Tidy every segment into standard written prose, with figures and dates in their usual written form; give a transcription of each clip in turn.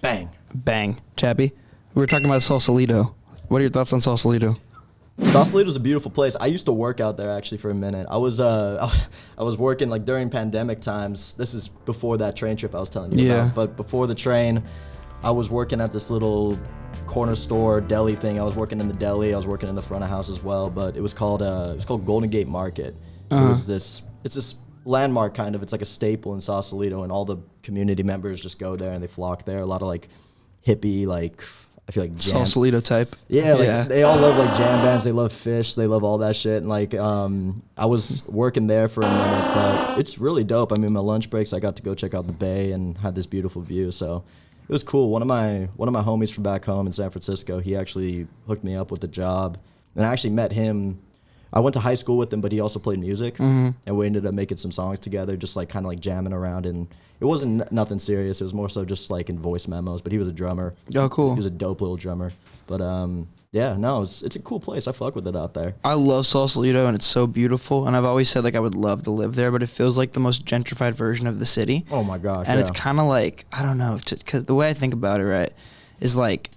Bang. Bang. Chvppy, we were talking about Sausalito. What are your thoughts on Sausalito? Sausalito's a beautiful place. I used to work out there actually for a minute. I was working like during pandemic times. This is before that train trip I was telling you about. But before the train, I was working at this little corner store deli thing. I was working in the deli. I was working in the front of house as well. But it was called Golden Gate Market. It's this landmark kind of. It's like a staple in Sausalito, and all the community members just go there and they flock there. A lot of like hippie, like I feel like Sausalito type. Yeah, like they all love like jam bands. They love Fish. They love all that shit. And like I was working there for a minute, but it's really dope. I mean, my lunch breaks, I got to go check out the bay and had this beautiful view. So it was cool. One of my homies from back home in San Francisco, he actually hooked me up with the job, and I actually met him. I went to high school with him, but he also played music, and we ended up making some songs together, just like kind of like jamming around. And it wasn't nothing serious. It was more so just like in voice memos. But he was a drummer. Oh, cool. He was a dope little drummer. But yeah, no, it's a cool place. I fuck with it out there. I love Sausalito, and it's so beautiful. And I've always said like I would love to live there, but it feels like the most gentrified version of the city. Oh my gosh. And it's kind of like, I don't know, because the way I think about it, right, is like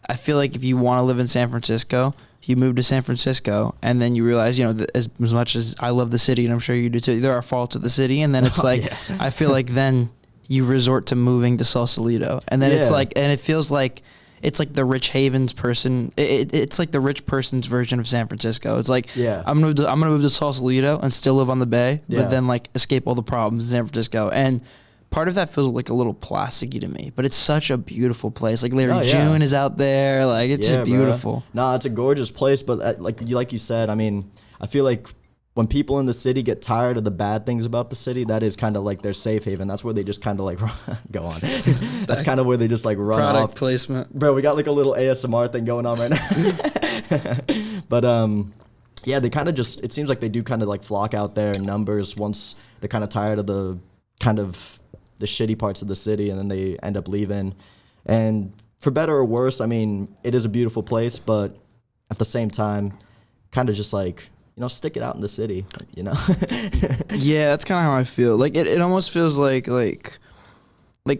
I feel like if you want to live in San Francisco, you move to San Francisco, and then you realize, you know, that as much as I love the city, and I'm sure you do too, there are faults of the city, and then it's like, I feel like then you resort to moving to Sausalito, and then it's like, and it feels like it's like the rich havens person. It's like the rich person's version of San Francisco. It's like, I'm gonna move to Sausalito and still live on the bay, but then like escape all the problems in San Francisco. And part of that feels like a little plasticky to me, but it's such a beautiful place. Like Larry June is out there. Like it's just beautiful. No, it's a gorgeous place. But like you said, I mean, I feel like when people in the city get tired of the bad things about the city, that is kind of like their safe haven. That's where they just kind of like go on. That's kind of where they just like run Product off. placement. Bro, we got like a little ASMR thing going on right now. But yeah, they kind of just, it seems like they do kind of like flock out there in numbers once they're kind of tired of the kind of the shitty parts of the city, and then they end up leaving. And for better or worse, I mean, it is a beautiful place, but at the same time, kind of just like, you know, stick it out in the city, you know? Yeah, that's kind of how I feel. Like it almost feels like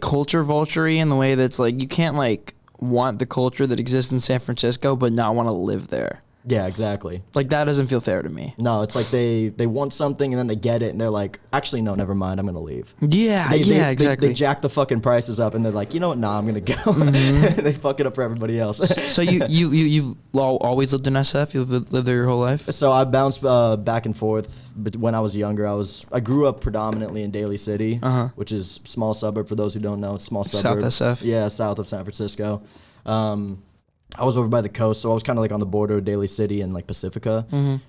culture vulture-y in the way that's like you can't like want the culture that exists in San Francisco but not want to live there. Yeah, exactly. Like that doesn't feel fair to me. No, it's like they want something and then they get it and they're like, actually, no, never mind, I'm going to leave. Yeah, exactly. They jack the fucking prices up and they're like, you know what, nah, I'm going to go. They fuck it up for everybody else. So you've always lived in SF? You've lived there your whole life? So I bounced back and forth. But when I was younger, I grew up predominantly in Daly City, which is small suburb for those who don't know. It's small suburb. South SF? Yeah, south of San Francisco. I was over by the coast, so I was kind of like on the border of Daly City and like Pacifica.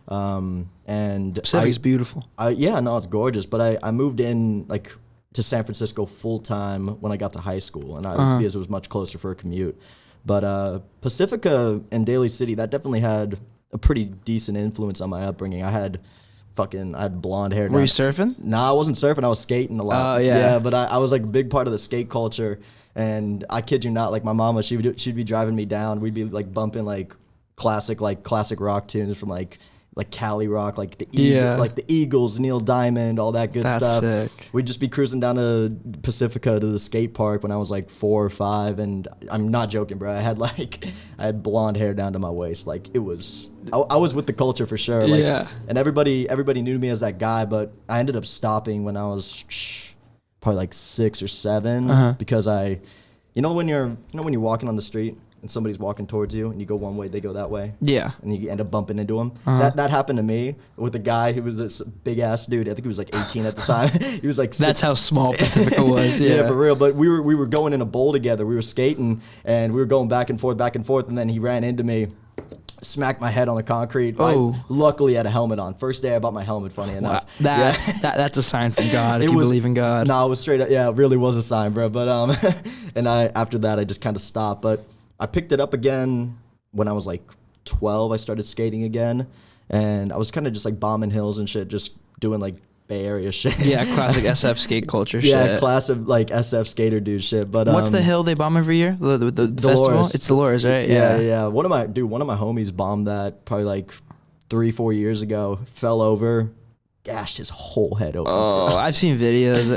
And Pacifica's beautiful. Yeah, no, it's gorgeous. But I moved in like to San Francisco full time when I got to high school, and because it was much closer for a commute. But Pacifica and Daly City, that definitely had a pretty decent influence on my upbringing. I had blonde hair. Were you surfing? Nah, I wasn't surfing. I was skating a lot. Oh, yeah. But I was like a big part of the skate culture. And I kid you not, like my mama, she'd be driving me down. We'd be like bumping like classic rock tunes from like Cali rock, like the Eagles, Neil Diamond, all that good stuff. That's sick. We'd just be cruising down to Pacifica to the skate park when I was like 4 or 5, and I'm not joking, bro. I had blonde hair down to my waist. Like it was, I was with the culture for sure. Like, and everybody knew me as that guy, but I ended up stopping when I was probably like 6 or 7 because you know when you're walking on the street and somebody's walking towards you and you go one way, they go that way. Yeah. And you end up bumping into them. That happened to me with a guy who was this big ass dude. I think he was like 18 at the time. He was like That's how small Pacifica was. Yeah, for real. But we were going in a bowl together. We were skating and we were going back and forth, and then he ran into me. Smacked my head on the concrete. Oh. I luckily had a helmet on. First day I bought my helmet, funny enough. Wow. That's a sign from God if you believe in God. No, it was straight up. Yeah, it really was a sign, bro. But and after that I just kind of stopped. But I picked it up again when I was like 12. I started skating again, and I was kind of just like bombing hills and shit, just doing like Bay Area shit. Yeah, classic SF skate culture shit. Yeah, classic like SF skater dude shit. But what's the hill they bomb every year? The festival? It's Dolores, right? Yeah. One of my homies bombed that probably like 3-4 years ago. Fell over, gashed his whole head open. Oh, I've seen videos.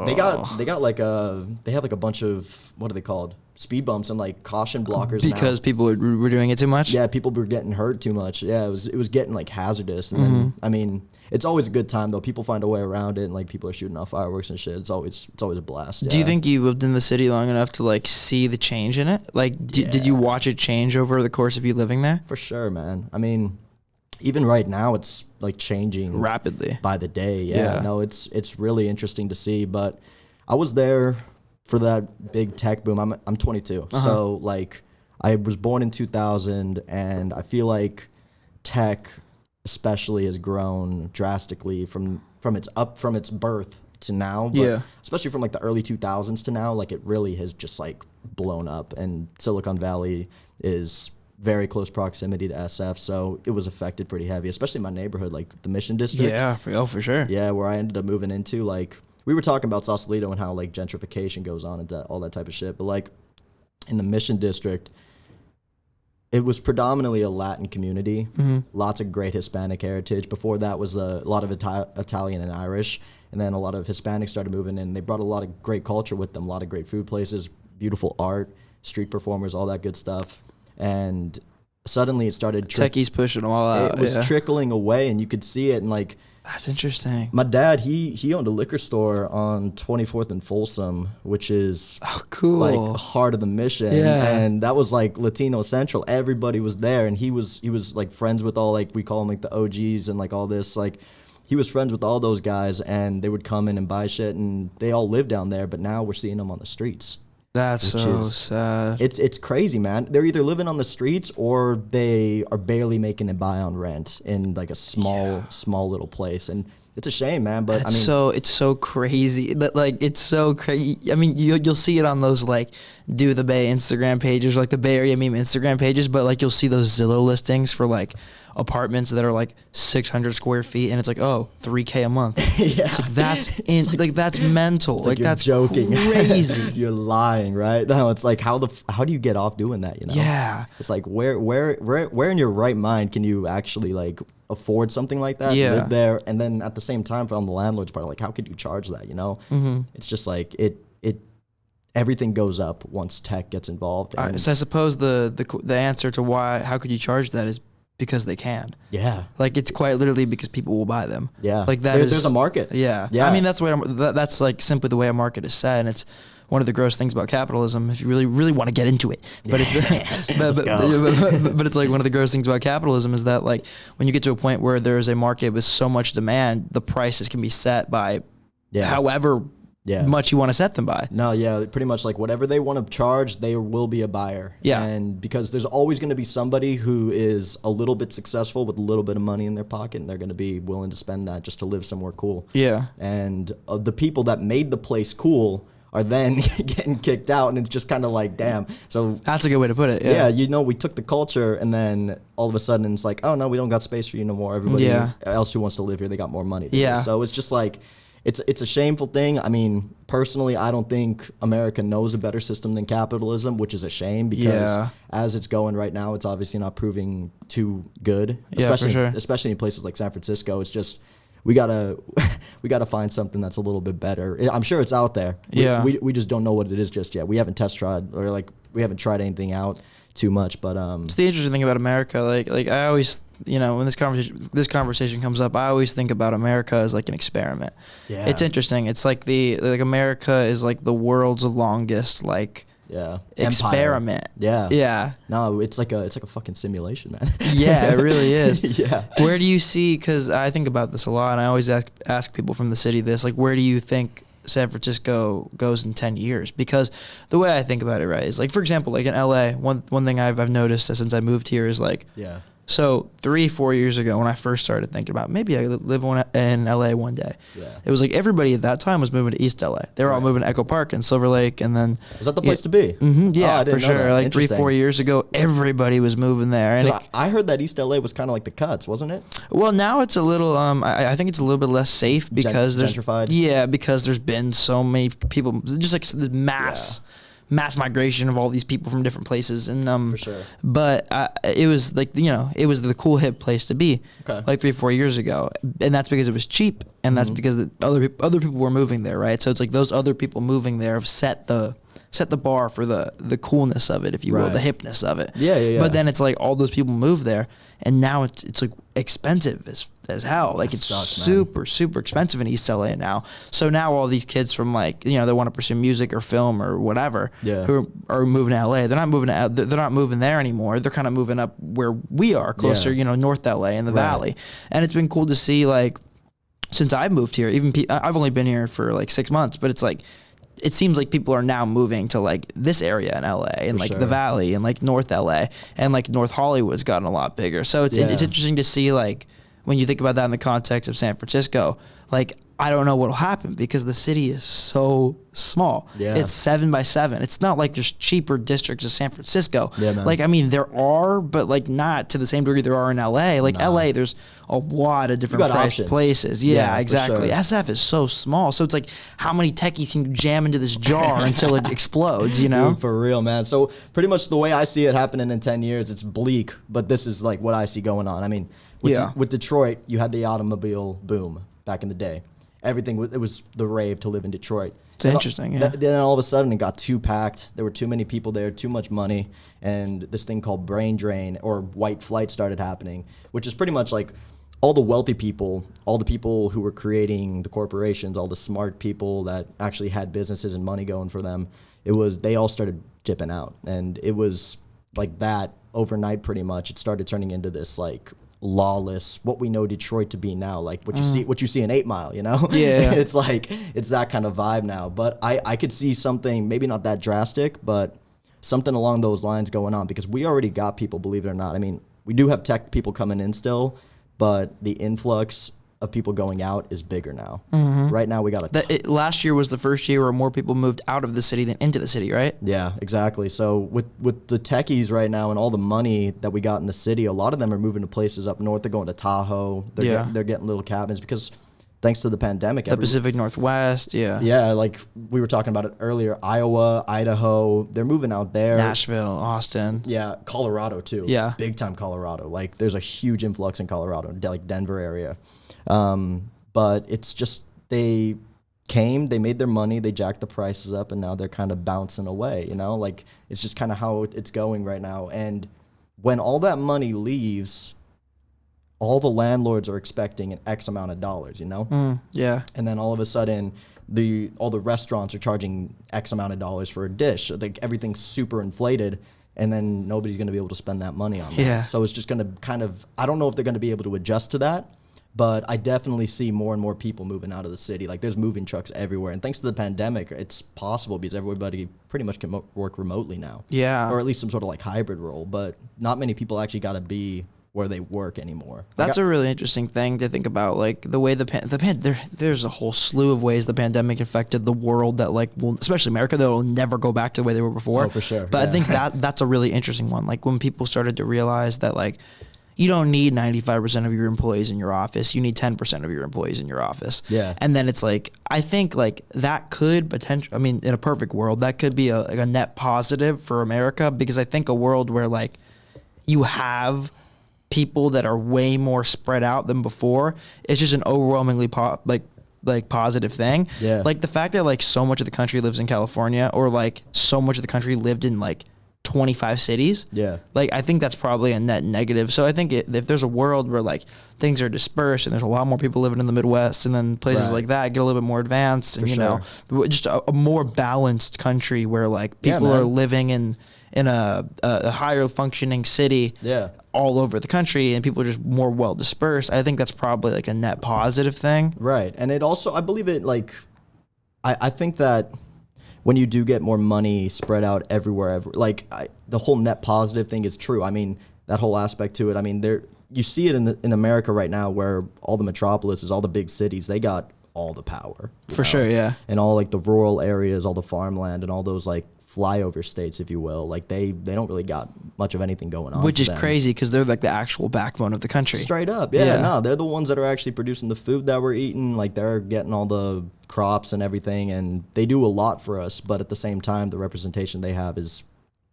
They have like a bunch of, what are they called? speed bumps and like caution blockers because now. people were doing it too much. Yeah, people were getting hurt too much. Yeah, it was getting like hazardous. And then, I mean, it's always a good time though. People find a way around it, and like people are shooting off fireworks and shit. It's always a blast. Yeah. Do you think you lived in the city long enough to like see the change in it? Like, did you watch it change over the course of you living there? For sure, man. I mean, even right now, it's like changing rapidly by the day. Yeah. No, it's really interesting to see. But I was there for that big tech boom. I'm 22, so like I was born in 2000, and I feel like tech especially has grown drastically from its birth to now. But especially from like the early 2000s to now, like it really has just like blown up. And Silicon Valley is very close proximity to SF, so it was affected pretty heavy, especially in my neighborhood, like the Mission District. Yeah, for sure. Yeah, where I ended up moving into. Like we were talking about Sausalito and how like gentrification goes on and all that type of shit, but like in the Mission District, it was predominantly a Latin community, lots of great Hispanic heritage. Before that was a lot of Italian and Irish, and then a lot of Hispanics started moving in. They brought a lot of great culture with them, a lot of great food places, beautiful art, street performers, all that good stuff. And suddenly it started... Techies pushing them all out. It was trickling away, and you could see it, and like... That's interesting. My dad, he owned a liquor store on 24th and Folsom, which is like heart of the Mission. Yeah. And that was like Latino Central. Everybody was there, and he was like friends with all, like, we call them like the OGs and like all this. Like he was friends with all those guys, and they would come in and buy shit, and they all lived down there. But now we're seeing them on the streets. That's so sad. It's crazy, man. They're either living on the streets or they are barely making it by on rent in like a small little place, and it's a shame, man. But it's so crazy. Like it's so crazy. I mean, you'll see it on those like Do the Bay Instagram pages, like the Bay Area meme Instagram pages. But like you'll see those Zillow listings for like apartments that are like 600 square feet, and it's like, oh, $3,000 a month. Yeah. It's like like that's mental. Like that's joking. Crazy. You're lying, right? No, it's like how do you get off doing that? You know? Yeah. It's like where in your right mind can you actually like afford something like that? Yeah. Live there, and then at the same time, from the landlord's part, like how could you charge that? You know? It's just like it. Everything goes up once tech gets involved. So I suppose the answer to how could you charge that is because they can. Yeah. Like it's quite literally because people will buy them. Yeah. Like there's a market. Yeah. Yeah. I mean that's that's like simply the way a market is set, and it's one of the gross things about capitalism. If you really want to get into it, but it's but it's like one of the gross things about capitalism is that like when you get to a point where there is a market with so much demand, the prices can be set by however much you want to set them by. No, yeah, pretty much like whatever they want to charge, there will be a buyer. Yeah. And because there's always going to be somebody who is a little bit successful with a little bit of money in their pocket, and they're going to be willing to spend that just to live somewhere cool. Yeah. And the people that made the place cool are then getting kicked out, and it's just kind of like, damn. So that's a good way to put it. Yeah, you know, we took the culture, and then all of a sudden it's like, oh no, we don't got space for you no more. Everybody else who wants to live here, they got more money. Yeah. So it's just like, it's a shameful thing. I mean, personally, I don't think America knows a better system than capitalism, which is a shame because as it's going right now, it's obviously not proving too good. Especially in places like San Francisco. It's just we gotta find something that's a little bit better. I'm sure it's out there. We just don't know what it is just yet. We haven't test tried or like we haven't tried anything out too much, but it's the interesting thing about America. Like I always, you know, when this conversation comes up, I always think about America as like an experiment. Yeah, it's interesting. It's like America is like the world's longest experiment. Empire. Yeah. No, it's like a fucking simulation, man. Yeah, it really is. Yeah. Where do you see? Because I think about this a lot, and I always ask people from the city this, like, where do you think San Francisco goes in 10 years? Because the way I think about it, right, is like, for example, like in LA, one thing I've noticed since I moved here is like, so 3-4 years ago when I first started thinking about maybe I live in LA one day, it was like everybody at that time was moving to East LA. They were all moving to Echo Park and Silver Lake, and then was that the place to be? Yeah, for sure. Like 3-4 years ago, everybody was moving there, and I heard that East LA was kind of like the cuts, wasn't it? Well, now it's a little. I think it's a little bit less safe because there's gentrified. Yeah, because there's been so many people, just like this mass migration of all these people from different places, and for sure. But it was like, you know, it was the cool hip place to be, like 3-4 years ago, and that's because it was cheap, and that's because other people were moving there, right? So it's like those other people moving there have set the set the bar for the coolness of it, if you will, the hipness of it. Yeah. But then it's like all those people move there, and now it's like expensive as hell. Like it's super expensive in East LA now. So now all these kids from like, they want to pursue music or film or whatever, who are moving to LA. They're not moving there anymore. They're kind of moving up where we are, closer, North LA in the Valley. And it's been cool to see, like, since I've moved here, I've only been here for like 6 months, but it's like, it seems like people are now moving to like this area in LA and like the Valley and like North LA, and like North Hollywood's gotten a lot bigger. So it's interesting to see, like, when you think about that in the context of San Francisco, like, I don't know what'll happen because the city is so small. Yeah. It's 7 by 7. It's not like there's cheaper districts of San Francisco. Yeah, man. Like, I mean, there are, but like not to the same degree there are in LA. Like LA, there's a lot of different priced places. Yeah, exactly. Sure. SF is so small. So it's like, how many techies can you jam into this jar until it explodes, Dude, for real, man. So pretty much the way I see it happening in 10 years, it's bleak, but this is like what I see going on. I mean, with Detroit, you had the automobile boom back in the day. Everything, it was the rave to live in Detroit. It's interesting, yeah. Then all of a sudden it got too packed. There were too many people there, too much money, and this thing called brain drain or white flight started happening, which is pretty much like all the wealthy people, all the people who were creating the corporations, all the smart people that actually had businesses and money going for them. They all started dipping out, and it was like that overnight pretty much. It started turning into this like lawless, what we know Detroit to be now, like what you see in 8 Mile, Yeah. It's like, it's that kind of vibe now. But I could see something, maybe not that drastic, but something along those lines going on, because we already got people, believe it or not. I mean, we do have tech people coming in still, but the influx of people going out is bigger now. Right now we got last year was the first year where more people moved out of the city than into the city, right? Yeah, exactly. So with the techies right now and all the money that we got in the city, a lot of them are moving to places up north. They're going to Tahoe. They're getting little cabins because thanks to the pandemic. The Pacific Northwest, Yeah, like we were talking about it earlier, Iowa, Idaho, they're moving out there. Nashville, Austin. Yeah, Colorado too. Yeah. Big time Colorado. Like there's a huge influx in Colorado, like Denver area. But it's just, they came, they made their money, they jacked the prices up, and now they're kind of bouncing away, like it's just kind of how it's going right now. And when all that money leaves, all the landlords are expecting an X amount of dollars, Yeah. And then all of a sudden all the restaurants are charging X amount of dollars for a dish. Like everything's super inflated, and then nobody's going to be able to spend that money on that. Yeah. So it's just going to kind of, I don't know if they're going to be able to adjust to that. But I definitely see more and more people moving out of the city. Like there's moving trucks everywhere. And thanks to the pandemic, it's possible because everybody pretty much can work remotely now. Yeah. Or at least some sort of like hybrid role. But not many people actually got to be where they work anymore. That's a really interesting thing to think about. Like the way there's a whole slew of ways the pandemic affected the world that like will, especially America, that will never go back to the way they were before. Oh, for sure. But I think that's a really interesting one. Like when people started to realize that like, you don't need 95% of your employees in your office. You need 10% of your employees in your office. Yeah. And then it's like, I think like that could potentially, I mean, in a perfect world, that could be a net positive for America, because I think a world where like you have people that are way more spread out than before, it's just an overwhelmingly positive thing. Yeah. Like the fact that like so much of the country lives in California, or like so much of the country lived in like 25 cities. Yeah. Like I think that's probably a net negative. So I think if there's a world where like things are dispersed and there's a lot more people living in the Midwest, and then places like that get a little bit more advanced, and just a more balanced country where like people are living in a higher functioning city all over the country, and people are just more well dispersed, I think that's probably like a net positive thing. Right. And it also, I believe it, like I think that when you do get more money spread out everywhere, the whole net positive thing is true. I mean, that whole aspect to it. I mean, you see it in America right now, where all the metropolises, all the big cities, they got all the power. For sure, yeah. And all like the rural areas, all the farmland, and all those like flyover states, if you will, like they don't really got much of anything going on. Which is crazy, because they're like the actual backbone of the country. Straight up, yeah. No, they're the ones that are actually producing the food that we're eating. Like they're getting all the crops and everything, and they do a lot for us. But at the same time, the representation they have is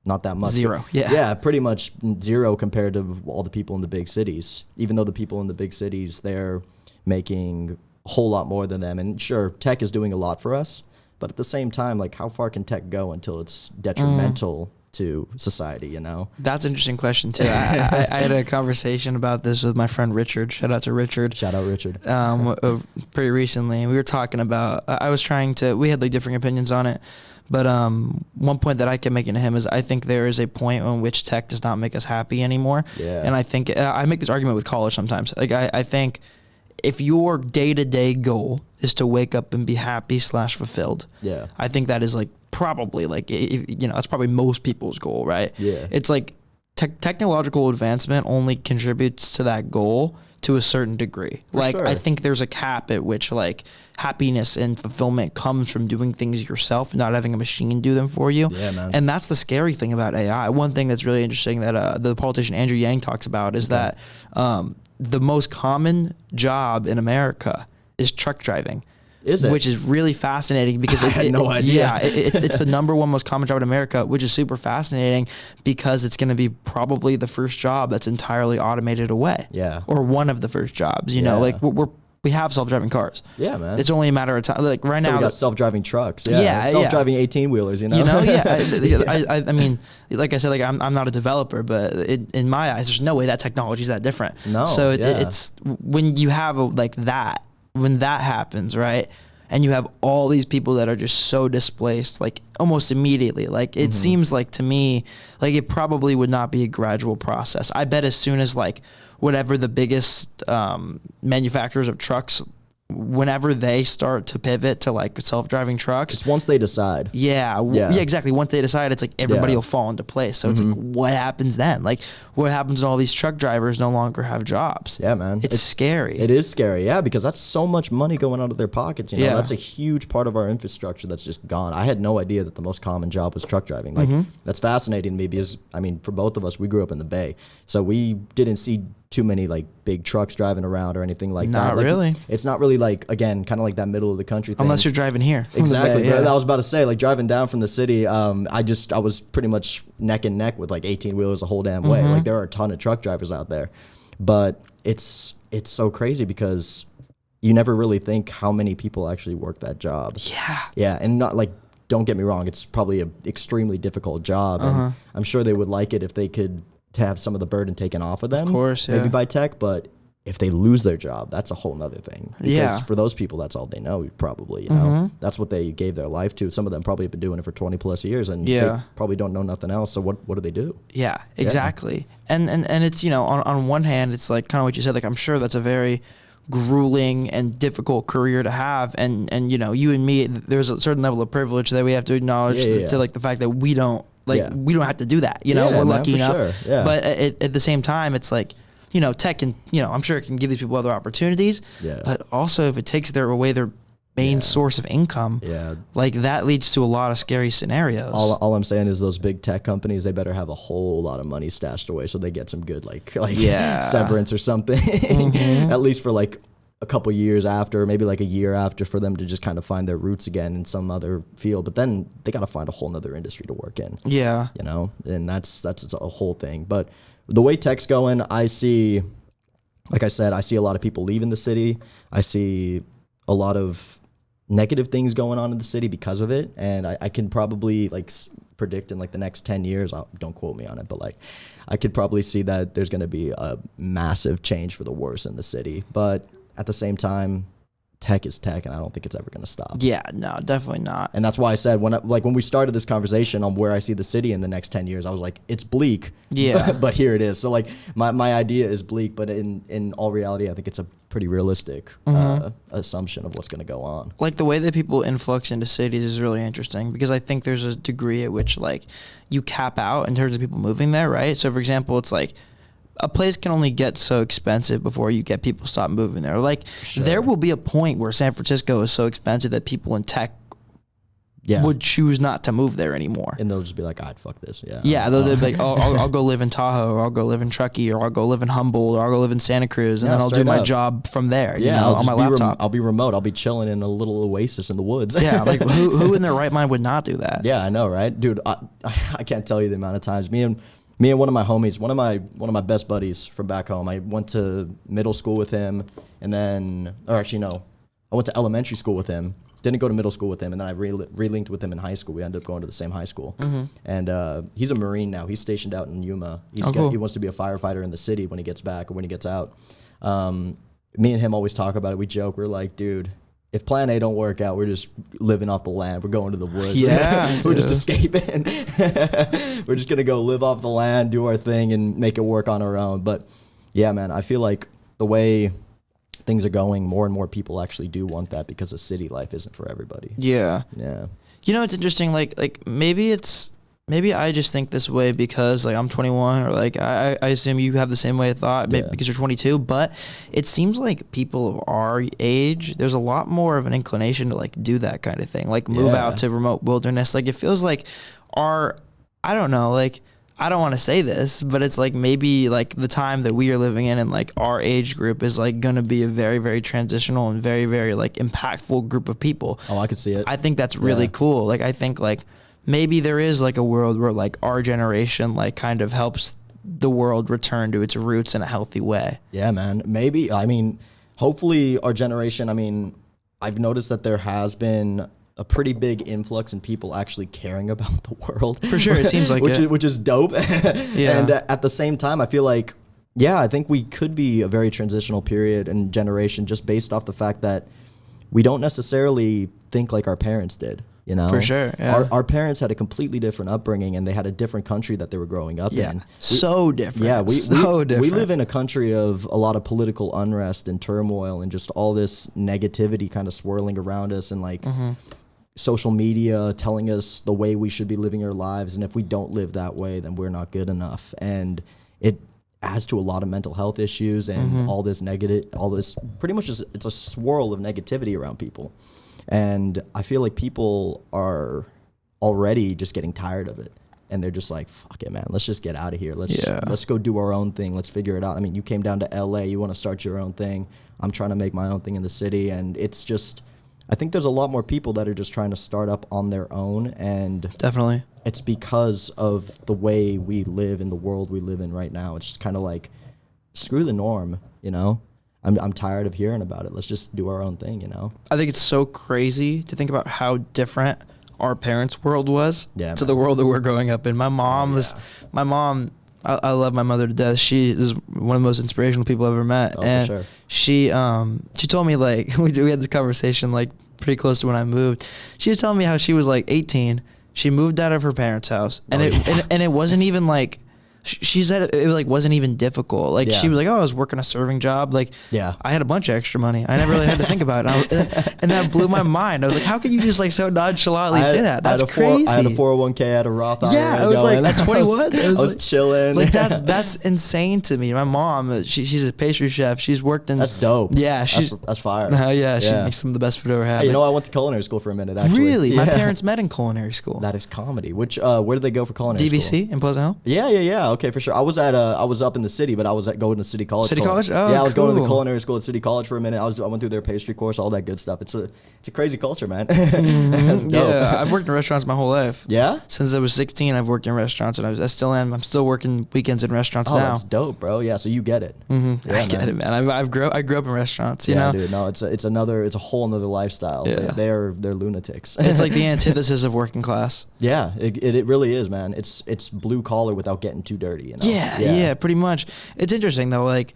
not that much. Zero. Yeah, pretty much zero compared to all the people in the big cities. Even though the people in the big cities, they're making a whole lot more than them. And sure, tech is doing a lot for us, But at the same time, like, how far can tech go until it's detrimental to society, you know? That's an interesting question too. I had a conversation about this with my friend Richard. Shout out to Richard. Shout out Richard. Pretty recently, we were talking about. We had like differing opinions on it, but one point that I kept making to him is I think there is a point in which tech does not make us happy anymore. Yeah. And I think I make this argument with college sometimes. Like I think if your day-to-day goal is to wake up and be happy / fulfilled, Yeah. I think that is like probably like that's probably most people's goal, right? Yeah. It's like technological advancement only contributes to that goal to a certain degree. Like sure. I think there's a cap at which like happiness and fulfillment comes from doing things yourself, not having a machine do them for you. Yeah, man. And that's the scary thing about AI. One thing that's really interesting that the politician Andrew Yang talks about is that the most common job in America is truck driving. Is it? Which is really fascinating because I had no idea. Yeah, it's the number one most common job in America, which is super fascinating because it's going to be probably the first job that's entirely automated away. Yeah. Or one of the first jobs. You know, like we have self-driving cars. Yeah, man. It's only a matter of time. Like right now, we got self-driving trucks. Yeah, self-driving 18-wheelers. You know. I mean, like I said, like I'm not a developer, but in my eyes, there's no way that technology is that different. No. So it's when you have when that happens, right? And you have all these people that are just so displaced, like almost immediately. Like it seems like to me, like it probably would not be a gradual process. I bet as soon as like whatever the biggest manufacturers of trucks, whenever they start to pivot to like self-driving trucks, it's once they decide. Yeah, exactly. Once they decide, it's like everybody will fall into place. So it's like, what happens then? Like, what happens when all these truck drivers no longer have jobs? Yeah, man. It's scary. It is scary, yeah, because that's so much money going out of their pockets. You know, that's a huge part of our infrastructure that's just gone. I had no idea that the most common job was truck driving. Like, that's fascinating to me because, I mean, for both of us, we grew up in the Bay, so we didn't see too many like big trucks driving around or anything like that. Not really. It's not really like, again, kind of like that middle of the country thing. Unless you're driving here. Exactly. Bay, I was about to say, like driving down from the city, I was pretty much neck and neck with like 18-wheelers the whole damn way. Like there are a ton of truck drivers out there, but it's so crazy because you never really think how many people actually work that job. Yeah. Yeah, and not like, don't get me wrong, it's probably an extremely difficult job, and I'm sure they would like it if they could to have some of the burden taken off of them, of course, maybe by tech, but if they lose their job, that's a whole nother thing. Because for those people, that's all they know, probably, you know? That's what they gave their life to. Some of them probably have been doing it for 20 plus years, and they probably don't know nothing else, so what do they do? Yeah, exactly. And it's, you know, on one hand, it's like kind of what you said, like I'm sure that's a very grueling and difficult career to have, and you know, you and me, there's a certain level of privilege that we have to acknowledge to like the fact that we don't we don't have to do that, you know. We're lucky enough. Sure. Yeah. But at the same time, it's like, you know, tech can, you know, I'm sure it can give these people other opportunities, but also if it takes away their main source of income, like that leads to a lot of scary scenarios. All I'm saying is those big tech companies, they better have a whole lot of money stashed away so they get some good like severance or something, at least for like a couple years after, maybe like a year after, for them to just kind of find their roots again in some other field. But then they got to find a whole nother industry to work in. Yeah. You know, and that's a whole thing. But the way tech's going, I see, like I said, I see a lot of people leaving the city. I see a lot of negative things going on in the city because of it. And I can probably like predict in like the next 10 years, don't quote me on it, but like I could probably see that there's going to be a massive change for the worse in the city. But at the same time, tech is tech, and I don't think it's ever going to stop. Yeah, no, definitely not. And that's why I said when we started this conversation on where I see the city in the next 10 years, I was like, it's bleak. Yeah. But here it is. So like my idea is bleak, but in all reality, I think it's a pretty realistic assumption of what's going to go on. Like the way that people influx into cities is really interesting because I think there's a degree at which like you cap out in terms of people moving there, right? So for example, it's like a place can only get so expensive before you get people stop moving there. Like there will be a point where San Francisco is so expensive that people in tech would choose not to move there anymore. And they'll just be like, fuck this. Yeah. Yeah, they'll be like, I'll go live in Tahoe, or I'll go live in Truckee, or I'll go live in Humboldt, or I'll go live in Santa Cruz, and then I'll do my job from there, you know, on my laptop. I'll be remote. I'll be chilling in a little oasis in the woods. Yeah, like who in their right mind would not do that? Yeah, I know, right? Dude, I can't tell you the amount of times me and one of my homies, one of my best buddies from back home, I went to middle school with him, and then, or actually no, I went to elementary school with him, didn't go to middle school with him, and then I relinked with him in high school. We ended up going to the same high school. And he's a Marine now. He's stationed out in Yuma. He wants to be a firefighter in the city when he gets back or when he gets out. Me and him always talk about it. We joke. We're like, dude, if plan A don't work out, we're just living off the land. We're going to the woods. Yeah. We're just escaping. We're just going to go live off the land, do our thing, and make it work on our own. But yeah, man, I feel like the way things are going, more and more people actually do want that because the city life isn't for everybody. Yeah. Yeah. You know, it's interesting. Like maybe I just think this way because like I'm 21, or like I assume you have the same way of thought, maybe because you're 22. But it seems like people of our age, there's a lot more of an inclination to like do that kind of thing, like move out to remote wilderness. Like it feels like I don't know, like I don't want to say this, but it's like maybe like the time that we are living in and like our age group is like going to be a very, very transitional and very, very like impactful group of people. Oh, I could see it. I think that's really cool. Like I think like maybe there is like a world where like our generation like kind of helps the world return to its roots in a healthy way. Yeah, man. Maybe. I mean, hopefully our generation, I mean, I've noticed that there has been a pretty big influx in people actually caring about the world. For sure, it seems like which is dope. Yeah. And at the same time, I feel like, I think we could be a very transitional period and generation just based off the fact that we don't necessarily think like our parents did. You know, for sure. Yeah. Our parents had a completely different upbringing, and they had a different country that they were growing up in. So different. Yeah, different. We live in a country of a lot of political unrest and turmoil, and just all this negativity kind of swirling around us, and like social media telling us the way we should be living our lives, and if we don't live that way, then we're not good enough, and it adds to a lot of mental health issues and all this pretty much it's a swirl of negativity around people. And I feel like people are already just getting tired of it. And they're just like, fuck it, man. Let's just get out of here. Let's go do our own thing. Let's figure it out. I mean, you came down to LA. You want to start your own thing. I'm trying to make my own thing in the city. And it's just, I think there's a lot more people that are just trying to start up on their own. And definitely, it's because of the way we live in the world we live in right now. It's just kind of like, screw the norm, you know? I'm tired of hearing about it. Let's just do our own thing, you know? I think it's so crazy to think about how different our parents' world was to the world that we're growing up in. My mom, I love my mother to death. She is one of the most inspirational people I've ever met. And for sure. She told me, like, we had this conversation, like, pretty close to when I moved. She was telling me how she was, like, 18. She moved out of her parents' house. And it wasn't even, like, she said it like wasn't even difficult. Like she was like, "Oh, I was working a serving job. Like, I had a bunch of extra money. I never really had to think about it." And that blew my mind. I was like, "How can you just like so nonchalantly say that? That's crazy." I had a 401k, I had a Roth IRA. Yeah, I was like at 21. I was like, chilling. Like that's insane to me. My mom, she's a pastry chef. She's worked in. That's dope. Yeah, that's fire. She makes some of the best food I ever had. Hey, you know, I went to culinary school for a minute. Actually, really, my parents met in culinary school. That is comedy. Which where did they go for culinary DVC school? in Pleasant Hill. Yeah. Okay, for sure. I was up in the city, but I was going to City College. City College? Oh, yeah, I was going to the culinary school at City College for a minute. I went through their pastry course, all that good stuff. It's a crazy culture, man. That's dope. Yeah, I've worked in restaurants my whole life. Yeah? Since I was 16, I've worked in restaurants, and I still am. I'm still working weekends in restaurants now. That's dope, bro. Yeah, so you get it. Mm-hmm. Yeah, I get it, man. I grew up in restaurants, you know? Dude. No, it's a whole another lifestyle. Yeah. They're lunatics. It's like the antithesis of working class. Yeah, it really is, man. It's blue collar without getting too dirty, you know? Yeah, pretty much. It's interesting though, like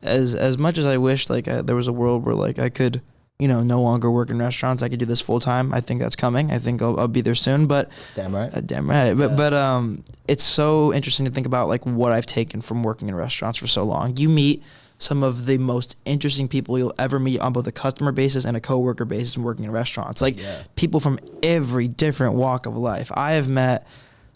as much as I wish like there was a world where like I could, you know, no longer work in restaurants. I could do this full time. I think that's coming. I think I'll be there soon. But damn right. But it's so interesting to think about like what I've taken from working in restaurants for so long. You meet some of the most interesting people you'll ever meet on both a customer basis and a coworker basis when working in restaurants. Like people from every different walk of life. I have met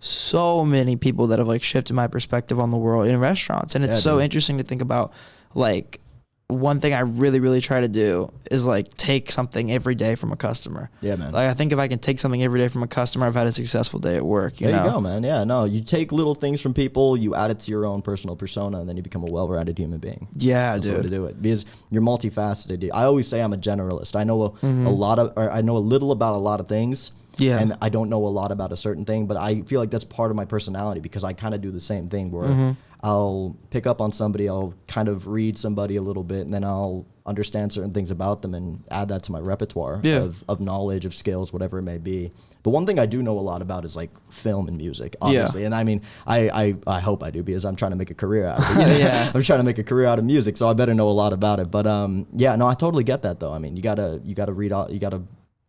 so many people that have like shifted my perspective on the world in restaurants, and it's so interesting to think about. Like one thing I really, really try to do is like take something every day from a customer. Yeah, man. Like I think if I can take something every day from a customer, I've had a successful day at work. There you go, man. Yeah, no, you take little things from people, you add it to your own personal persona, and then you become a well-rounded human being. Yeah, That's dude. the way to do it, because you're multifaceted. I always say I'm a generalist. I know I know a little about a lot of things. Yeah. And I don't know a lot about a certain thing, but I feel like that's part of my personality because I kind of do the same thing where I'll pick up on somebody, I'll kind of read somebody a little bit, and then I'll understand certain things about them and add that to my repertoire of knowledge, of skills, whatever it may be. The one thing I do know a lot about is like film and music, obviously. And I mean, I hope I do, because I'm trying to make a career out of it. I'm trying to make a career out of music, so I better know a lot about it. But yeah, no, I totally get that though. I mean, you gotta read out, you gotta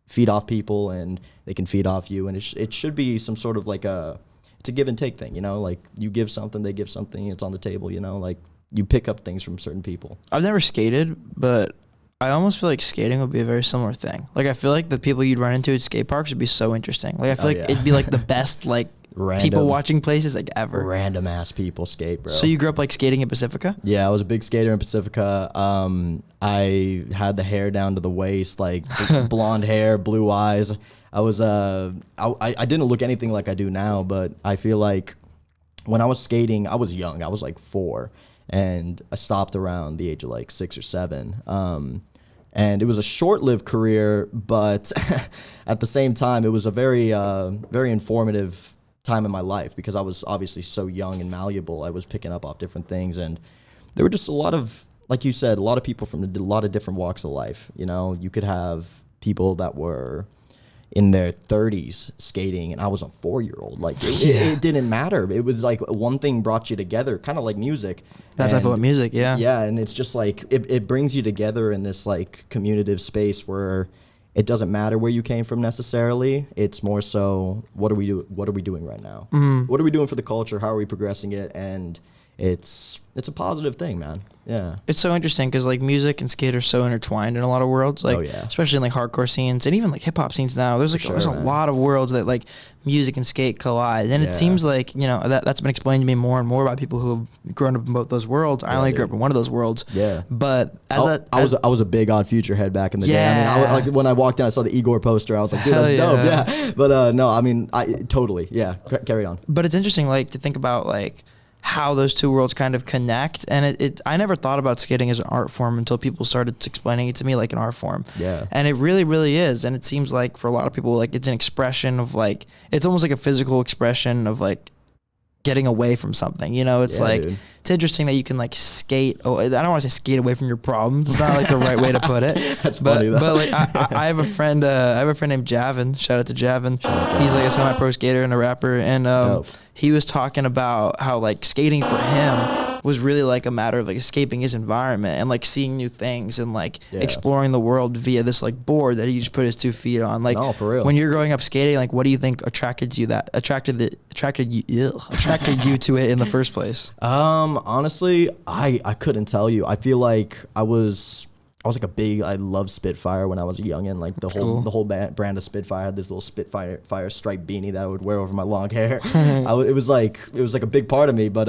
feed off people, and they can feed off you, and it should be some sort of like it's a give and take thing, you know, like you give something, they give something, it's on the table, you know, like you pick up things from certain people. I've never skated, but I almost feel like skating would be a very similar thing. Like I feel like the people you'd run into at skate parks would be so interesting. Like I feel like it'd be like the best like people watching places like ever. Random ass people skate, bro. So you grew up like skating in Pacifica? Yeah, I was a big skater in Pacifica. I had the hair down to the waist, like blonde hair, blue eyes. I was I didn't look anything like I do now, but I feel like when I was skating, I was young. I was like 4, and I stopped around the age of like 6 or 7. And it was a short-lived career, but at the same time, it was a very very informative time in my life, because I was obviously so young and malleable. I was picking up off different things, and there were just a lot of, like you said, a lot of people from a lot of different walks of life. You know, you could have people that were in their 30s skating, and I was a 4-year-old. Like it didn't matter. It was like one thing brought you together, kind of like music. That's how I feel about music. Yeah, and it's just like it brings you together in this like communicative space where it doesn't matter where you came from necessarily. It's more so, what are we doing right now? What are we doing for the culture? How are we progressing it? And it's a positive thing, man. Yeah. It's so interesting because like music and skate are so intertwined in a lot of worlds. Like, especially in like hardcore scenes and even like hip hop scenes now. There's like there's a lot of worlds that like music and skate collide, and it seems like, you know, that's been explained to me more and more by people who have grown up in both those worlds. I only grew up in one of those worlds. Yeah. But I was a big Odd Future head back in the day. I mean, like when I walked in, I saw the Igor poster. I was like, dude, that's dope. Yeah. But no, I mean, I totally. Yeah. Carry on. But it's interesting, like, to think about like how those two worlds kind of connect, and I never thought about skating as an art form until people started explaining it to me like an art form. Yeah. And it really, really is, and it seems like for a lot of people, like, it's an expression of like, it's almost like a physical expression of like getting away from something, you know. It's like, dude, it's interesting that you can like skate. Oh, I don't want to say skate away from your problems. It's not like the right way to put it. That's funny though. But like I have a friend. I have a friend named Javin. Shout out to Javin. He's like a semi-pro skater and a rapper, and he was talking about how like skating for him was really like a matter of like escaping his environment and like seeing new things and like exploring the world via this like board that he just put his 2 feet on. Like, no, for real. When you're growing up skating, like, what do you think attracted you to it in the first place? Honestly, I couldn't tell you. I feel like I was like I loved Spitfire when I was young, and like the whole brand of Spitfire. I had this little Spitfire striped beanie that I would wear over my long hair. It was like a big part of me, but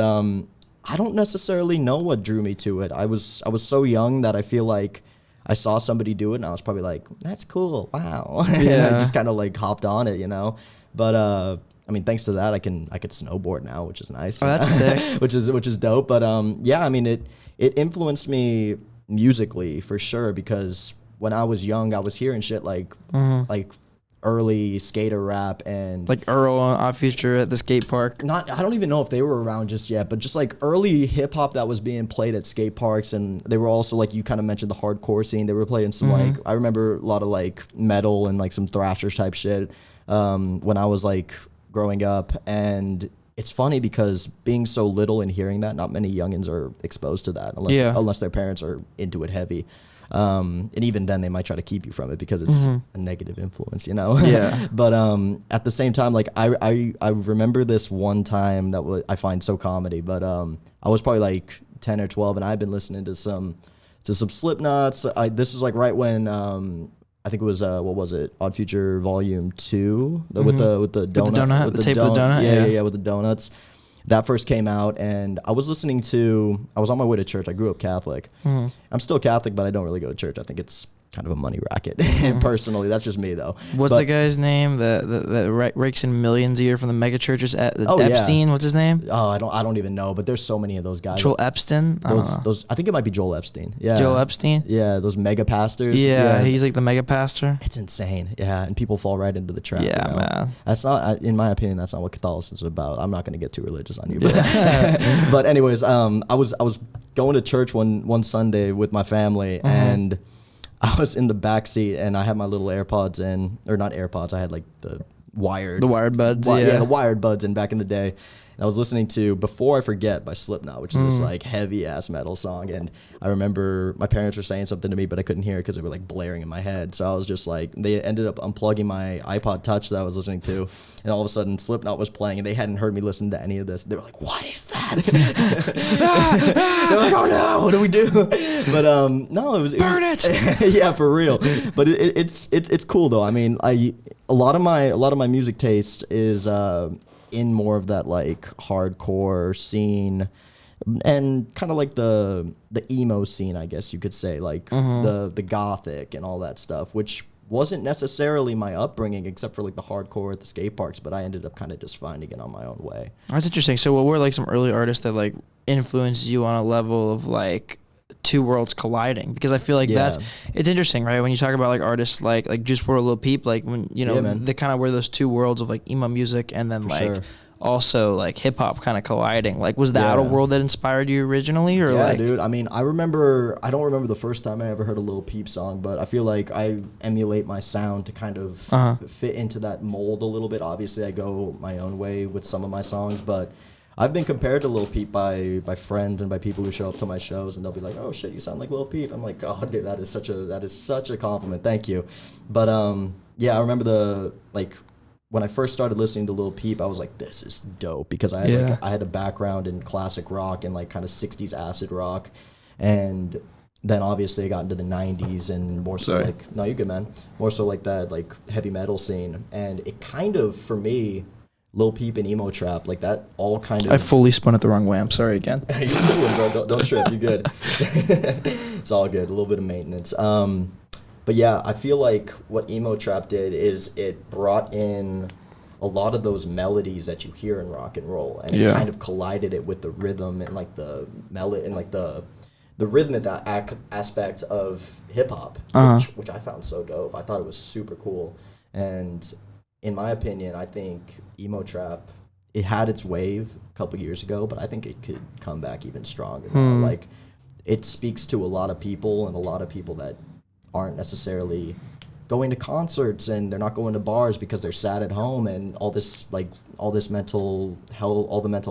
I don't necessarily know what drew me to it. I was so young that I feel like I saw somebody do it, and I was probably like, that's cool, wow. And I just kind of like hopped on it, you know. But I mean, thanks to that, I could snowboard now, which is nice. Oh, that's sick. which is dope. But yeah, I mean, it influenced me musically for sure, because when I was young, I was hearing shit like early skater rap and like Earl on Odd Future at the skate park. I don't even know if they were around just yet, but just like early hip hop that was being played at skate parks, and they were also, like you kind of mentioned, the hardcore scene. They were playing some like, I remember a lot of like metal and like some thrashers type shit when I was like growing up. And it's funny because being so little and hearing that, not many youngins are exposed to that unless their parents are into it heavy. And even then they might try to keep you from it because it's a negative influence, you know? Yeah. But at the same time, like I remember this one time that I find so comedy, but I was probably like 10 or 12, and I'd been listening to some Slipknots. This is like right when I think it was what was it? Odd Future Volume 2 with the donut, with the tape of the donut. Yeah, with the donuts. That first came out, and I was on my way to church. I grew up Catholic. I'm still Catholic, but I don't really go to church. I think it's kind of a money racket. Personally, that's just me though. What's the guy's name that rakes in millions a year from the mega churches? Epstein. What's his name? Oh, I don't even know. But there's so many of those guys. Joel Epstein. I think it might be Joel Epstein. Yeah. Joel Epstein. Yeah, those mega pastors. Yeah, he's like the mega pastor. It's insane. Yeah, and people fall right into the trap. Yeah, man. That's not, in my opinion, that's not what Catholicism is about. I'm not going to get too religious on you, but anyways, I was going to church one Sunday with my family, and I was in the back seat, and I had my little AirPods in, or not AirPods. I had like the wired buds. The wired buds in back in the day. And I was listening to Before I Forget by Slipknot, which is this like heavy ass metal song. And I remember my parents were saying something to me, but I couldn't hear it because they were like blaring in my head. So I was just like, they ended up unplugging my iPod Touch that I was listening to. And all of a sudden Slipknot was playing, and they hadn't heard me listen to any of this. They were like, what is that? They're like, oh no, what do we do? But no, it was burn it. Yeah, for real. But it's cool though. I mean, a lot of my music taste is in more of that like hardcore scene, and kind of like the emo scene, I guess you could say, like the gothic and all that stuff, which wasn't necessarily my upbringing, except for like the hardcore at the skate parks, but I ended up kind of just finding it on my own way. That's interesting. So what were like some early artists that like influenced you on a level of like two worlds colliding? Because I feel like it's interesting, right? When you talk about like artists like Juice WRLD, Lil Peep, like when they kind of were those two worlds of like emo music and then also like hip hop kind of colliding. Like, was that a world that inspired you originally, or like? Dude. I mean, I don't remember the first time I ever heard a Lil Peep song, but I feel like I emulate my sound to kind of fit into that mold a little bit. Obviously, I go my own way with some of my songs, but I've been compared to Lil Peep by friends and by people who show up to my shows, and they'll be like, "Oh shit, you sound like Lil Peep." I'm like, "Oh, dude, that is such a compliment. Thank you." But I remember when I first started listening to Lil Peep, I was like, "This is dope," because I had a background in classic rock and like kind of 60s acid rock, and then obviously I got into the 90s and more so no, you're good, man. More so like that like heavy metal scene, and it kind of, for me, Lil Peep and emo trap, like that all kind of... I fully spun it the wrong way. I'm sorry again. You're doing, bro. Don't trip. You're good. It's all good. A little bit of maintenance. But yeah, I feel like what emo trap did is it brought in a lot of those melodies that you hear in rock and roll, and it kind of collided it with the rhythm and like the melody and like the rhythmic aspect of hip hop, which I found so dope. I thought it was super cool. And in my opinion, I think emo trap, it had its wave a couple years ago, but I think it could come back even stronger now. Like, it speaks to a lot of people, and a lot of people that aren't necessarily going to concerts, and they're not going to bars because they're sad at home, and all the mental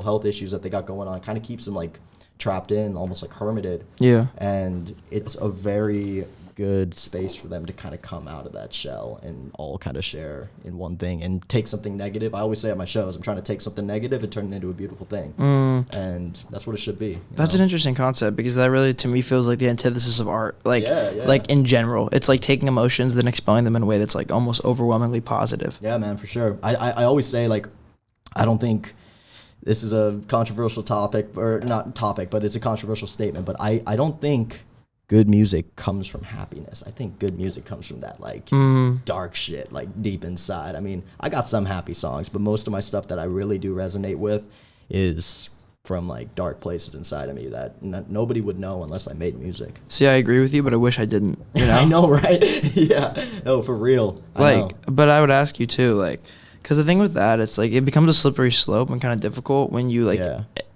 health issues that they got going on kind of keeps them like trapped in, almost like hermited. Yeah. And it's a very good space for them to kind of come out of that shell and all kind of share in one thing and take something negative. I always say at my shows, I'm trying to take something negative and turn it into a beautiful thing. And that's what it should be. That's an interesting concept, because that really, to me, feels like the antithesis of art. Like, like in general, it's like taking emotions and expelling them in a way that's like almost overwhelmingly positive. Yeah, man, for sure. I always say, like, I don't think this is a controversial topic, or not topic, but it's a controversial statement, but I don't think good music comes from happiness. I think good music comes from that like dark shit, like deep inside. I mean, I got some happy songs, but most of my stuff that I really do resonate with is from like dark places inside of me that nobody would know unless I made music. See, I agree with you, but I wish I didn't. You know? I know, right? Yeah. No, for real. But I would ask you too, like, because the thing with that, it's like it becomes a slippery slope and kind of difficult when you like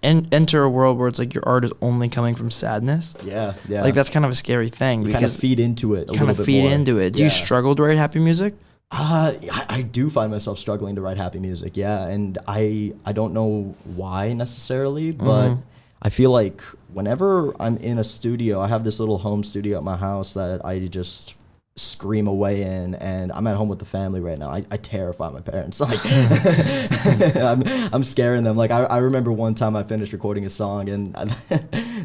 enter a world where it's like your art is only coming from sadness. Yeah. Like that's kind of a scary thing. You kind of feed into it. Do you struggle to write happy music? I do find myself struggling to write happy music. Yeah, and I don't know why necessarily, but I feel like whenever I'm in a studio, I have this little home studio at my house that I just scream away in, and I'm at home with the family right now. I terrify my parents. Like, I'm scaring them. Like, I remember one time I finished recording a song, and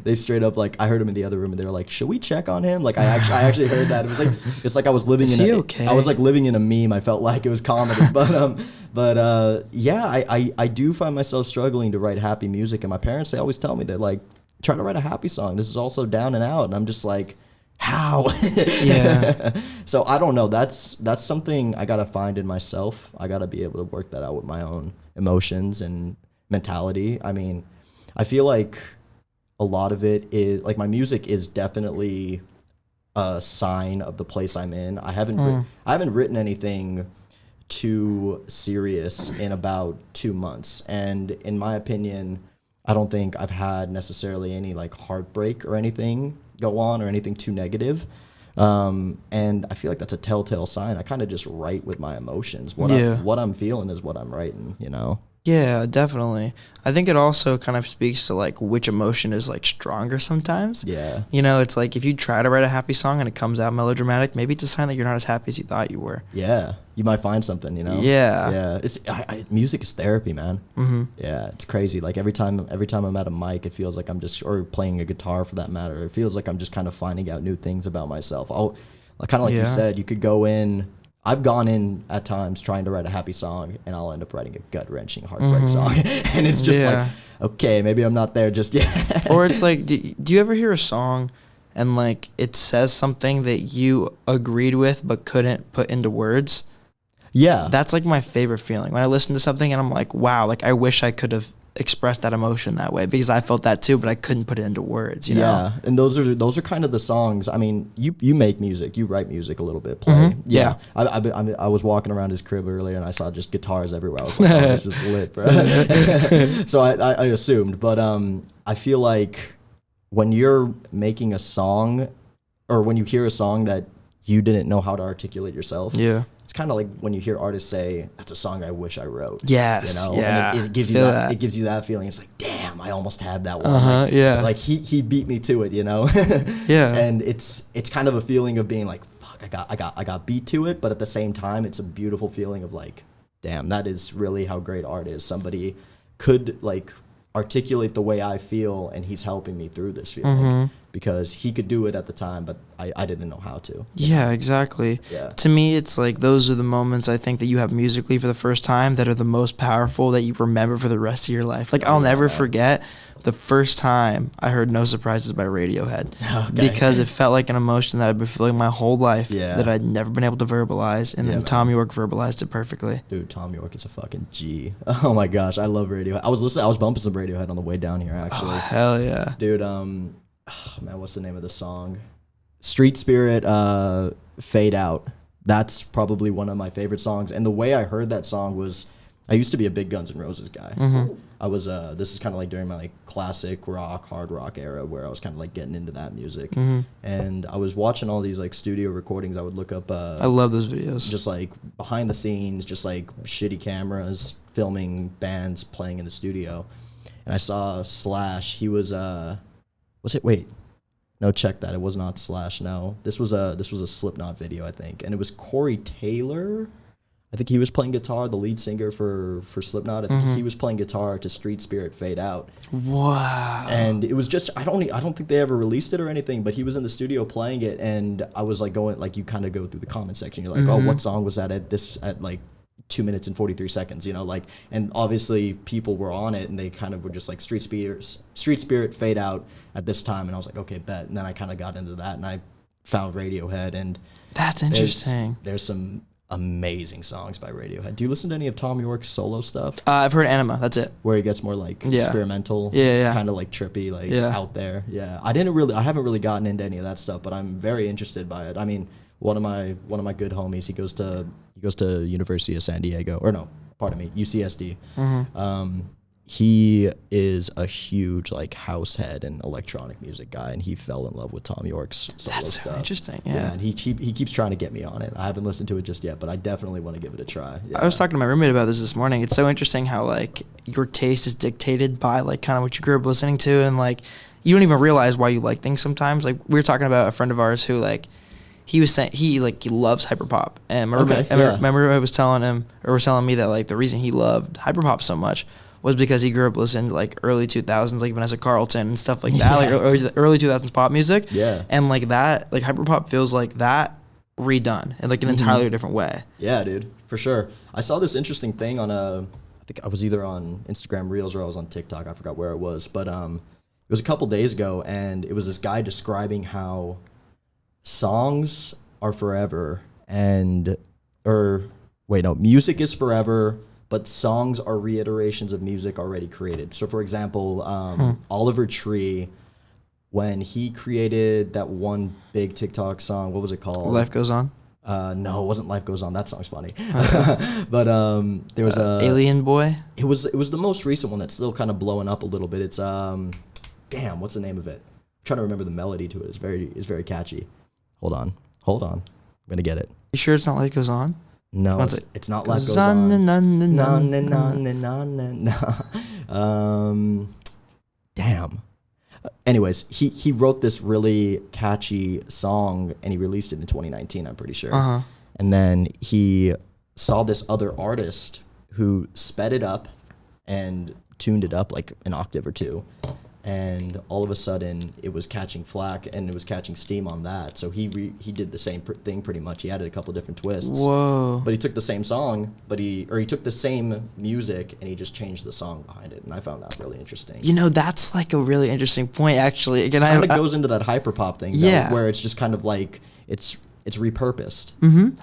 they straight up, like, I heard him in the other room, and they were like, "Should we check on him?" Like, I actually heard that. It was like, it's like I was living I was like living in a meme. I felt like it was comedy, but yeah, I do find myself struggling to write happy music, and my parents, they always tell me, they're like, try to write a happy song. This is also down and out, and I'm just like, how? Yeah. So I don't know. That's something I gotta find in myself. I gotta be able to work that out with my own emotions and mentality. I mean, I feel like a lot of it is like my music is definitely a sign of the place I'm in. I haven't written anything too serious in about 2 months, and in my opinion, I don't think I've had necessarily any like heartbreak or anything go on or anything too negative. And I feel like that's a telltale sign. I kind of just write with my emotions. What I'm feeling is what I'm writing, you know? Yeah, definitely. I think it also kind of speaks to like which emotion is like stronger sometimes. Yeah. You know, it's like if you try to write a happy song and it comes out melodramatic, maybe it's a sign that you're not as happy as you thought you were. Yeah. You might find something, you know? Yeah. Yeah. It's music is therapy, man. Mm-hmm. Yeah. It's crazy. Like every time I'm at a mic, it feels like I'm just, or playing a guitar for that matter, it feels like I'm just kind of finding out new things about myself. Kind of like you said, you could go in. I've gone in at times trying to write a happy song, and I'll end up writing a gut-wrenching heartbreak song. And it's just like, okay, maybe I'm not there just yet. Or it's like, do you ever hear a song and like it says something that you agreed with but couldn't put into words? Yeah. That's like my favorite feeling. When I listen to something and I'm like, wow, like I wish I could have expressed that emotion that way because I felt that too, but I couldn't put it into words, you know? Yeah, and those are kind of the songs. I mean, you make music, you write music a little bit, play. Yeah. I was walking around his crib earlier and I saw just guitars everywhere. I was like, oh, this is lit, bro. So I assumed, but I feel like when you're making a song or when you hear a song that you didn't know how to articulate yourself, it's kind of like when you hear artists say, "That's a song I wish I wrote." Yes, you know, yeah. and it gives you that. It gives you that feeling. It's like, damn, I almost had that one. Like he beat me to it, you know. And it's kind of a feeling of being like, fuck, I got beat to it, but at the same time, it's a beautiful feeling of like, damn, that is really how great art is. Somebody could like articulate the way I feel, and he's helping me through this feeling. Because he could do it at the time, but I didn't know how to. Yeah, exactly. Yeah. To me, it's like those are the moments I think that you have musically for the first time that are the most powerful that you remember for the rest of your life. Like, I'll never forget the first time I heard No Surprises by Radiohead. Because it felt like an emotion that I'd been feeling my whole life that I'd never been able to verbalize, and then Tom York verbalized it perfectly. Dude, Tom York is a fucking G. Oh my gosh, I love Radiohead. I was bumping some Radiohead on the way down here, actually. Oh, hell yeah. Dude, man, what's the name of the song? Street Spirit, Fade Out. That's probably one of my favorite songs. And the way I heard that song was, I used to be a big Guns N' Roses guy. I was, this is kind of like during my like classic rock, hard rock era where I was kind of like getting into that music. And I was watching all these like studio recordings. I would look up, I love those videos. Just like behind the scenes, just like shitty cameras, filming bands playing in the studio. And I saw Slash. He was, was it? Wait, no, check that. It was not Slash. No, this was a Slipknot video, I think, and it was Corey Taylor. I think he was playing guitar, the lead singer for Slipknot. I think he was playing guitar to Street Spirit Fade Out. Wow. And it was just I don't think they ever released it or anything, but he was in the studio playing it, and I was like going like you kind of go through the comment section. You're like, oh, what song was that at like 2 minutes and 43 seconds, you know, like, and obviously people were on it and they kind of were just like Street Spirit Fade Out at this time, and I was like, okay, bet. And then I kind of got into that and I found Radiohead, and that's interesting. There's some amazing songs by Radiohead. Do you listen to any of Tom York's solo stuff? I've heard Anima, that's it. Where he gets more like experimental, kind of like trippy, like out there. Yeah, I haven't really gotten into any of that stuff, but I'm very interested by it. I mean, one of my good homies, he goes to University of San Diego, or no, pardon me, UCSD. He is a huge like house head and electronic music guy, and he fell in love with Tom York's solo That's stuff. So interesting. Yeah, and he keeps trying to get me on it. I haven't listened to it just yet, but I definitely want to give it a try. Yeah. I was talking to my roommate about this morning. It's so interesting how like your taste is dictated by like kind of what you grew up listening to, and like you don't even realize why you like things sometimes. Like we were talking about a friend of ours who like he was saying he loves hyperpop, and remember I was telling him or was telling me that like the reason he loved hyperpop so much was because he grew up listening to like early 2000s, like Vanessa Carlton and stuff like that, like early 2000s pop music. Yeah. And like that, like hyperpop feels like that redone in like an entirely different way. Yeah, dude, for sure. I saw this interesting thing on I think I was either on Instagram Reels or I was on TikTok. I forgot where it was, but it was a couple days ago, and it was this guy describing how songs are forever, and or wait, no, music is forever, but songs are reiterations of music already created. So, for example, Oliver Tree, when he created that one big TikTok song, what was it called? Life Goes On. No, it wasn't Life Goes On. That song's funny. But there was a Alien Boy. It was the most recent one that's still kind of blowing up a little bit. It's damn, what's the name of it? I'm trying to remember the melody to it. It's very catchy. Hold on. I'm gonna get it. You sure it's not Life Goes On? No, it's not Life Goes On. Damn. Anyways, he wrote this really catchy song and he released it in 2019, I'm pretty sure. And then he saw this other artist who sped it up and tuned it up like an octave or two. And all of a sudden, it was catching flack and it was catching steam on that. So he did the same thing pretty much. He added a couple different twists. Whoa! But he took the same song, he took the same music and he just changed the song behind it. And I found that really interesting. You know, that's like a really interesting point, actually. Again, it kind of goes into that hyperpop thing, though, where it's just kind of like it's repurposed.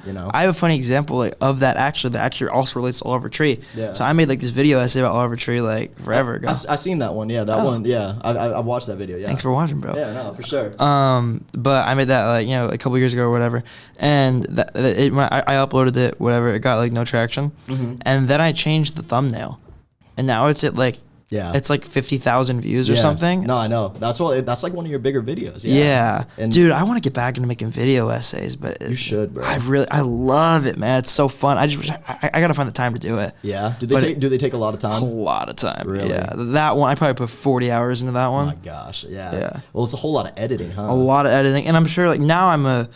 You know, I have a funny example of that actually. That actually also relates to Oliver Tree. Yeah. So I made like this video essay about Oliver Tree like forever ago. I seen that one. Yeah, that one. Yeah, I watched that video. Yeah. Thanks for watching, bro. Yeah, no, for sure. But I made that like a couple years ago or whatever, and when I uploaded it, whatever, it got like no traction, and then I changed the thumbnail, and now it's at like. Yeah, it's like 50,000 views or something. No, I know. That's like one of your bigger videos. Yeah. And dude, I want to get back into making video essays, but you should, bro. I love it, man. It's so fun. I gotta find the time to do it. Yeah. Do they take a lot of time? A lot of time. Really? Yeah. That one, I probably put 40 hours into that one. Oh my gosh. Yeah. Yeah. Well, it's a whole lot of editing, huh? A lot of editing, and I'm sure like now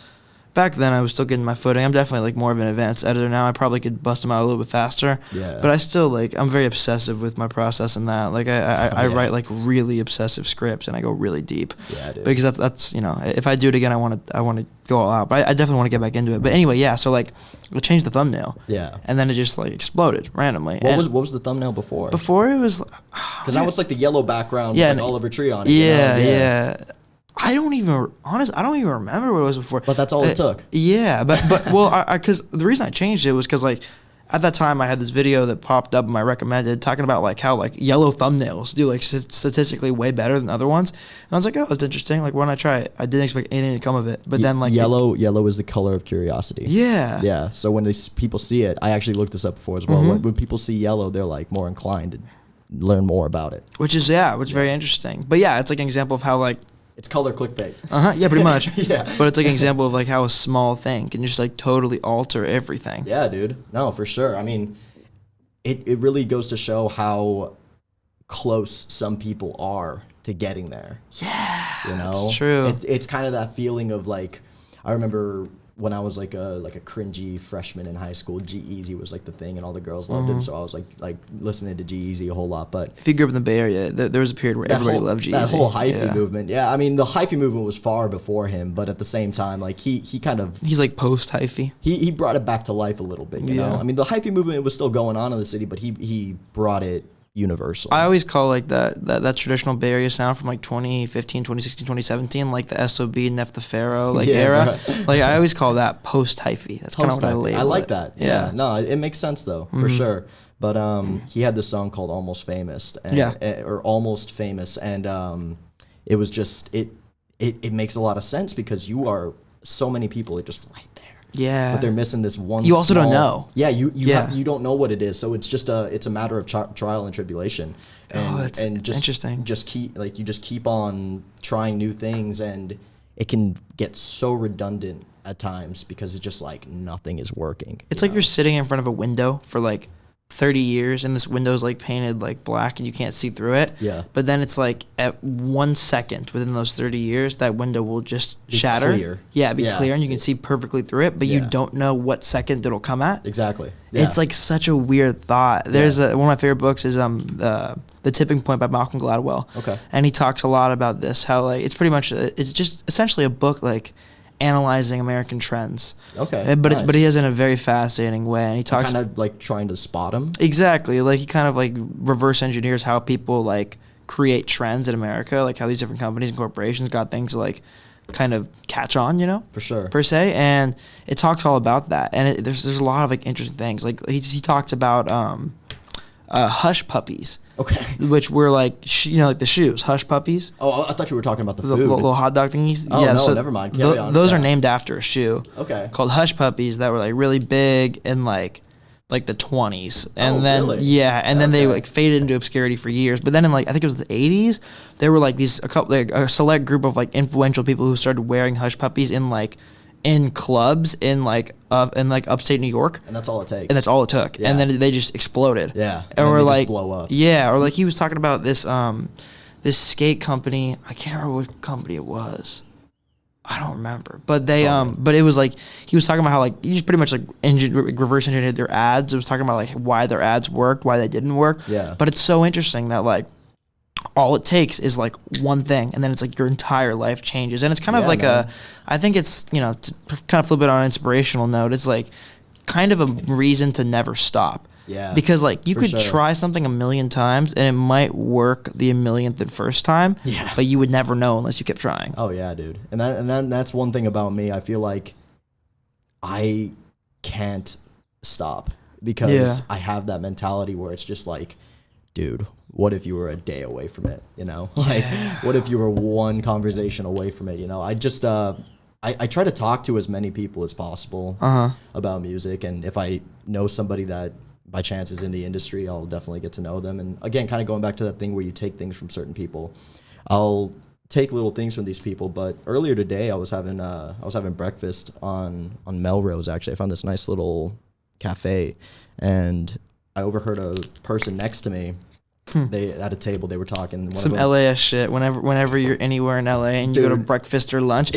back then I was still getting my footing. I'm definitely like more of an advanced editor now. I probably could bust them out a little bit faster. Yeah. But I still like I'm very obsessive with my process and that. Like I write like really obsessive scripts and I go really deep. Yeah, dude. Because that's if I do it again I want to go all out. But I definitely want to get back into it. But anyway, yeah. So like I changed the thumbnail. Yeah. And then it just like exploded randomly. What was the thumbnel before? Before it was. Because now it's like the yellow background with an Oliver Tree on it. Yeah, yeah. I don't even remember what it was before. But that's all it took. Yeah, but well, because the reason I changed it was because like at that time I had this video that popped up in my recommended talking about like how like yellow thumbnails do like statistically way better than other ones, and I was like, oh, it's interesting. Like, why don't I try it? I didn't expect anything to come of it, but then like yellow is the color of curiosity. Yeah. Yeah. So when people see it, I actually looked this up before as well. When people see yellow, they're like more inclined to learn more about it. Which is very interesting. But yeah, it's like an example of how like. It's color clickbait. Yeah, pretty much. Yeah. But it's like an example of like how a small thing can just like totally alter everything. Yeah, dude. No, for sure. I mean, it really goes to show how close some people are to getting there. Yeah. You know? That's true. It's kind of that feeling of like, I remember when I was like a cringy freshman in high school, G-Eazy was like the thing and all the girls loved him, so I was like listening to G-Eazy a whole lot. But if you grew up in the Bay Area, there was a period where everybody loved G-Eazy. That whole hyphy movement. Yeah, I mean the hyphy movement was far before him, but at the same time, like he kind of he's like post hyphy. He brought it back to life a little bit, you know? I mean the hyphy movement was still going on in the city, but he brought it universal. I always call like that traditional Bay Area sound from like 2015, 2016, 2017, like the SOB, Nef the Pharaoh era. Right. Like I always call that post hyphy. That's kind of what I label. I like that. Yeah. No, it makes sense though, for sure. But he had this song called Almost Famous. Or Almost Famous, and it was just it makes a lot of sense because so many people are just right there. Yeah, but they're missing this one. You also don't know. Yeah, you don't know what it is, so it's just a matter of trial and tribulation. And just interesting. Just keep on trying new things, and it can get so redundant at times because it's just like nothing is working. It's like you're sitting in front of a window for like 30 years and this window's like painted like black and you can't see through it. Yeah. But then it's like at 1 second within those 30 years, that window will just shatter. Clear. Yeah, be clear and you can see perfectly through it, but you don't know what second it'll come at. Exactly. Yeah. It's like such a weird thought. There's one of my favorite books is The Tipping Point by Malcolm Gladwell. Okay. And he talks a lot about this, how like it's pretty much it's just essentially a book like analyzing American trends. Okay. But he has it in a very fascinating way, and he talks kind of like trying to spot them. Exactly. Like he kind of like reverse engineers how people like create trends in America, like how these different companies and corporations got things like kind of catch on, you know, For sure. per se. And it talks all about that, and there's a lot of like interesting things. Like he talked about hush puppies. Okay. Which were like, you know, like the shoes, hush puppies. Oh, I thought you were talking about the The food. little hot dog thingies. Oh, yeah, no, so never mind. Carry on. Those Yeah. are named after a shoe. Okay. Called hush puppies that were like really big in like the 20s. And then, really? yeah, and then they Okay. like faded into obscurity for years. But then in like, I think it was the 80s, there were like a select group of like influential people who started wearing hush puppies in clubs in upstate New York. And that's all it takes. And that's all it took. Yeah. And then they just exploded. Yeah. And then we're they like, just blow up. yeah, or like he was talking about this this skate company. I can't remember what company it was. I don't remember. But they but it was like he was talking about how like he just pretty much like reverse engineered their ads. It was talking about like why their ads worked, why they didn't work. Yeah. But it's so interesting that like all it takes is like one thing, and then it's like your entire life changes. And it's kind of like man. I think it's, you know, to kind of flip it on an inspirational note, it's like kind of a reason to never stop. Yeah. Because like you for could sure. try something a million times and it might work the millionth and first time. Yeah. But you would never know unless you kept trying. Oh yeah, dude. And that's one thing about me. I feel like I can't stop because Yeah. I have that mentality where it's just like, dude, what if you were a day away from it? You know, like what if you were one conversation away from it? You know, I just I try to talk to as many people as possible about music, and if I know somebody that by chance is in the industry, I'll definitely get to know them. And again, kind of going back to that thing where you take things from certain people, I'll take little things from these people. But earlier today, I was having breakfast on Melrose. Actually, I found this nice little cafe, and I overheard a person next to me. They at a table they were talking. Some LA shit. Whenever you're anywhere in LA and you go to Dude, breakfast or lunch,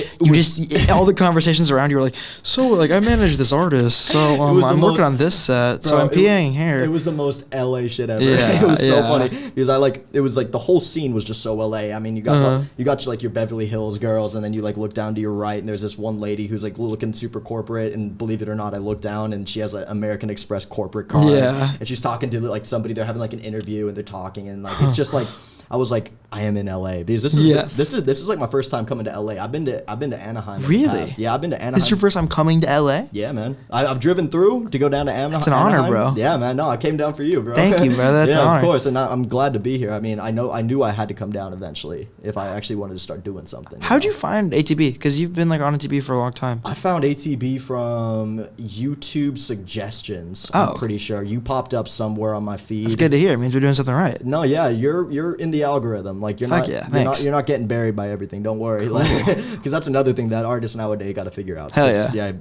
all the conversations around you are like, so like I manage this artist, so I'm working on this set, so I'm PAing here. It was the most LA shit ever. Yeah, It was so yeah. funny because it was like the whole scene was just so LA. I mean, you got like your Beverly Hills girls, and then you like look down to your right, and there's this one lady who's like looking super corporate. And believe it or not, I look down and she has an American Express corporate card. Yeah. And she's talking to like somebody. They're having like an interview, and they're talking, and like it's just like. I was like, I am in LA because this is like my first time coming to LA. I've been to Anaheim. In the past. Yeah, I've been to Anaheim. This is your first time coming to LA? Yeah, man. I've driven through to go down to Anaheim. It's an honor, bro. Yeah, man. No, I came down for you, bro. Thank you, bro. That's an honor. Of course, and I'm glad to be here. I mean, I knew I had to come down eventually if I actually wanted to start doing something. How'd you find ATB? Because you've been like on ATB for a long time. I found ATB from YouTube suggestions. Oh. I'm pretty sure you popped up somewhere on my feed. It's good to hear. It means we're doing something right. No, yeah, you're in the algorithm. Like you're Fuck not, yeah, you're not getting buried by everything. Don't worry, because that's another thing that artists nowadays got to figure out. Hell yeah. Yeah,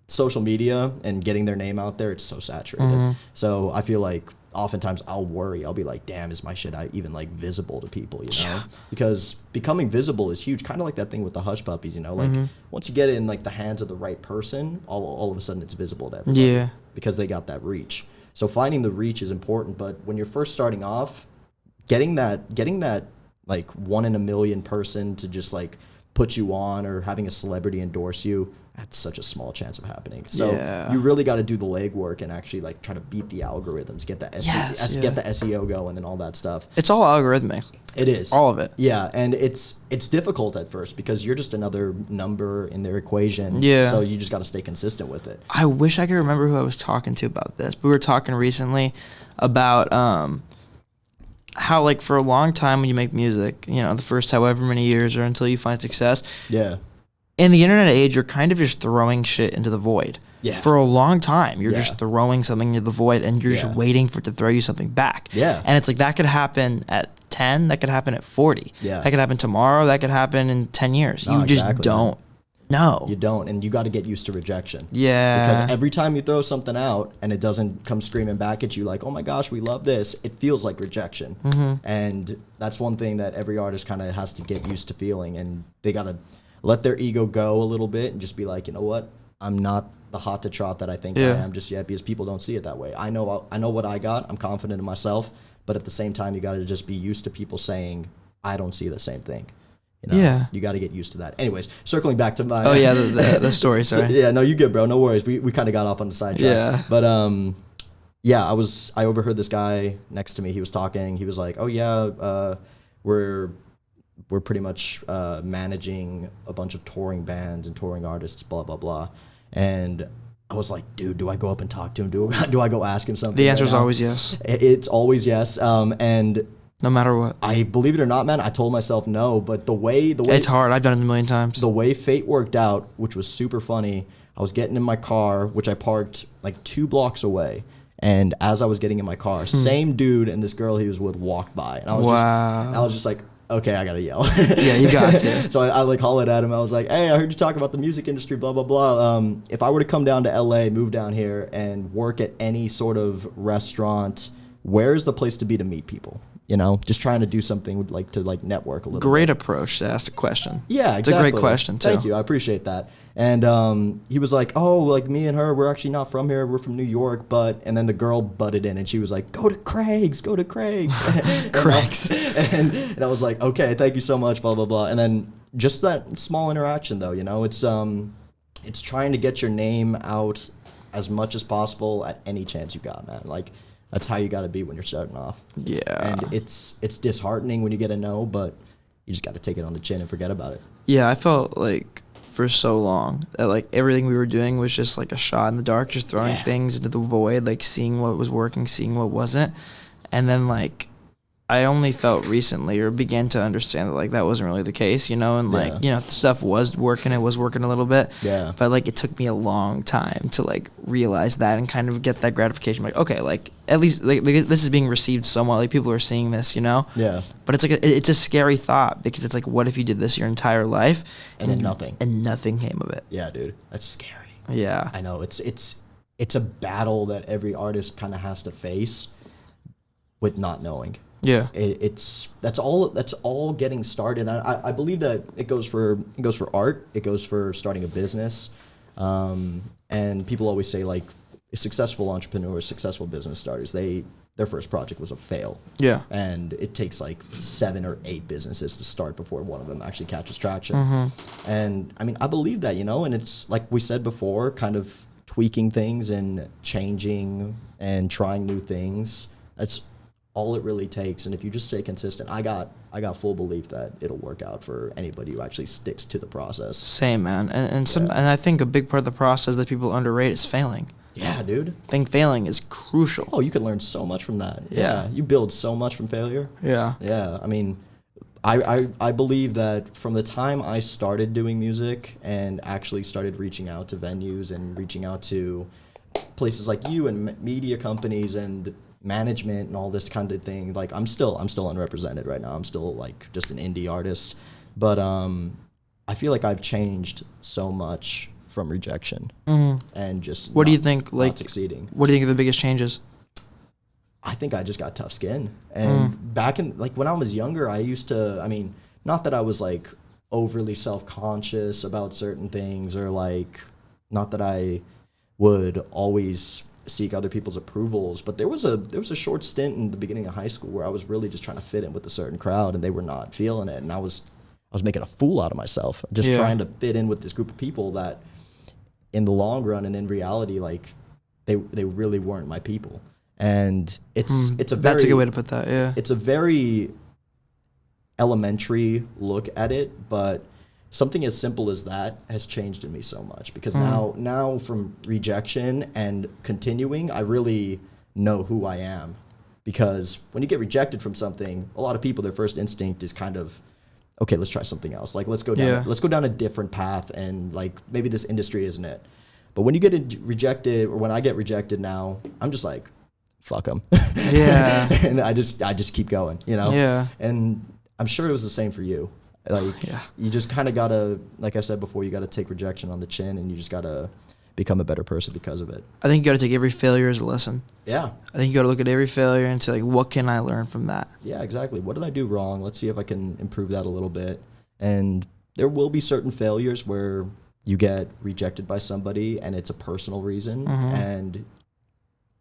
social media and getting their name out there, it's so saturated. So I feel like oftentimes I'll worry. I'll be like, damn, is my shit even like visible to people? You know, because becoming visible is huge. Kind of like that thing with the hush puppies. You know, like once you get it in like the hands of the right person, all of a sudden it's visible to everybody. Yeah. Because they got that reach. So finding the reach is important. But when you're first starting off, getting that like 1 in a million person to just like put you on, or having a celebrity endorse you, that's such a small chance of happening. So you really got to do the legwork and actually like try to beat the algorithms, get the get the SEO going and all that stuff. It's all algorithmic. It is. All of it. Yeah, and it's difficult at first because you're just another number in their equation. Yeah. So you just got to stay consistent with it. I wish I could remember who I was talking to about this. We were talking recently about how like for a long time when you make music, you know, the first however many years or until you find success. Yeah. In the internet age, you're kind of just throwing shit into the void. Yeah. For a long time, you're just throwing something into the void, and you're just waiting for it to throw you something back. Yeah. And it's like that could happen at 10, that could happen at 40. Yeah. That could happen tomorrow, that could happen in 10 years. No, you just exactly, don't know. You don't, and you got to get used to rejection. Yeah. Because every time you throw something out and it doesn't come screaming back at you like, oh my gosh, we love this, it feels like rejection. And that's one thing that every artist kind of has to get used to feeling, and they got to let their ego go a little bit and just be like, you know what, I'm not the hot to trot that I think I am just yet, because people don't see it that way. I know what I got. I'm confident in myself, but at the same time, you got to just be used to people saying, I don't see the same thing. You know, Yeah. you got to get used to that. Anyways, circling back to my The story, sorry. yeah, no, you good, bro. No worries. We kind of got off on the side track. Yeah. But yeah, I overheard this guy next to me. He was talking. He was like, "Oh yeah, we're we're pretty much managing a bunch of touring bands and touring artists, blah blah blah. And I was like, dude, do I go up and talk to him? Do I go ask him something? The answer is always yes. It's always yes. And no matter what. I believe it or not, man, I told myself no. But the way it's hard. I've done it a million times. The way fate worked out, which was super funny. I was getting in my car, which I parked like 2 blocks away. And as I was getting in my car, same dude and this girl he was with walked by. And I was just like, okay, I gotta yell. Yeah, you got to. So I like hollered at him. I was like, hey, I heard you talk about the music industry, blah, blah, blah. If I were to come down to LA, move down here, and work at any sort of restaurant, where's the place to be to meet people? You know, just trying to do something to network a little Great bit. approach to ask a question. Yeah, exactly. It's a great question, too. Thank you. I appreciate that. And he was like, oh, like me and her, we're actually not from here. We're from New York. And then the girl butted in and she was like, go to Craig's. Craig's. And I was like, okay, thank you so much, blah, blah, blah. And then just that small interaction, though, you know, it's trying to get your name out as much as possible at any chance you got, man. Like, that's how you got to be when you're starting off. Yeah. And it's disheartening when you get a no, but you just got to take it on the chin and forget about it. Yeah, I felt like for so long that like everything we were doing was just like a shot in the dark, just throwing things into the void, like seeing what was working, seeing what wasn't. And then like I only felt recently or began to understand that like that wasn't really the case, you know, and like, you know, the stuff was working, it was working a little bit. Yeah. But like it took me a long time to like realize that and kind of get that gratification. Like, okay, like at least like this is being received somewhat, like people are seeing this, you know? Yeah. But it's like it's a scary thought because it's like, what if you did this your entire life and then nothing? And nothing came of it. Yeah, dude. That's scary. Yeah. I know. It's a battle that every artist kind of has to face with not knowing. Yeah, that's all getting started. I believe that it goes for art, it goes for starting a business, and people always say like successful entrepreneurs, successful business starters, their first project was a fail. Yeah, and it takes like 7 or 8 businesses to start before one of them actually catches traction. And I mean, I believe that, you know, and it's like we said before, kind of tweaking things and changing and trying new things. That's all it really takes. And if you just stay consistent, I got full belief that it'll work out for anybody who actually sticks to the process. Same, man. And I think a big part of the process that people underrate is failing. Yeah, dude. I think failing is crucial. Oh, you can learn so much from that. Yeah. You build so much from failure. Yeah. Yeah. I mean, I believe that from the time I started doing music and actually started reaching out to venues and reaching out to places like you and media companies and management and all this kind of thing, like I'm still unrepresented right now. I'm still like just an indie artist, but I feel like I've changed so much from rejection and just what do you think like succeeding. What do you think are the biggest changes? I think I just got tough skin. And back in like when I was younger, I used to, I mean, not that I was like overly self-conscious about certain things, or like not that I would always seek other people's approvals, but there was a short stint in the beginning of high school where I was really just trying to fit in with a certain crowd and they were not feeling it, and I was making a fool out of myself, just trying to fit in with this group of people that in the long run and in reality, like they really weren't my people. And it's a very, that's a good way to put that. Yeah, it's a very elementary look at it, but something as simple as that has changed in me so much, because now from rejection and continuing, I really know who I am. Because when you get rejected from something, a lot of people, their first instinct is kind of, okay, let's try something else. Like let's go down a different path, and like maybe this industry isn't it. But when you get rejected, or when I get rejected now, I'm just like, fuck them. Yeah. And I just keep going, you know? Yeah. And I'm sure it was the same for you. Like, you just kind of got to, like I said before, you got to take rejection on the chin, and you just got to become a better person because of it. I think you got to take every failure as a lesson. Yeah. I think you got to look at every failure and say, like, what can I learn from that? Yeah, exactly. What did I do wrong? Let's see if I can improve that a little bit. And there will be certain failures where you get rejected by somebody and it's a personal reason, and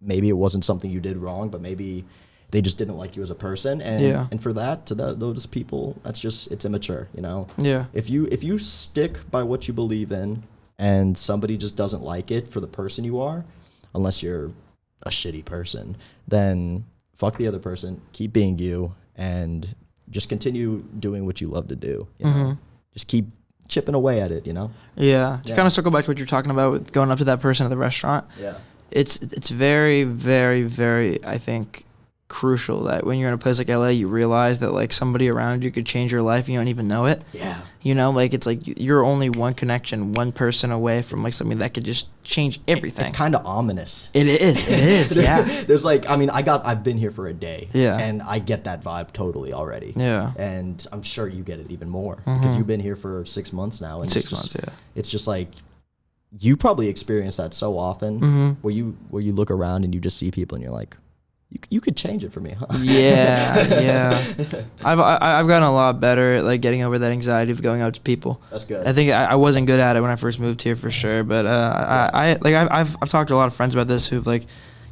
maybe it wasn't something you did wrong, but maybe they just didn't like you as a person, and for that, those people, that's just, it's immature, you know? Yeah. If you stick by what you believe in, and somebody just doesn't like it for the person you are, unless you're a shitty person, then fuck the other person, keep being you, and just continue doing what you love to do. You know? Just keep chipping away at it. You know. Yeah. To kind of circle back to what you're talking about with going up to that person at the restaurant. Yeah. It's very, very, very, I think, crucial that when you're in a place like LA, you realize that like somebody around you could change your life and you don't even know it. Yeah. You know, like it's like you're only one connection, one person away from like something that could just change everything. It's kind of ominous. It is. Yeah. There's like, I mean, I've been here for a day. Yeah. And I get that vibe totally already. Yeah. And I'm sure you get it even more because you've been here for 6 months now. And 6 months. Yeah. It's just like, you probably experience that so often where you look around and you just see people and you're like, you could change it for me, huh? Yeah. I've gotten a lot better at like getting over that anxiety of going out to people. That's good. I think I wasn't good at it when I first moved here for sure, but I've talked to a lot of friends about this who've like,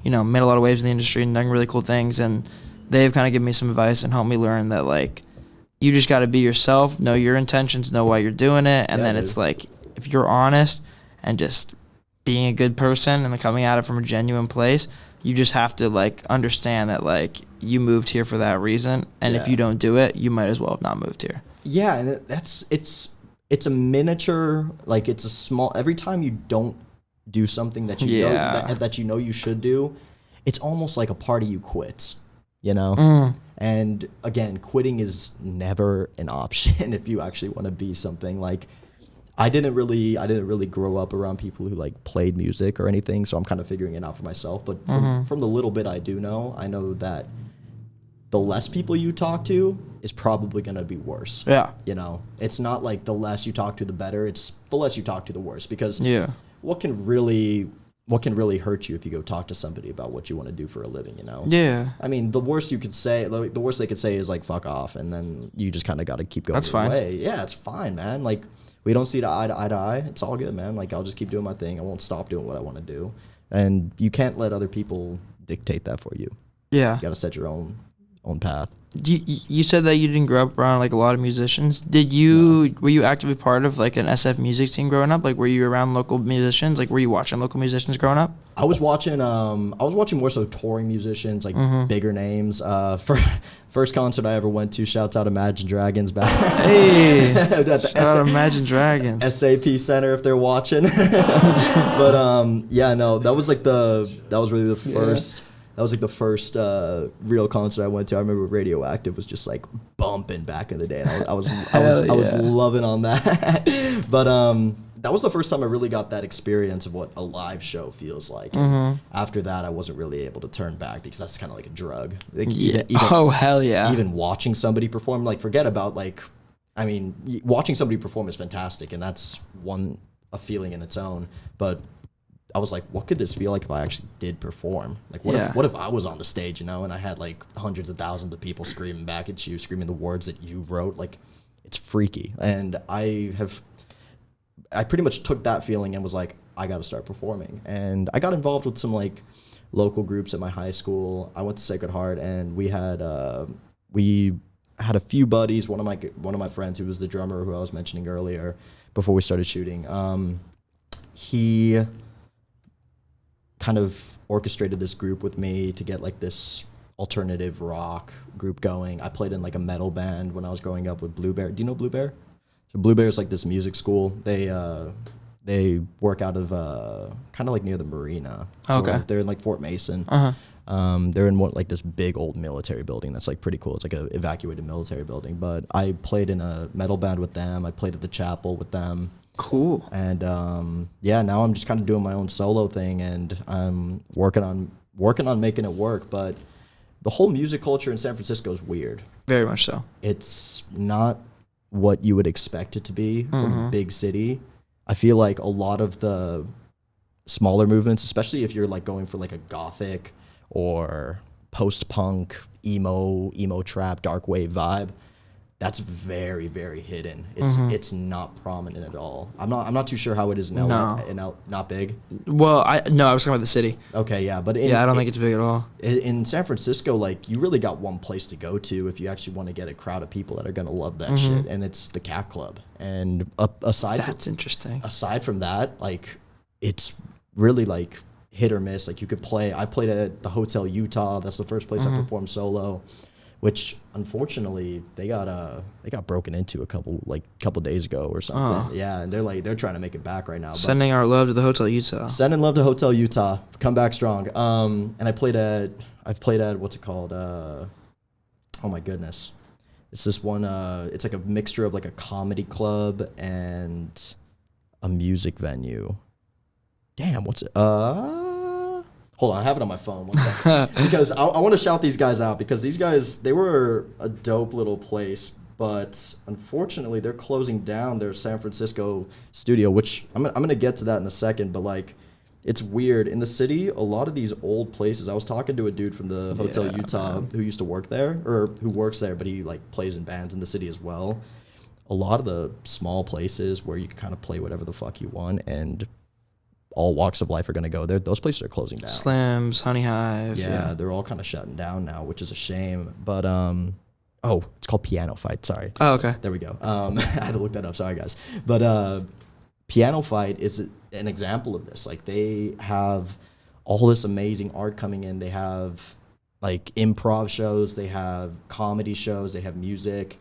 you know, made a lot of waves in the industry and done really cool things, and they've kind of given me some advice and helped me learn that like you just got to be yourself, know your intentions, know why you're doing it, and then it's like if you're honest and just being a good person and like coming at it from a genuine place, you just have to like understand that like you moved here for that reason, and if you don't do it, you might as well have not moved here. Yeah, and it's a miniature, like it's a small. Every time you don't do something that you know that you know you should do, it's almost like a part of you quits. You know, and again, quitting is never an option if you actually want to be something. Like I didn't really grow up around people who like played music or anything, so I'm kind of figuring it out for myself. But from the little bit I do know, I know that the less people you talk to is probably going to be worse. Yeah. You know, it's not like the less you talk to, the better. It's the less you talk to, the worse. Because what can really hurt you if you go talk to somebody about what you want to do for a living, you know? Yeah. I mean, the worst they could say is like, fuck off. And then you just kind of got to keep going. That's fine. Way. Yeah, it's fine, man. Like, we don't see eye to eye. It's all good, man. Like, I'll just keep doing my thing. I won't stop doing what I want to do. And you can't let other people dictate that for you. Yeah. You got to set your own path. You said that you didn't grow up around like a lot of musicians. Were you actively part of like an SF music scene growing up? Like, were you around local musicians? Like, were you watching local musicians growing up? I was watching more so touring musicians, like bigger names. First concert I ever went to, shouts out Imagine Dragons back. Hey, shout out Imagine Dragons. SAP Center if they're watching. But that was really the first. That was like the first real concert I went to. I remember Radioactive was just like bumping back in the day, and I was loving on that. But that was the first time I really got that experience of what a live show feels like. And after that, I wasn't really able to turn back because that's kind of like a drug. Like, hell yeah! Even watching somebody perform, like forget about like, I mean, watching somebody perform is fantastic, and that's a feeling in its own. But I was like, what could this feel like if I actually did perform? Like, what if I was on the stage, you know, and I had like hundreds of thousands of people screaming back at you, screaming the words that you wrote? Like, it's freaky. And I pretty much took that feeling and was like, I got to start performing. And I got involved with some like local groups at my high school. I went to Sacred Heart, and we had a few buddies. One of my friends, who was the drummer who I was mentioning earlier before we started shooting, he kind of orchestrated this group with me to get like this alternative rock group going. I played in like a metal band when I was growing up with Blue Bear. Do you know Blue Bear? So Blue Bear is like this music school. They work out of kind of like near the marina. So okay. They're in like Fort Mason. They're in like this big old military building that's like pretty cool. It's like an evacuated military building. But I played in a metal band with them. I played at the chapel with them. Cool. And now I'm just kind of doing my own solo thing, and I'm working on making it work. But the whole music culture in San Francisco is weird. Very much so. It's not what you would expect it to be from a big city. I feel like a lot of the smaller movements, especially if you're like going for like a gothic or post-punk, emo trap, dark wave vibe, that's very, very hidden. It's not prominent at all. I'm not too sure how it is now. No. Not big. Well, I was talking about the city. Okay, yeah, but I don't think it's big at all. In San Francisco, like you really got one place to go to if you actually want to get a crowd of people that are gonna love that shit, and it's the Cat Club. And interesting. Aside from that, like it's really like hit or miss. Like I played at the Hotel Utah. That's the first place I performed solo. which unfortunately they got broken into a couple days ago or something. Yeah, and they're trying to make it back right now. Sending our love to the Hotel Utah. Sending love to Hotel Utah. Come back strong. And I've played at what's it called? Oh my goodness. It's this one, it's like a mixture of like a comedy club and a music venue. Damn, what's it? Hold on, I have it on my phone. 1 second. Because I want to shout these guys out, because these guys, they were a dope little place, but unfortunately they're closing down their San Francisco studio, which I'm going to get to that in a second, but like, it's weird. In the city, a lot of these old places, I was talking to a dude from the Hotel Utah who used to work there, or who works there, but he like plays in bands in the city as well. A lot of the small places where you can kind of play whatever the fuck you want and all walks of life are going to go there, those places are closing down. Slims, Honey Hive. Yeah, they're all kind of shutting down now, which is a shame. But, it's called Piano Fight. Sorry. Oh, okay. There we go. I had to look that up. Sorry, guys. But Piano Fight is an example of this. Like, they have all this amazing art coming in. They have like improv shows, they have comedy shows, they have music,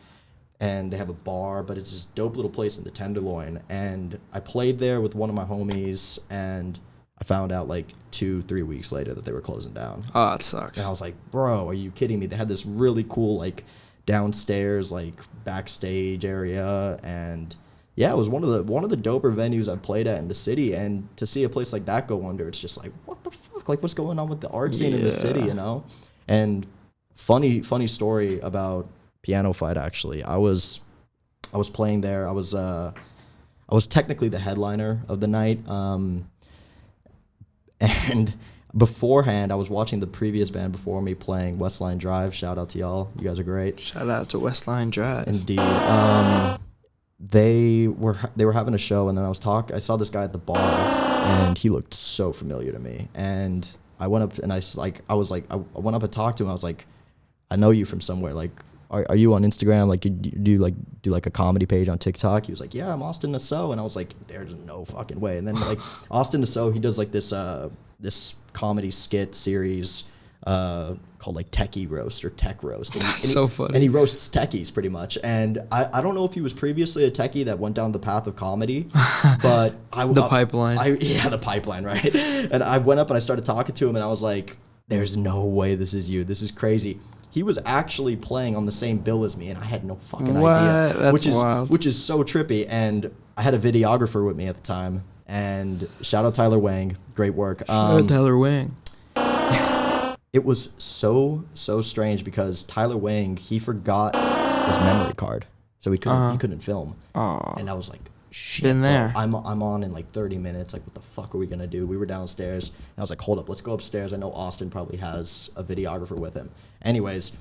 and they have a bar. But it's this dope little place in the Tenderloin. And I played there with one of my homies, and I found out like 2-3 weeks later that they were closing down. Oh, it sucks. And I was like, bro, are you kidding me? They had this really cool like downstairs like backstage area, and yeah, it was one of the doper venues I've played at in the city. And to see a place like that go under, it's just like, what the fuck? Like, what's going on with the art scene in the city, you know? And funny story about Piano Fight, actually. I was playing there. I was technically the headliner of the night. And beforehand, I was watching the previous band before me playing Westline Drive. Shout out to y'all. You guys are great. Shout out to Westline Drive. Indeed. They were having a show, and then I saw this guy at the bar, and he looked so familiar to me. And I went up and I went up and talked to him. I was like, I know you from somewhere. Like, are you on Instagram? Like, you do like a comedy page on TikTok? He was like, yeah, I'm Austin Nassau. And I was like, there's no fucking way. And then like Austin Nassau, he does like this comedy skit series called like Techie Roast or Tech Roast. That's so funny. And he roasts techies pretty much. And I don't know if he was previously a techie that went down the path of comedy, but the pipeline. The pipeline, right? And I went up and I started talking to him, and I was like, there's no way this is you. This is crazy. He was actually playing on the same bill as me, and I had no fucking idea. That's wild. Which is so trippy. And I had a videographer with me at the time, and shout out Tyler Wang. Great work. Shout out Tyler Wang. It was so strange because Tyler Wang, he forgot his memory card, so he couldn't film. And I was like, shit, been there. Bro, I'm on in like 30 minutes. Like, what the fuck are we gonna do? We were downstairs, and I was like, hold up, let's go upstairs. I know Austin probably has a videographer with him. Anyways,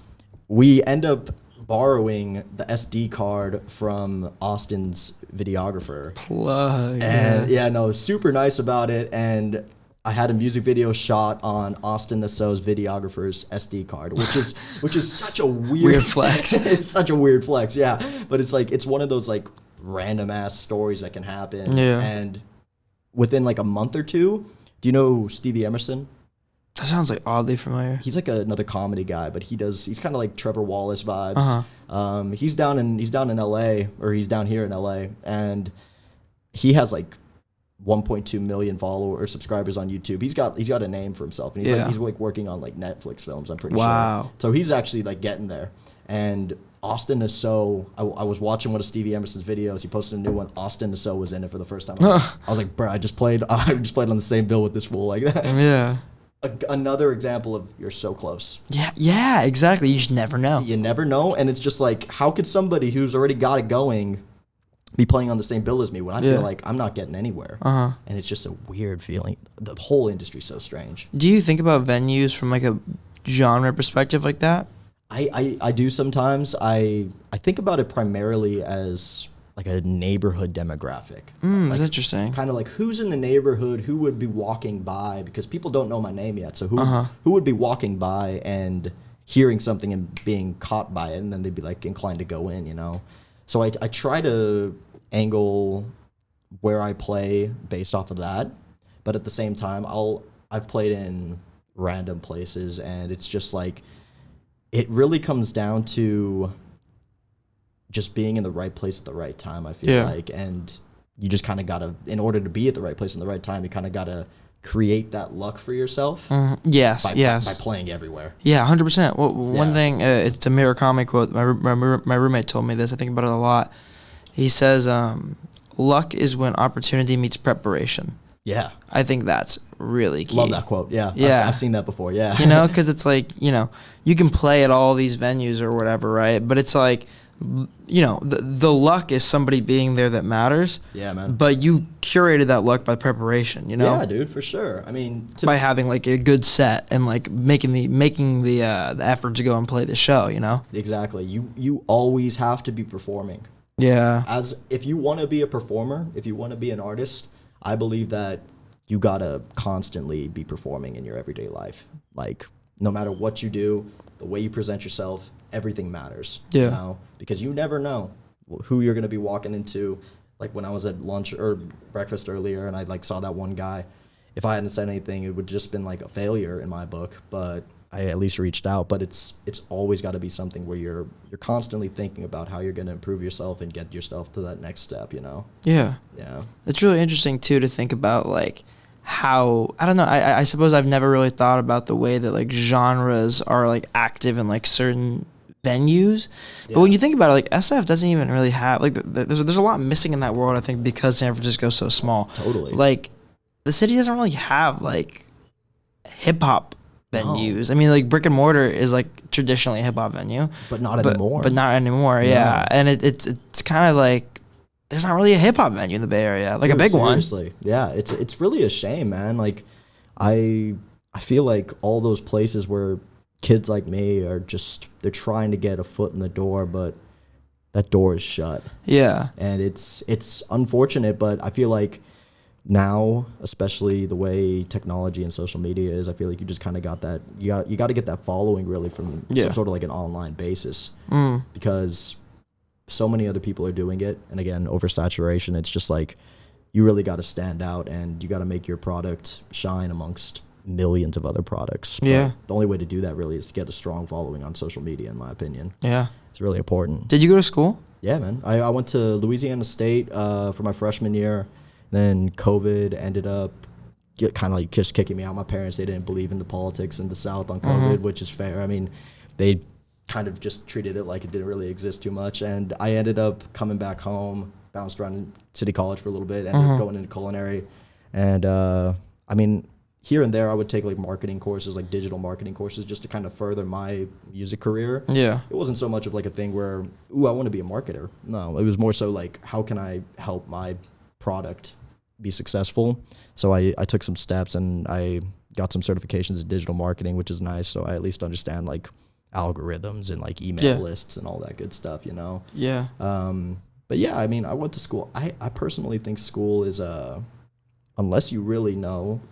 we end up borrowing the SD card from Austin's videographer. Plug. And super nice about it. And I had a music video shot on Austin Nassau's videographer's SD card, which is such a weird flex. It's such a weird flex, yeah. But it's like, it's one of those like random ass stories that can happen. Yeah. And within like a month or two, do you know Stevie Emerson? That sounds like oddly familiar. He's like another comedy guy, but he's kind of like Trevor Wallace vibes. He's down in LA, or he's down here in LA, and he has like 1.2 million subscribers on YouTube. He's got a name for himself, and he's like working on like Netflix films, I'm pretty sure. So he's actually like getting there. And Austin Nassau, I was watching one of Stevie Emerson's videos. He posted a new one. Austin Nassau was in it for the first time. I was like, bro, I just played on the same bill with this fool like that. Yeah. Another example of you're so close. Yeah, exactly. You just never know. You never know, and it's just like, how could somebody who's already got it going be playing on the same bill as me when I feel like I'm not getting anywhere? And it's just a weird feeling. The whole industry's so strange. Do you think about venues from like a genre perspective like that? I do sometimes. I think about it primarily as like a neighborhood demographic. That's interesting. Kind of like, who's in the neighborhood, who would be walking by, because people don't know my name yet. So who would be walking by and hearing something and being caught by it, and then they'd be like inclined to go in, you know? So I try to angle where I play based off of that, but at the same time, I've played in random places, and it's just like, it really comes down to just being in the right place at the right time, I feel like. And you just kind of got to, in order to be at the right place in the right time, you kind of got to create that luck for yourself. Yes, by playing everywhere. Yeah, 100%. Well, one thing, it's a Murakami quote. My roommate told me this. I think about it a lot. He says, luck is when opportunity meets preparation. Yeah. I think that's really key. Love that quote. Yeah. I've seen that before. Yeah. You know, because it's like, you know, you can play at all these venues or whatever, right? But it's like, you know, the luck is somebody being there that matters. Yeah, man. But you curated that luck by preparation, you know? Yeah, dude, for sure. I mean, by having like a good set and like making the effort to go and play the show, you know? Exactly. You always have to be performing. Yeah. If you want to be a performer, if you want to be an artist, I believe that you gotta constantly be performing in your everyday life. Like, no matter what you do, the way you present yourself, everything matters. Yeah. You know? Because you never know who you're gonna be walking into. Like when I was at lunch or breakfast earlier, and I like saw that one guy. If I hadn't said anything, it would just been like a failure in my book. But I at least reached out. But it's always got to be something where you're constantly thinking about how you're gonna improve yourself and get yourself to that next step. You know. Yeah. Yeah. It's really interesting too to think about like how, I don't know, I suppose I've never really thought about the way that like genres are like active in like certain venues. But when you think about it, like SF doesn't even really have like there's a lot missing in that world, I think, because San Francisco's so small. Totally. Like the city doesn't really have like hip hop venues. I mean, like Brick and Mortar is like traditionally a hip hop venue, but not anymore. But not anymore. No. Yeah, and it's kind of like there's not really a hip hop venue in the Bay Area, like a big seriously. one. Yeah, it's really a shame, man. Like I feel like all those places where kids like me are just, they're trying to get a foot in the door, but that door is shut. Yeah. And it's unfortunate, but I feel like now, especially the way technology and social media is, I feel like you just kind of got that, you got to get that following really from some sort of like an online basis. Because so many other people are doing it, and again, oversaturation, it's just like you really got to stand out and you got to make your product shine amongst millions of other products. Yeah. But the only way to do that really is to get a strong following on social media, in my opinion. Yeah. It's really important. Did you go to school? Yeah, man. I went to Louisiana State for my freshman year. Then COVID ended up kind of like just kicking me out. My parents, they didn't believe in the politics in the South on COVID, which is fair. I mean, they kind of just treated it like it didn't really exist too much. And I ended up coming back home, bounced around City College for a little bit, ended up going into culinary. And I mean, here and there I would take like marketing courses, like digital marketing courses, just to kind of further my music career. Yeah. It wasn't so much of like a thing where, ooh, I want to be a marketer. No, it was more so like, how can I help my product be successful? So I took some steps and I got some certifications in digital marketing, which is nice. So I at least understand like algorithms and like email lists and all that good stuff, you know? Yeah. But yeah, I mean, I went to school. I personally think school is, unless you really know,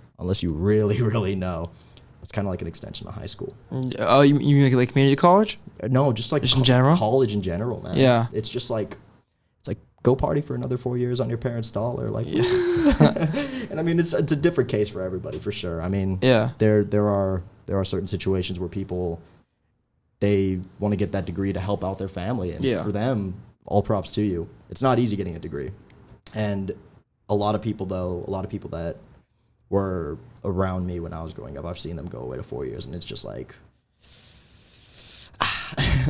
it's kind of like an extension of high school. Oh, you mean like community college? No, just like in general? College in general, man. Yeah. It's just like, it's like go party for another 4 years on your parents' dollar. Like, and I mean, it's a different case for everybody, for sure. I mean, there are certain situations where people, they want to get that degree to help out their family. And for them, all props to you. It's not easy getting a degree. And a lot of people that were around me when I was growing up, I've seen them go away to 4 years, and it's just like,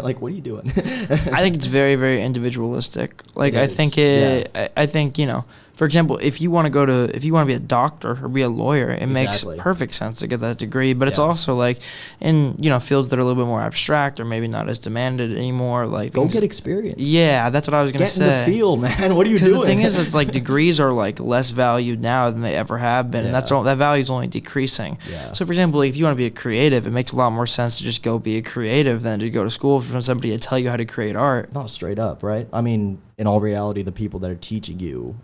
like, what are you doing? I think it's very, very individualistic. Like, I think I think, you know, for example, if you want to be a doctor or be a lawyer, it makes perfect sense to get that degree. But it's also like in, you know, fields that are a little bit more abstract or maybe not as demanded anymore. Like, go get experience. Yeah, that's what I was gonna say. Get in the field, man. What are you doing? Because the thing is, it's like degrees are like less valued now than they ever have been, and that value is only decreasing. Yeah. So, for example, like, if you want to be a creative, it makes a lot more sense to just go be a creative than to go to school for somebody to tell you how to create art. No, straight up, right? I mean, in all reality, the people that are teaching you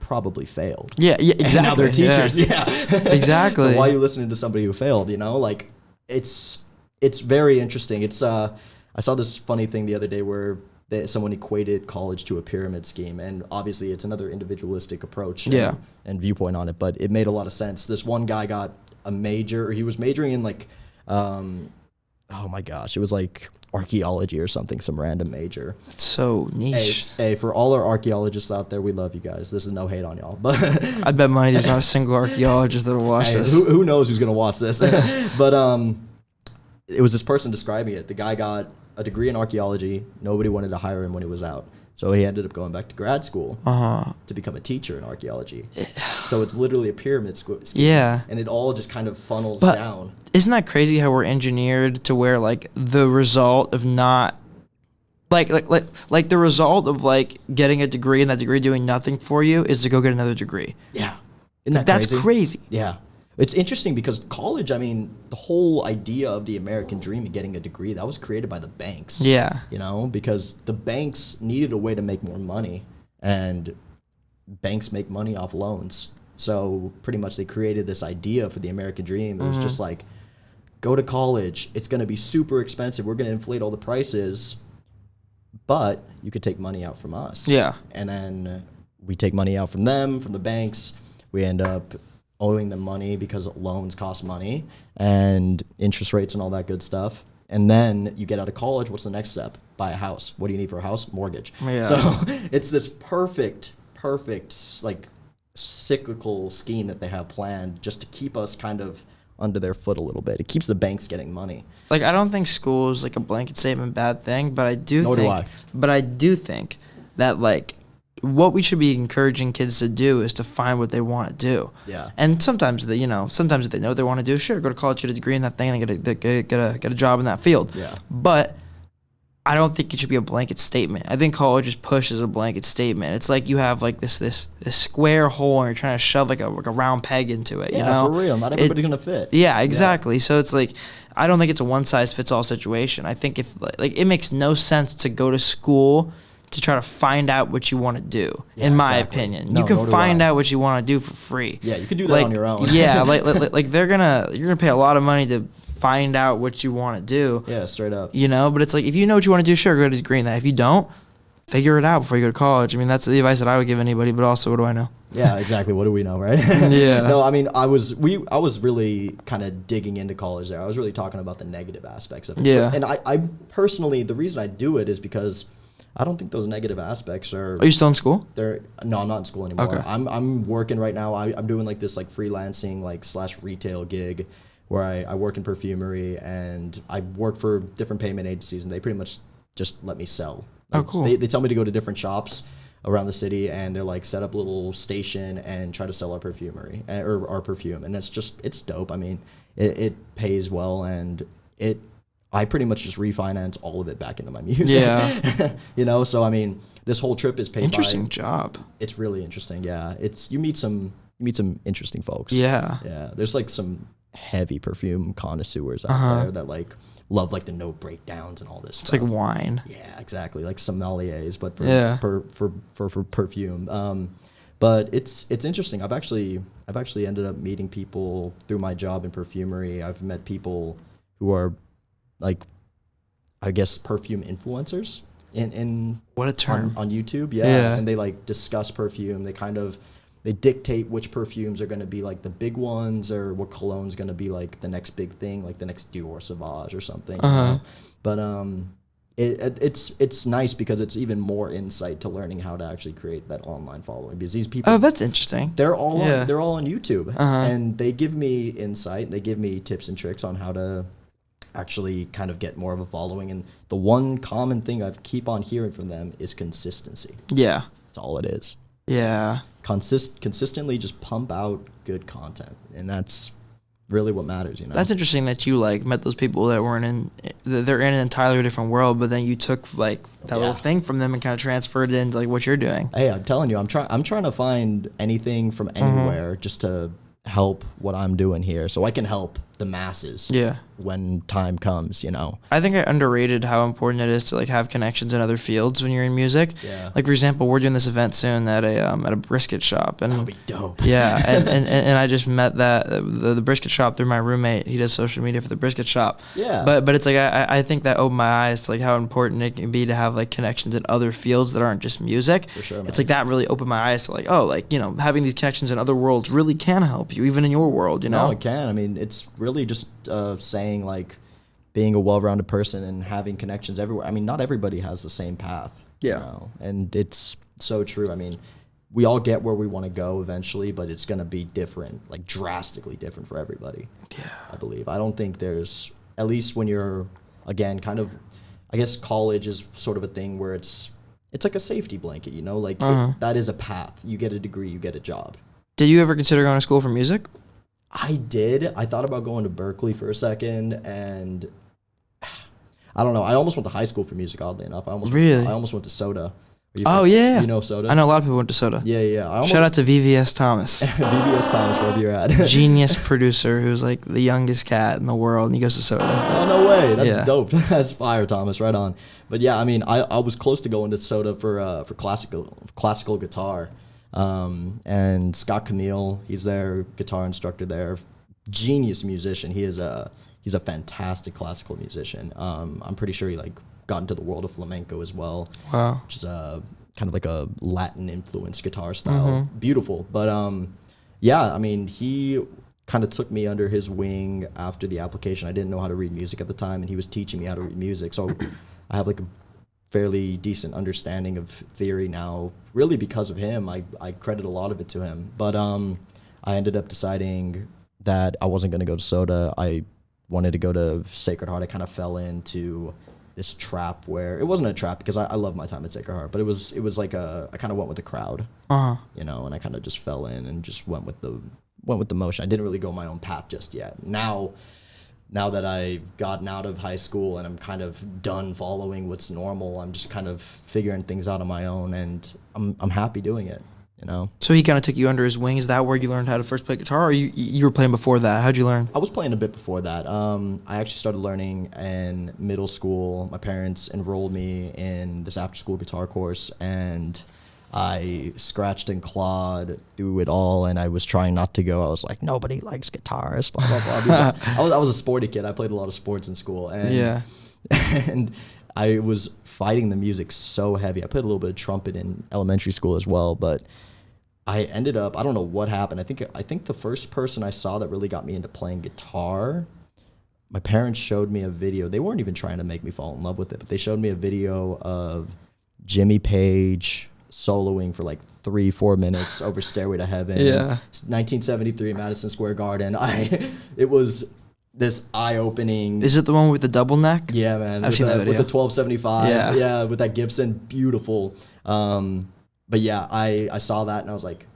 probably failed. Yeah, exactly. And now they're teachers, Exactly. So why are you listening to somebody who failed, you know? Like, it's very interesting. It's I saw this funny thing the other day where someone equated college to a pyramid scheme, and obviously it's another individualistic approach and viewpoint on it, but it made a lot of sense. This one guy got a major, or he was majoring in like oh my gosh, it was like archaeology or something, some random major. It's so niche. Hey, for all our archaeologists out there, we love you guys. This is no hate on y'all, but I bet money there's not a single archaeologist that'll watch this. Who knows who's gonna watch this? But it was this person describing it. The guy got a degree in archaeology. Nobody wanted to hire him when he was out. So he ended up going back to grad school to become a teacher in archaeology. So it's literally a pyramid scheme. Yeah. And it all just kind of funnels down. Isn't that crazy how we're engineered to where, like, the result of not... Like the result of, like, getting a degree and that degree doing nothing for you is to go get another degree. Yeah. Isn't that crazy? That's crazy. Yeah. It's interesting because college, I mean, the whole idea of the American dream and getting a degree, that was created by the banks. Yeah. You know, because the banks needed a way to make more money, and banks make money off loans. So pretty much they created this idea for the American dream. It was just like, go to college. It's going to be super expensive. We're going to inflate all the prices, but you could take money out from us. Yeah. And then we take money out from them, from the banks. We end up owing them money because loans cost money and interest rates and all that good stuff. And then you get out of college. What's the next step? Buy a house. What do you need for a house? Mortgage. Yeah. So it's this perfect, like, cyclical scheme that they have planned just to keep us kind of under their foot a little bit. It keeps the banks getting money. Like, I don't think school is, like, a blanket statement bad thing, but I do Nor think... do I. But I do think that, like, what we should be encouraging kids to do is to find what they want to do. Yeah. And sometimes if they know what they want to do, sure, go to college, get a degree in that thing, and get a job in that field. Yeah. But I don't think it should be a blanket statement. I think college just pushes a blanket statement. It's like you have like this square hole and you're trying to shove like a round peg into it. Yeah, you know, for real. Not everybody's gonna fit. Yeah, exactly. Yeah. So it's like I don't think it's a one size fits all situation. I think if like it makes no sense to go to school to try to find out what you want to do. Yeah, in my opinion, you can find out what you want to do for free. Yeah, you can do that on your own. Yeah, like you're gonna pay a lot of money to find out what you want to do. Yeah, straight up. You know, but it's like if you know what you want to do, sure, go to degree in that. If you don't, figure it out before you go to college. I mean, that's the advice that I would give anybody. But also, what do I know? Yeah, exactly. What do we know, right? Yeah. No, I mean, I was really kind of digging into college there. I was really talking about the negative aspects of it. Yeah. And I personally, the reason I do it is because I don't think those negative aspects are. Are you still in school? No, I'm not in school anymore. Okay. I'm working right now. I'm doing like this like freelancing like / retail gig where I work in perfumery and I work for different payment agencies and they pretty much just let me sell. Like, oh, cool. They tell me to go to different shops around the city and they're like set up a little station and try to sell our perfumery or our perfume, and it's dope. I mean, it pays well and I pretty much just refinance all of it back into my music. Yeah. You know, so I mean, this whole trip is paid. Interesting job. It's really interesting. Yeah, you meet some interesting folks. Yeah. Yeah. There's like some heavy perfume connoisseurs out there that like love like the note breakdowns and all this stuff. It's like wine. Yeah, exactly. Like sommeliers, but for perfume. But it's interesting. I've actually ended up meeting people through my job in perfumery. I've met people who are like, I guess, perfume influencers in what a term on YouTube. Yeah. And they like discuss perfume. They dictate which perfumes are going to be like the big ones or what cologne's going to be like the next big thing, like the next Dior Sauvage or something. You know? But it's nice because it's even more insight to learning how to actually create that online following, because these people, oh, that's interesting. They're all on YouTube and they give me insight. They give me tips and tricks on how to actually kind of get more of a following. And the one common thing I keep on hearing from them is consistency. Yeah. That's all it is. Yeah. Consistently just pump out good content, and that's really what matters, you know. That's interesting that you like met those people that they're in an entirely different world, but then you took like that little thing from them and kind of transferred it into like what you're doing. Hey, I'm telling you, I'm trying to find anything from anywhere just to help what I'm doing here, so I can help the masses. Yeah. When time comes, you know. I think I underrated how important it is to like have connections in other fields when you're in music. Yeah. Like for example, we're doing this event soon at a brisket shop, and that'll be dope. Yeah, and I just met the brisket shop through my roommate. He does social media for the brisket shop. Yeah. But it's like I think that opened my eyes to like how important it can be to have like connections in other fields that aren't just music. For sure, man. It's like that really opened my eyes to like, oh, like, you know, having these connections in other worlds really can help you even in your world, you know. No, it can. I mean, it's really just saying like, being a well-rounded person and having connections everywhere. I mean, not everybody has the same path. Yeah. You know? And it's so true. I mean, we all get where we want to go eventually, but it's going to be different, like drastically different for everybody. Yeah. I believe. I don't think there's, at least when you're, again, kind of, I guess college is sort of a thing where it's like a safety blanket, you know? Like, that is a path. You get a degree, you get a job. Did you ever consider going to school for music? I did. I thought about going to Berkeley for a second, and I don't know. I almost went to high school for music, oddly enough. I almost went to Soda. Yeah. You know Soda? I know a lot of people went to Soda. Yeah. Shout out to VVS Thomas. VVS Thomas, wherever you're at. Genius producer who's like the youngest cat in the world, and he goes to Soda. Oh, no way. That's dope. That's fire, Thomas. Right on. But yeah, I mean, I was close to going to Soda for classical guitar. And Scott Camille, he's their guitar instructor there. Genius musician. He's a fantastic classical musician. I'm pretty sure he like got into the world of flamenco as well. Wow. Which is kind of like a Latin influenced guitar style. Beautiful. But yeah, I mean, he kind of took me under his wing after the application. I didn't know how to read music at the time, and he was teaching me how to read music. So I have like a fairly decent understanding of theory now, really because of him. I credit a lot of it to him. But I ended up deciding that I wasn't going to go to Soda. I wanted to go to Sacred Heart. I kind of fell into this trap where it wasn't a trap because I love my time at Sacred Heart, but it was like I kind of went with the crowd, you know, and I kind of just fell in and just went with the motion. I didn't really go my own path just yet. Now that I've gotten out of high school and I'm kind of done following what's normal, I'm just kind of figuring things out on my own, and I'm happy doing it, you know. So he kind of took you under his wing. Is that where you learned how to first play guitar, or you were playing before that? How'd you learn? I was playing a bit before that. I actually started learning in middle school. My parents enrolled me in this after-school guitar course, and I scratched and clawed through it all, and I was trying not to go. I was like, nobody likes guitars, blah, blah, blah. I was a sporty kid. I played a lot of sports in school. And, and I was fighting the music so heavy. I played a little bit of trumpet in elementary school as well, but I ended up, I don't know what happened. I think the first person I saw that really got me into playing guitar, my parents showed me a video. They weren't even trying to make me fall in love with it, but they showed me a video of Jimmy Page soloing for like 3-4 minutes over Stairway to Heaven. 1973 Madison Square Garden. It was this eye-opening. Is it the one with the double neck? Yeah, man. I've seen that video. With the 1275. Yeah, with that Gibson. Beautiful. But yeah, I saw that and I was like,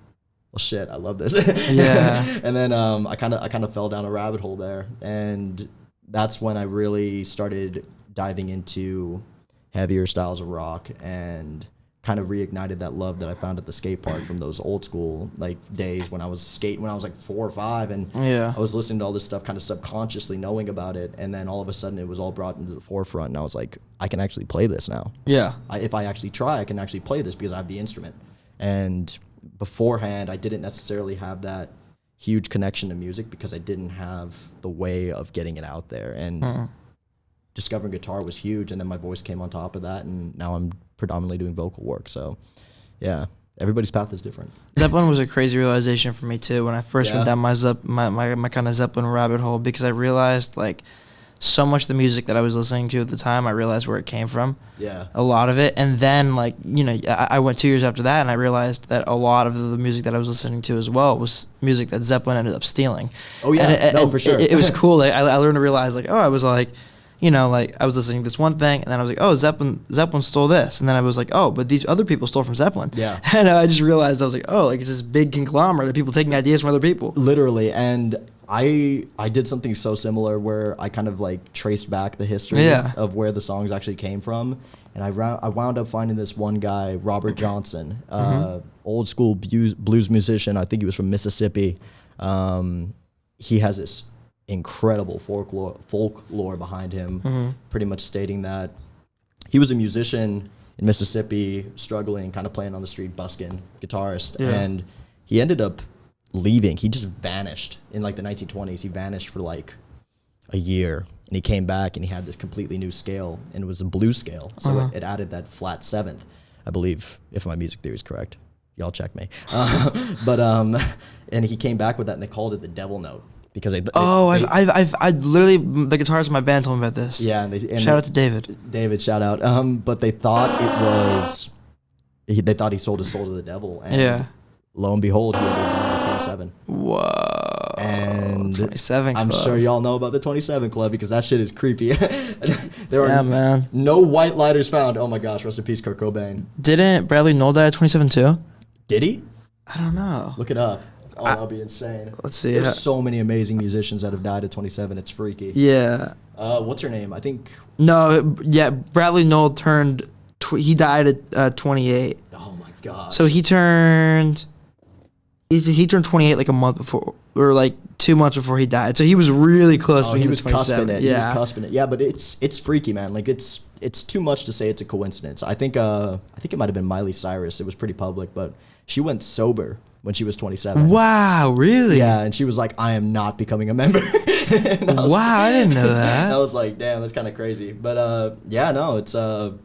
well, shit, I love this. Yeah. And then I kind of fell down a rabbit hole there, and that's when I really started diving into heavier styles of rock and kind of reignited that love that I found at the skate park from those old school like days when I was skating when I was like 4 or 5, and I was listening to all this stuff kind of subconsciously knowing about it, and then all of a sudden it was all brought into the forefront, and I was like, I can actually play this now. If I actually try, I can actually play this because I have the instrument. And beforehand I didn't necessarily have that huge connection to music because I didn't have the way of getting it out there, and discovering guitar was huge, and then my voice came on top of that, and now I'm predominantly doing vocal work. So yeah, everybody's path is different. Zeppelin was a crazy realization for me too when I first went down my kind of Zeppelin rabbit hole, because I realized like so much of the music that I was listening to at the time, I realized where it came from. A lot of it. And then like, you know, I went 2 years after that and I realized that a lot of the music that I was listening to as well was music that Zeppelin ended up stealing. For sure. It was cool. Like, I learned to realize like, I was like, you know, like I was listening to this one thing and then I was like, Zeppelin stole this. And then I was like, but these other people stole from Zeppelin. And I just realized, I was like, like it's this big conglomerate of people taking ideas from other people. Literally. And I did something so similar where I kind of like traced back the history of where the songs actually came from. And I wound up finding this one guy, Robert Johnson, old school blues musician. I think he was from Mississippi. He has this incredible folklore behind him, pretty much stating that he was a musician in Mississippi, struggling, kind of playing on the street, busking, guitarist, and he ended up leaving. He just vanished in like the 1920s. He vanished for like a year, and he came back and he had this completely new scale, and it was a blues scale, so it added that flat seventh, I believe, if my music theory is correct. Y'all check me. And he came back with that, and they called it the devil note, because I literally, the guitarist in my band told me about this. Yeah, and shout out to David. David, shout out. But they thought it was, they thought he sold his soul to the devil, and lo and behold, he ended up dying at 27. Whoa. And 27 Club. I'm sure y'all know about the 27 Club because that shit is creepy. There are man. no white lighters found. Oh my gosh, rest in peace, Kurt Cobain. Didn't Bradley Nowell die at 27 too? Did he? I don't know. Look it up. Oh, that'll be insane. Let's see. There's so many amazing musicians that have died at 27. It's freaky. Yeah. What's her name? I think. No, yeah. Bradley Nowell he died at 28. Oh my god. So he turned 28 like a month before, or like 2 months before he died. So he was really close. He was cusping it. Yeah. He was cusping it. Yeah, but it's freaky, man. Like it's too much to say it's a coincidence. I think it might have been Miley Cyrus. It was pretty public, but she went sober when she was 27. Wow, really? Yeah, and she was like, I am not becoming a member. Wow, I didn't know that. I was like, damn, that's kind of crazy. But yeah, no, it's a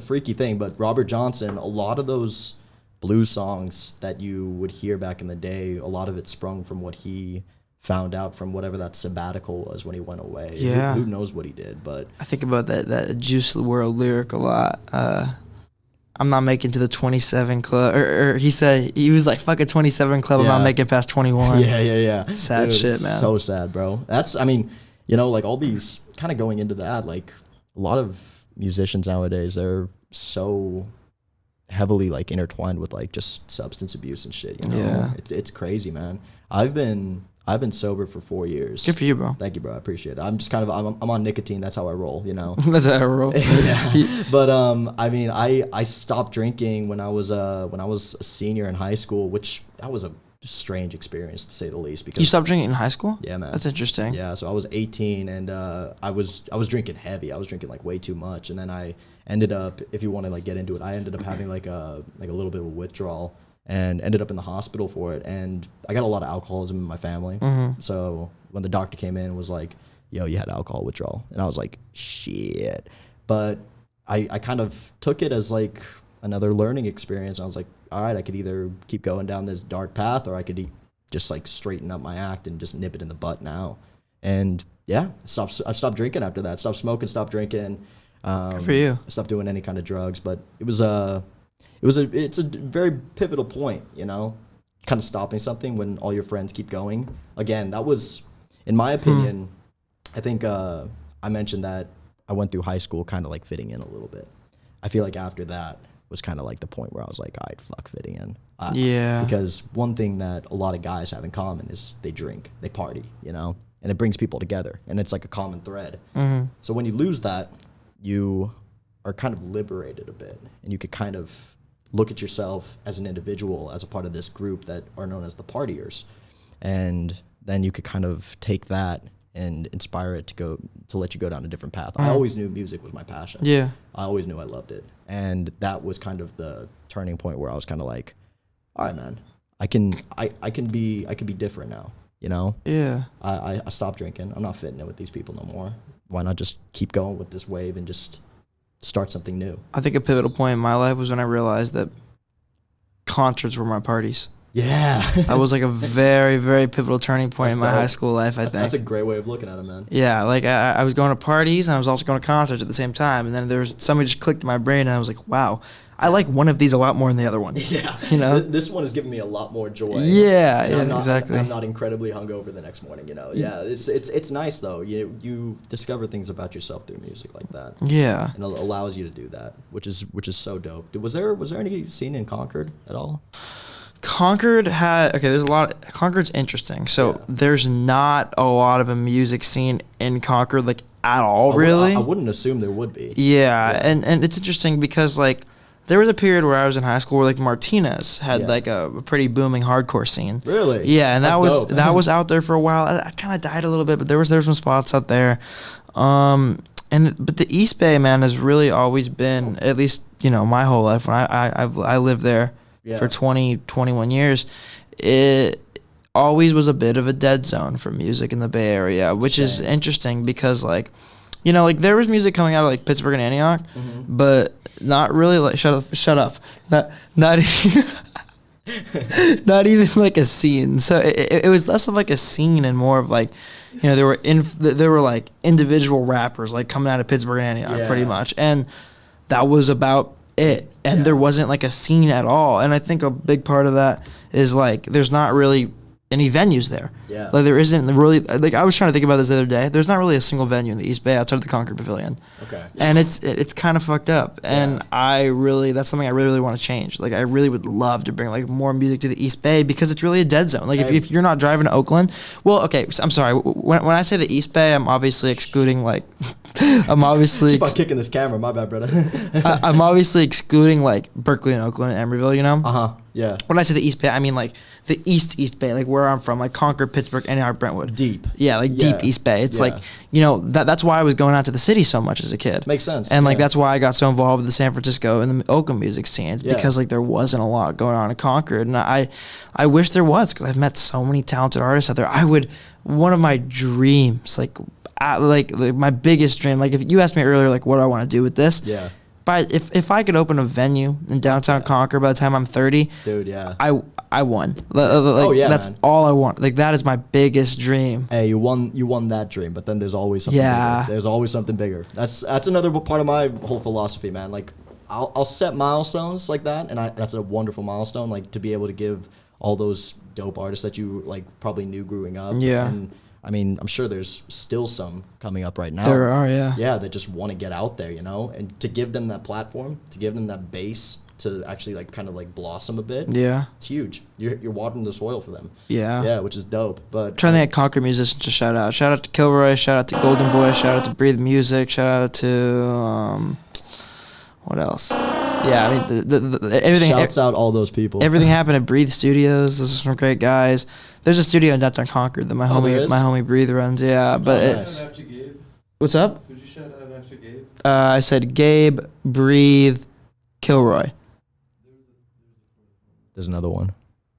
freaky thing. But Robert Johnson, a lot of those blues songs that you would hear back in the day, a lot of it sprung from what he found out from whatever that sabbatical was when he went away. Yeah. Who knows what he did, but I think about that Juice WRLD lyric a lot. I'm not making to the 27 club, or he said he was like, fuck a 27 club, I'm not making past 21. Yeah. Sad Dude, shit, man. So sad, bro. That's, I mean, you know, like all these, kind of going into that, like a lot of musicians nowadays, they're so heavily like intertwined with like just substance abuse and shit, you know? Yeah. It's crazy, man. I've been sober for 4 years. Good for you, bro. Thank you, bro. I appreciate it. I'm just kind of, I'm on nicotine. That's how I roll, you know? That's how I roll. Yeah. But, I mean, I stopped drinking when I was a senior in high school, which that was a strange experience to say the least. Because you stopped drinking in high school? Yeah, man. That's interesting. Yeah. So I was 18 and, I was drinking heavy. I was drinking like way too much. And then I ended up, if you want to like get into it, I ended up having like a little bit of a withdrawal. And ended up in the hospital for it. And I got a lot of alcoholism in my family. Mm-hmm. So when the doctor came in and was like, yo, you had alcohol withdrawal. And I was like, shit. But I kind of took it as like another learning experience. I was like, all right, I could either keep going down this dark path or I could just like straighten up my act and just nip it in the butt now. And yeah, I stopped drinking after that. Stopped smoking, stopped drinking. Good for you. Stopped doing any kind of drugs. But it's a very pivotal point, you know, kind of stopping something when all your friends keep going. Again, that was, in my opinion, I think I mentioned that I went through high school kind of like fitting in a little bit. I feel like after that was kind of like the point where I was like, all right, fuck fitting in. Yeah. Because one thing that a lot of guys have in common is they drink, they party, you know, and it brings people together and it's like a common thread. Mm-hmm. So when you lose that, you are kind of liberated a bit and you could kind of look at yourself as an individual, as a part of this group that are known as the partiers. And then you could kind of take that and inspire it to let you go down a different path. I always knew music was my passion. Yeah. I always knew I loved it. And that was kind of the turning point where I was kind of like, all right, man, I can be different now, you know? Yeah. I stopped drinking. I'm not fitting in with these people no more. Why not just keep going with this wave and just start something new? I think a pivotal point in my life was when I realized that concerts were my parties. Yeah. That was like a very, very pivotal turning point in my high school life, I think. That's a great way of looking at it, man. Yeah, like I was going to parties and I was also going to concerts at the same time. And then there was somebody just clicked in my brain and I was like, wow, I like one of these a lot more than the other one. Yeah. You know? This one is giving me a lot more joy. Yeah, exactly. I'm not incredibly hungover the next morning, you know? Yeah, it's nice, though. You discover things about yourself through music like that. Yeah. And it allows you to do that, which is so dope. Was there any scene in Concord at all? Concord there's a lot. Concord's interesting. So there's not a lot of a music scene in Concord, like at all, really. I wouldn't assume there would be. Yeah. And it's interesting because like there was a period where I was in high school where like Martinez had like a pretty booming hardcore scene. Really? Yeah, and That's that was out there for a while. I kind of died a little bit, but there was some spots out there. But the East Bay, man, has really always been, at least, you know, my whole life when I lived there for 21 years, it always was a bit of a dead zone for music in the Bay Area, which is interesting because, like, you know, like there was music coming out of like Pittsburgh and Antioch, but not really like shut up. Not Not even like a scene. So it was less of like a scene and more of like, you know, there were like individual rappers like coming out of Pittsburgh and Antioch pretty much, and that was about it. And there wasn't like a scene at all. And I think a big part of that is like there's not really any venues there. Yeah. Like there isn't really, like I was trying to think about this the other day. There's not really a single venue in the East Bay outside of the Concord Pavilion. Okay. And it's kind of fucked up. And that's something I really, really want to change. Like I really would love to bring like more music to the East Bay because it's really a dead zone. Like if you're not driving to Oakland, well, okay, I'm sorry. When I say the East Bay, I'm obviously excluding like, I'm obviously keep on kicking this camera. My bad, brother. I'm obviously excluding like Berkeley and Oakland and Emeryville, you know? Yeah. When I say the East Bay, I mean like the East Bay, like where I'm from, like Concord, Pittsburgh, Antioch, Brentwood. Deep. Yeah, like deep East Bay. It's like, you know, that's why I was going out to the city so much as a kid. Makes sense. And like that's why I got so involved with the San Francisco and the Oakland music scenes because like there wasn't a lot going on in Concord, and I wish there was because I've met so many talented artists out there. One of my dreams, like my biggest dream, like if you asked me earlier, like what do I want to do with this? Yeah. But if I could open a venue in downtown Concord by the time I'm 30, dude, yeah, I won. That's man. all I want. Like that is my biggest dream. Hey, you won that dream, but then there's always something bigger. There's always something bigger. That's another part of my whole philosophy, man. Like I'll set milestones like that, and that's a wonderful milestone, like to be able to give all those dope artists that you like probably knew growing up. Yeah. And I mean, I'm sure there's still some coming up right now. There are, yeah. Yeah, that just want to get out there, you know, and to give them that platform, to give them that base to actually like kind of like blossom a bit. Yeah. It's huge. You're watering the soil for them. Yeah. Yeah, which is dope. But trying to think of Concord musicians to shout out. Shout out to Kilroy, shout out to Golden Boy, shout out to Breathe Music, shout out to what else? Yeah, I mean the everything. Shouts out all those people. Everything happened at Breathe Studios. Those are some great guys. There's a studio in downtown Concord that my homie Breathe runs. Yeah, but nice. What's up? Could you shout out after Gabe? I said Gabe, Breathe, Kilroy. There's another one.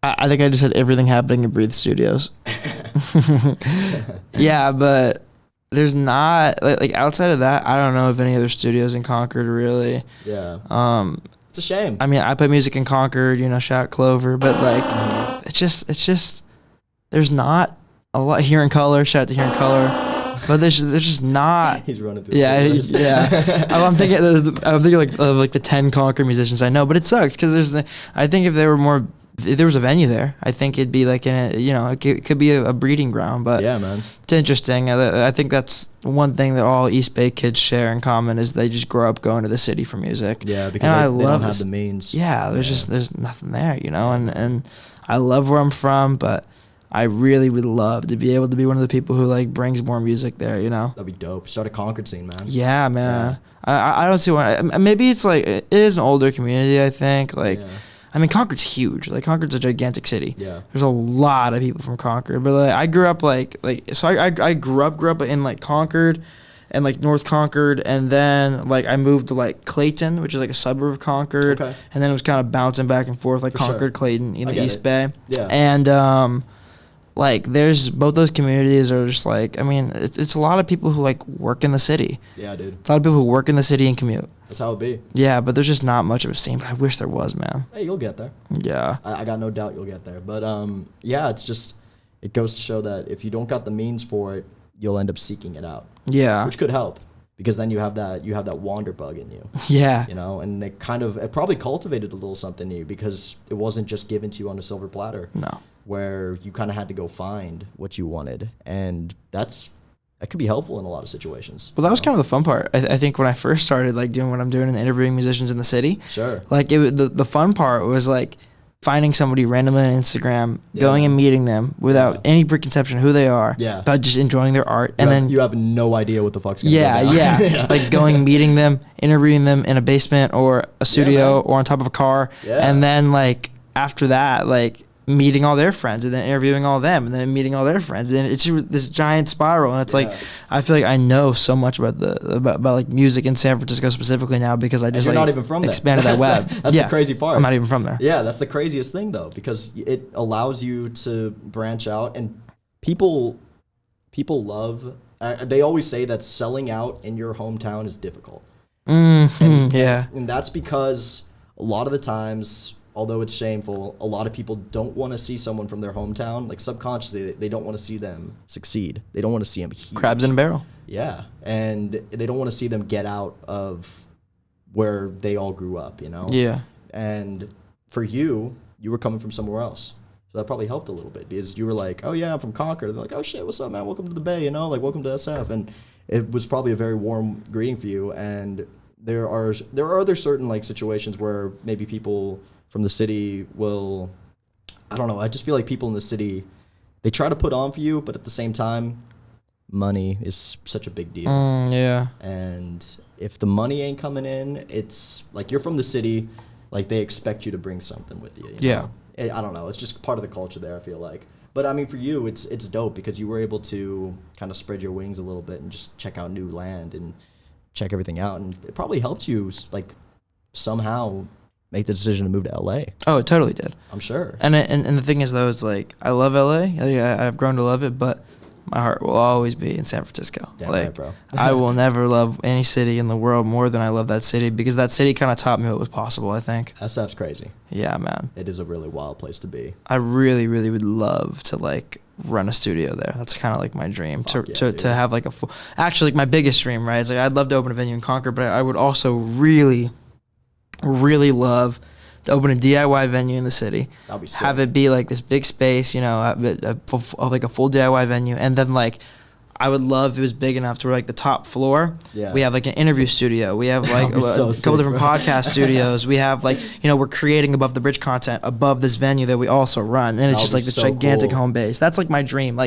I think I just said everything happening at Breathe Studios. Yeah, but there's not like outside of that, I don't know of any other studios in Concord really. Yeah. It's a shame. I mean, I play music in Concord, you know, shout out Clover, but like it's just there's not a lot here in Color. Shout out to Here in Color, but there's just not. He's running through. Yeah. I'm thinking like the 10 Concord musicians I know, but it sucks because I think if there was a venue there, I think it'd be like it could be a breeding ground. But yeah, man, it's interesting. I think that's one thing that all East Bay kids share in common is they just grow up going to the city for music. Yeah, because they don't have the means. Yeah, there's nothing there, you know, and I love where I'm from, but I really would love to be able to be one of the people who like brings more music there, you know. That'd be dope. Start a Concord scene, man. Yeah, man. Yeah. I don't see why. Maybe it's like it is an older community. I think like. Yeah. I mean, Concord's huge. Like, Concord's a gigantic city. Yeah. There's a lot of people from Concord. But, like, I grew up, so I grew up in, like, Concord and, like, North Concord. And then, like, I moved to, like, Clayton, which is, like, a suburb of Concord. Okay. And then it was kind of bouncing back and forth, like, Concord, Clayton, East Bay. Yeah. And, like, there's both those communities are just, like, I mean, it's a lot of people who, like, work in the city. Yeah, dude. It's a lot of people who work in the city and commute. That's how it be. Yeah, but there's just not much of a scene. But I wish there was, man. Hey, you'll get there. Yeah. I got no doubt you'll get there. But yeah, it's just it goes to show that if you don't got the means for it, you'll end up seeking it out. Yeah. Which could help because then you have that wander bug in you. Yeah. You know, and it probably cultivated a little something in you because it wasn't just given to you on a silver platter. No. Where you kind of had to go find what you wanted, and that could be helpful in a lot of situations. Well, that was kind of the fun part. I think when I first started like doing what I'm doing and interviewing musicians in the city. Sure. Like the fun part was like finding somebody randomly on Instagram, going and meeting them without any preconception of who they are. Yeah. But just enjoying their art, and then you have no idea what the fuck's going on. Yeah. Like going, meeting them, interviewing them in a basement or a studio or on top of a car, and then like after that, like meeting all their friends and then interviewing all them and then meeting all their friends, and it's just this giant spiral. And it's like I feel like I know so much about about like music in San Francisco specifically now because I just not even from there. Expanded that web. That's the crazy part. I'm not even from there. Yeah, that's the craziest thing though, because it allows you to branch out, and people love. They always say that selling out in your hometown is difficult. Mm-hmm. And that's because a lot of the times although it's shameful, a lot of people don't want to see someone from their hometown. Like subconsciously, they don't want to see them succeed. They don't want to see them huge. Crabs in a barrel. Yeah, and they don't want to see them get out of where they all grew up, you know? Yeah. And for you were coming from somewhere else. So that probably helped a little bit because you were like, oh, yeah, I'm from Concord. They're like, oh, shit, what's up, man? Welcome to the Bay, you know? Like, welcome to SF. And it was probably a very warm greeting for you. And there are other certain, like, situations where maybe people from the city will, I don't know, I just feel like people in the city, they try to put on for you, but at the same time, money is such a big deal. Yeah. And if the money ain't coming in, it's like you're from the city, like they expect you to bring something with you. Yeah. I don't know. It's just part of the culture there, I feel like. But I mean, for you, it's dope because you were able to kind of spread your wings a little bit and just check out new land and check everything out. And it probably helped you, like, somehow make the decision to move to LA. Oh, it totally did. I'm sure. And the thing is, though, it's like, I love LA. I've grown to love it, but my heart will always be in San Francisco. Damn like, right, bro. I will never love any city in the world more than I love that city because that city kind of taught me what was possible, I think. SF's crazy. Yeah, man. It is a really wild place to be. I really, really would love to, like, run a studio there. That's kind of like my dream. To have, like, a full... Actually, like, my biggest dream, right? It's like, I'd love to open a venue in Concord, but I would also really, really love to open a DIY venue in the city. That'd be sick. Have it be like this big space, you know, like a full DIY venue, and then like I would love if it was big enough to where like the top floor, we have like an interview studio, we have like a couple different podcast studios, we have like, you know, we're creating above the bridge content above this venue that we also run, and it's just like this gigantic home base. That's like my dream.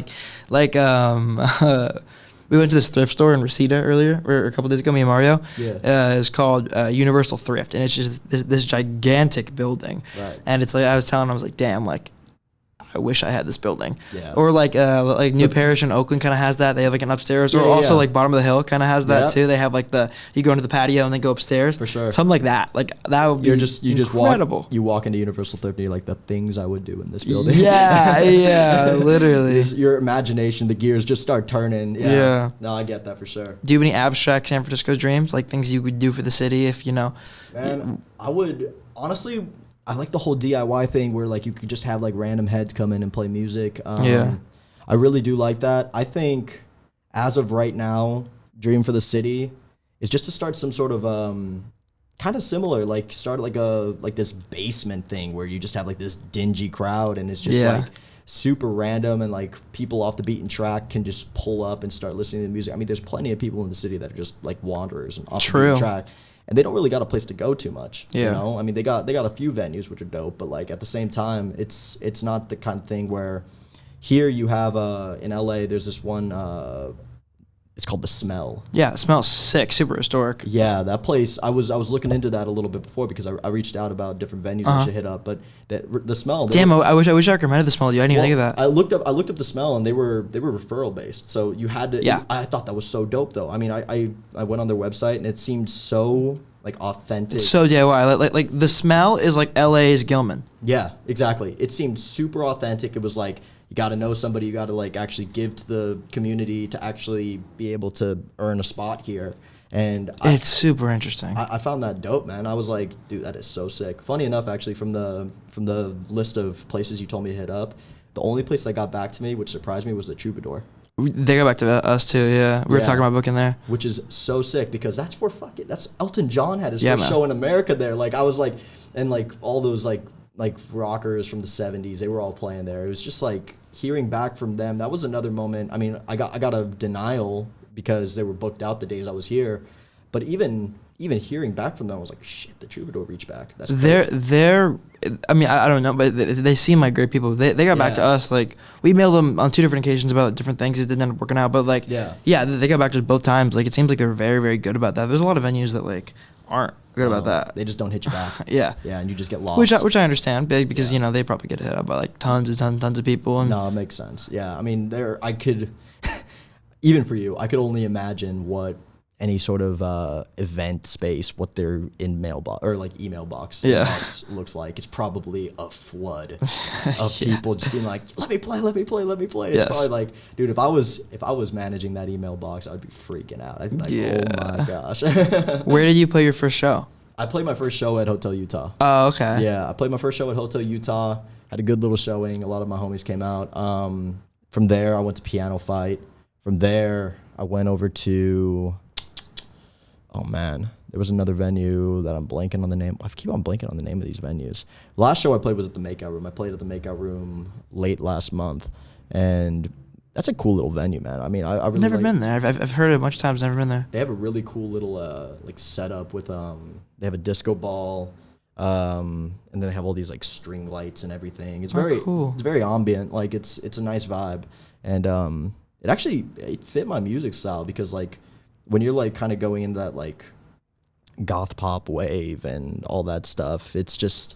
We went to this thrift store in Reseda earlier, or a couple days ago, me and Mario. Yeah. It's called Universal Thrift, and it's just this gigantic building. Right. And it's like, I was telling him, I was like, damn, like, I wish I had this building. Yeah. Or like New Parish in Oakland kind of has that. They have like an upstairs, or also like Bottom of the Hill kind of has that too. They have like you go into the patio and then go upstairs. For sure. Something like that. Like that would be incredible. You walk into Universal Thrift and you're like, the things I would do in this building. Yeah, literally. Your imagination, the gears just start turning. Yeah. No, I get that for sure. Do you have any abstract San Francisco dreams? Like things you would do for the city if, you know? Man, I would, honestly... I like the whole DIY thing where like you could just have like random heads come in and play music. I really do like that. I think as of right now, dream for the city is just to start some sort of kind of similar, like start like this basement thing where you just have like this dingy crowd and it's just like super random and like people off the beaten track can just pull up and start listening to the music. I mean, there's plenty of people in the city that are just like wanderers and off the beaten track. And they don't really got a place to go too much. You know? I mean, they got a few venues which are dope, but like at the same time, it's not the kind of thing where here you have in LA there's this one it's called The Smell. Yeah, it smells sick, super historic. Yeah, that place I was looking into that a little bit before because I reached out about different venues I should hit up, but The Smell. Damn, I wish I recommended The Smell to you. I didn't even think of that. I looked up The Smell and they were referral based, so you had to. Yeah. I thought that was so dope though. I mean, I went on their website and it seemed so like authentic. It's so DIY. Like The Smell is like LA's Gilman. Yeah, exactly. It seemed super authentic. It was like you got to know somebody. You got to like actually give to the community to actually be able to earn a spot here. And it's super interesting. I found that dope, man. I was like, dude, that is so sick. Funny enough, actually, from the list of places you told me to hit up, the only place that got back to me, which surprised me, was the Troubadour. They got back to us too, yeah. We were talking about booking there. Which is so sick because that's where that's Elton John had his first show in America there. Like I was like, and like all those like rockers from the 70s, they were all playing there. It was just like hearing back from them. That was another moment. I mean, I got a denial because they were booked out the days I was here. But even hearing back from them, I was like, shit, the Troubadour reached back. That's they're I mean, I don't know, but they seem like great people. They got back to us. Like, we emailed them on 2 different occasions about different things. It didn't end up working out. But, like, they got back to us both times. Like, it seems like they're very, very good about that. There's a lot of venues that, like, aren't good about that. They just don't hit you back. Yeah, and you just get lost. Which I understand, because, you know, they probably get hit up by, like, tons of people. And no, it makes sense. Yeah, I mean, I could, even for you, I could only imagine what any sort of event space, what their email box looks like. It's probably a flood of people just being like, let me play. It's probably like, dude, if I was managing that email box, I'd be freaking out. I'd be like, oh my gosh. Where did you play your first show? I played my first show at Hotel Utah. Oh, okay. Yeah, I played my first show at Hotel Utah. Had a good little showing. A lot of my homies came out. From there, I went to Piano Fight. From there, I went over to... Oh, man. There was another venue that I'm blanking on the name. I keep on blanking on the name of these venues. The last show I played was at the Makeout Room. I played at the Makeout Room late last month. And that's a cool little venue, man. I mean, I really never been there. I've heard it a bunch of times. Never been there. They have a really cool little like setup with they have a disco ball, and then they have all these like string lights and everything. It's very cool. It's very ambient. Like it's a nice vibe, and it fit my music style because like when you're like kind of going into that like goth pop wave and all that stuff, it's just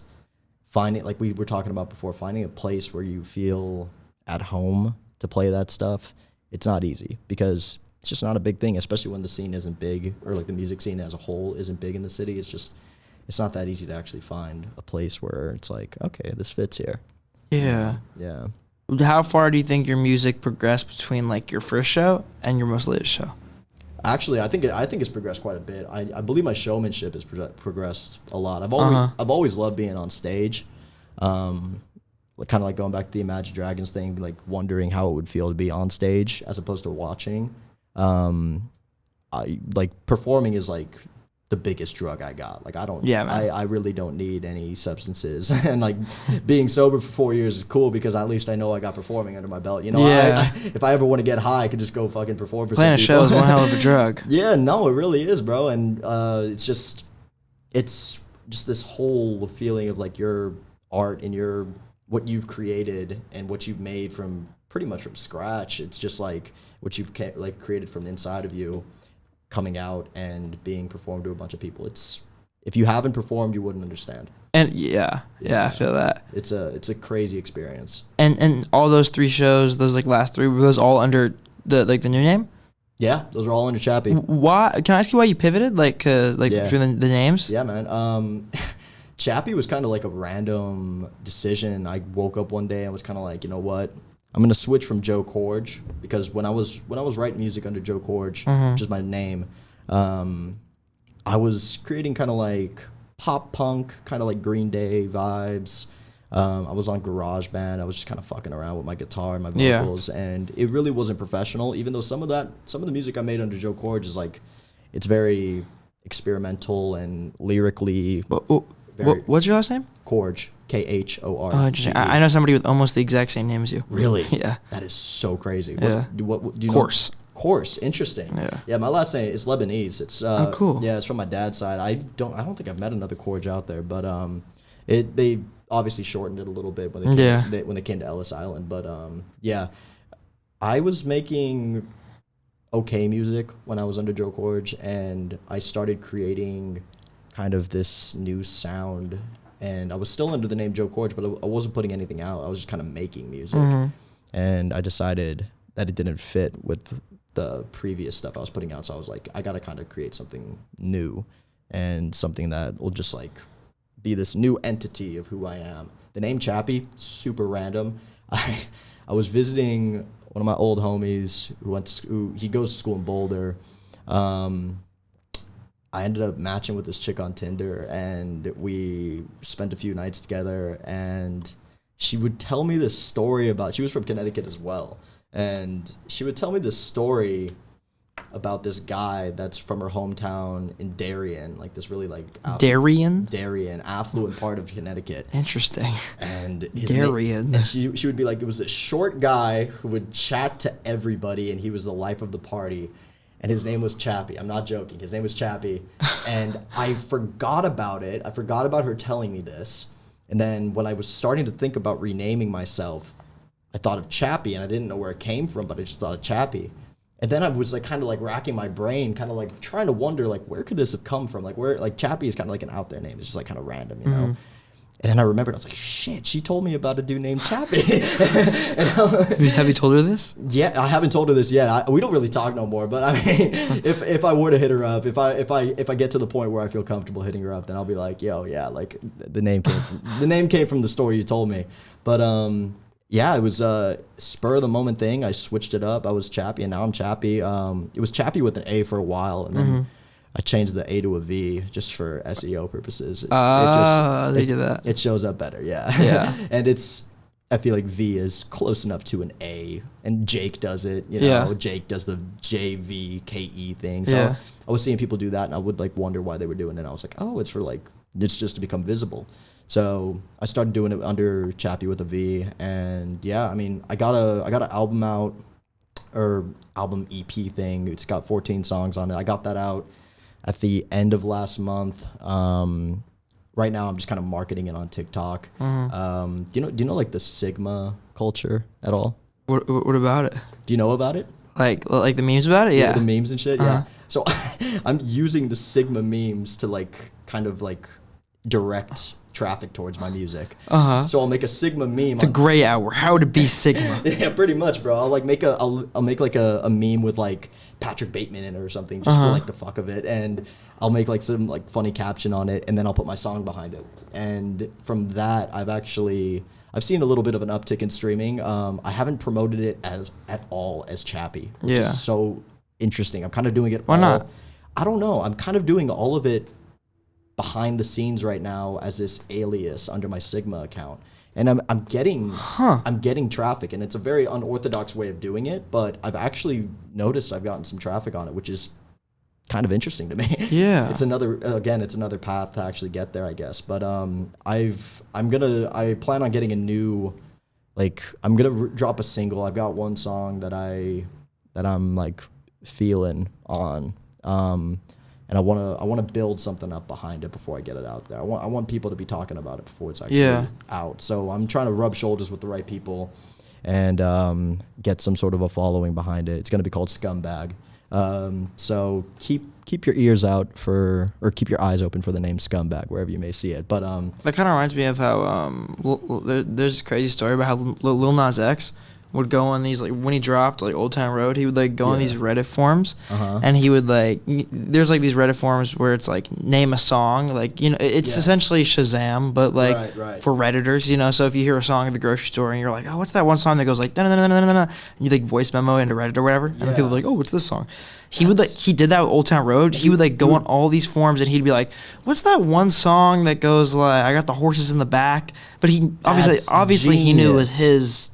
finding, like we were talking about before, finding a place where you feel at home to play that stuff. It's not easy because it's just not a big thing, especially when the scene isn't big, or like the music scene as a whole isn't big in the city. It's not that easy to actually find a place where it's like, okay, this fits here. Yeah. Yeah. How far do you think your music progressed between like your first show and your most latest show? Actually, I think it's progressed quite a bit. I believe my showmanship has progressed a lot. I've always loved being on stage. Kind of like going back to the Imagine Dragons thing, like wondering how it would feel to be on stage as opposed to watching. I like performing is like the biggest drug I got. Like I really don't need any substances, and like being sober for 4 years is cool because at least I know I got performing under my belt. You know, if I ever want to get high, I could just go fucking perform for playing some people. Playing a show is one hell of a drug. Yeah, no, it really is, bro. And it's just this whole feeling of like your art and what you've created and what you've made from pretty much from scratch. It's just like what you've like created from the inside of you coming out and being performed to a bunch of people. If you haven't performed, you wouldn't understand. And yeah, I feel that. It's a crazy experience. And all those 3 shows, those like last 3, were those all under the new name? Yeah, those are all under Chvppy. Why? Can I ask you why you pivoted? Between the names? Yeah, man. Chvppy was kind of like a random decision. I woke up one day and was kind of like, you know what? I'm gonna switch from Joe Corge, because when I was writing music under Joe Corge, which is my name, I was creating kind of like pop punk, kind of like Green Day vibes. I was on GarageBand. I was just kind of fucking around with my guitar and my vocals, and it really wasn't professional. Even though some of the music I made under Joe Corge is like, it's very experimental and lyrically. What's your last name? Corge. Khor. Oh, interesting. I know somebody with almost the exact same name as you. Really? Yeah. That is so crazy. Yeah. What do you Course. know? Course. Interesting. Yeah. My last name is Lebanese. It's cool. Yeah, it's from my dad's side. I don't think I've met another Corge out there, but they obviously shortened it a little bit when they came to Ellis Island. But I was making okay music when I was under Joe Corge, and I started creating kind of this new sound. And I was still under the name Joe Corge, but I wasn't putting anything out. I was just kind of making music. And I decided that it didn't fit with the previous stuff I was putting out. So I was like, I got to kind of create something new and something that will just like be this new entity of who I am. The name Chvppy, super random. I was visiting one of my old homies he goes to school in Boulder. I ended up matching with this chick on Tinder, and we spent a few nights together, and she would tell me this story she was from Connecticut as well, and she would tell me this story about this guy that's from her hometown in Darien, like this really like... Darien, affluent part of Connecticut. Interesting. And Darien. And she would be like, it was a short guy who would chat to everybody, and he was the life of the party. And his name was Chvppy. I'm not joking. His name was Chvppy. And I forgot about it. I forgot about her telling me this. And then when I was starting to think about renaming myself, I thought of Chvppy, and I didn't know where it came from, but I just thought of Chvppy. And then I was like kind of like racking my brain, kind of like trying to wonder like where could this have come from? Like Chvppy is kind of like an out there name. It's just like kind of random, you know? And then I remembered, I was like, shit, she told me about a dude named Chvppy. Have you told her this? Yeah, I haven't told her this yet. We don't really talk no more, but I mean, if I were to hit her up, if I get to the point where I feel comfortable hitting her up, then I'll be like, yo, yeah, like the name came from the story you told me. But it was a spur of the moment thing. I switched it up. I was Chvppy, and now I'm Chvppy. It was Chvppy with an A for a while, and then I changed the A to a V just for SEO purposes. They do that. It shows up better, yeah. Yeah. And I feel like V is close enough to an A, and Jake does it. You know, Yeah. Jake does the JVKE thing. So Yeah. I was seeing people do that, and I would like wonder why they were doing it. And I was like, oh, it's just to become visible. So I started doing it under Chvppy with a V, and yeah, I mean, I got an album out, or album EP thing. It's got 14 songs on it. I got that out at the end of last month. Right now, I'm just kind of marketing it on TikTok. Do you know like the Sigma culture at all? What about it? Do you know about it? Like the memes about it? Yeah. The memes and shit. Yeah. So I'm using the Sigma memes to like kind of like direct traffic towards my music. So I'll make a Sigma meme. The gray hour. How to be Sigma. Yeah, pretty much, bro. I'll like I'll make like a meme with like Patrick Bateman in it or something, just for like the fuck of it, and I'll make like some like funny caption on it, and then I'll put my song behind it. And from that, I've seen a little bit of an uptick in streaming. I haven't promoted it at all as Chvppy, which is so interesting. I'm kind of doing it. Why not? I don't know. I'm kind of doing all of it behind the scenes right now as this alias under my Sigma account, and I'm getting traffic, and it's a very unorthodox way of doing it, but I've actually noticed I've gotten some traffic on it, which is kind of interesting to me. Yeah. It's another path to actually get there, I guess. But I plan on getting a new, like, I'm gonna drop a single. I've got one song that I'm like feeling on, and I wanna build something up behind it before I get it out there. I want people to be talking about it before it's actually out. So I'm trying to rub shoulders with the right people, and get some sort of a following behind it. It's gonna be called Scumbag. So keep your ears out or keep your eyes open for the name Scumbag wherever you may see it. But that kind of reminds me of how there's this crazy story about how Lil Nas X would go on these, like, when he dropped like Old Town Road, he would like go on these Reddit forums, and he would like, there's like these Reddit forums where it's like name a song, like, you know, it's essentially Shazam, but like for Redditors, you know. So if you hear a song at the grocery store and you're like, oh, what's that one song that goes like da na na na na na, and you like voice memo into Reddit or whatever, and then people are like, oh, what's this song? He did that with Old Town Road. He would like go on all these forums and he'd be like, what's that one song that goes like, I got the horses in the back? But he obviously he knew it was his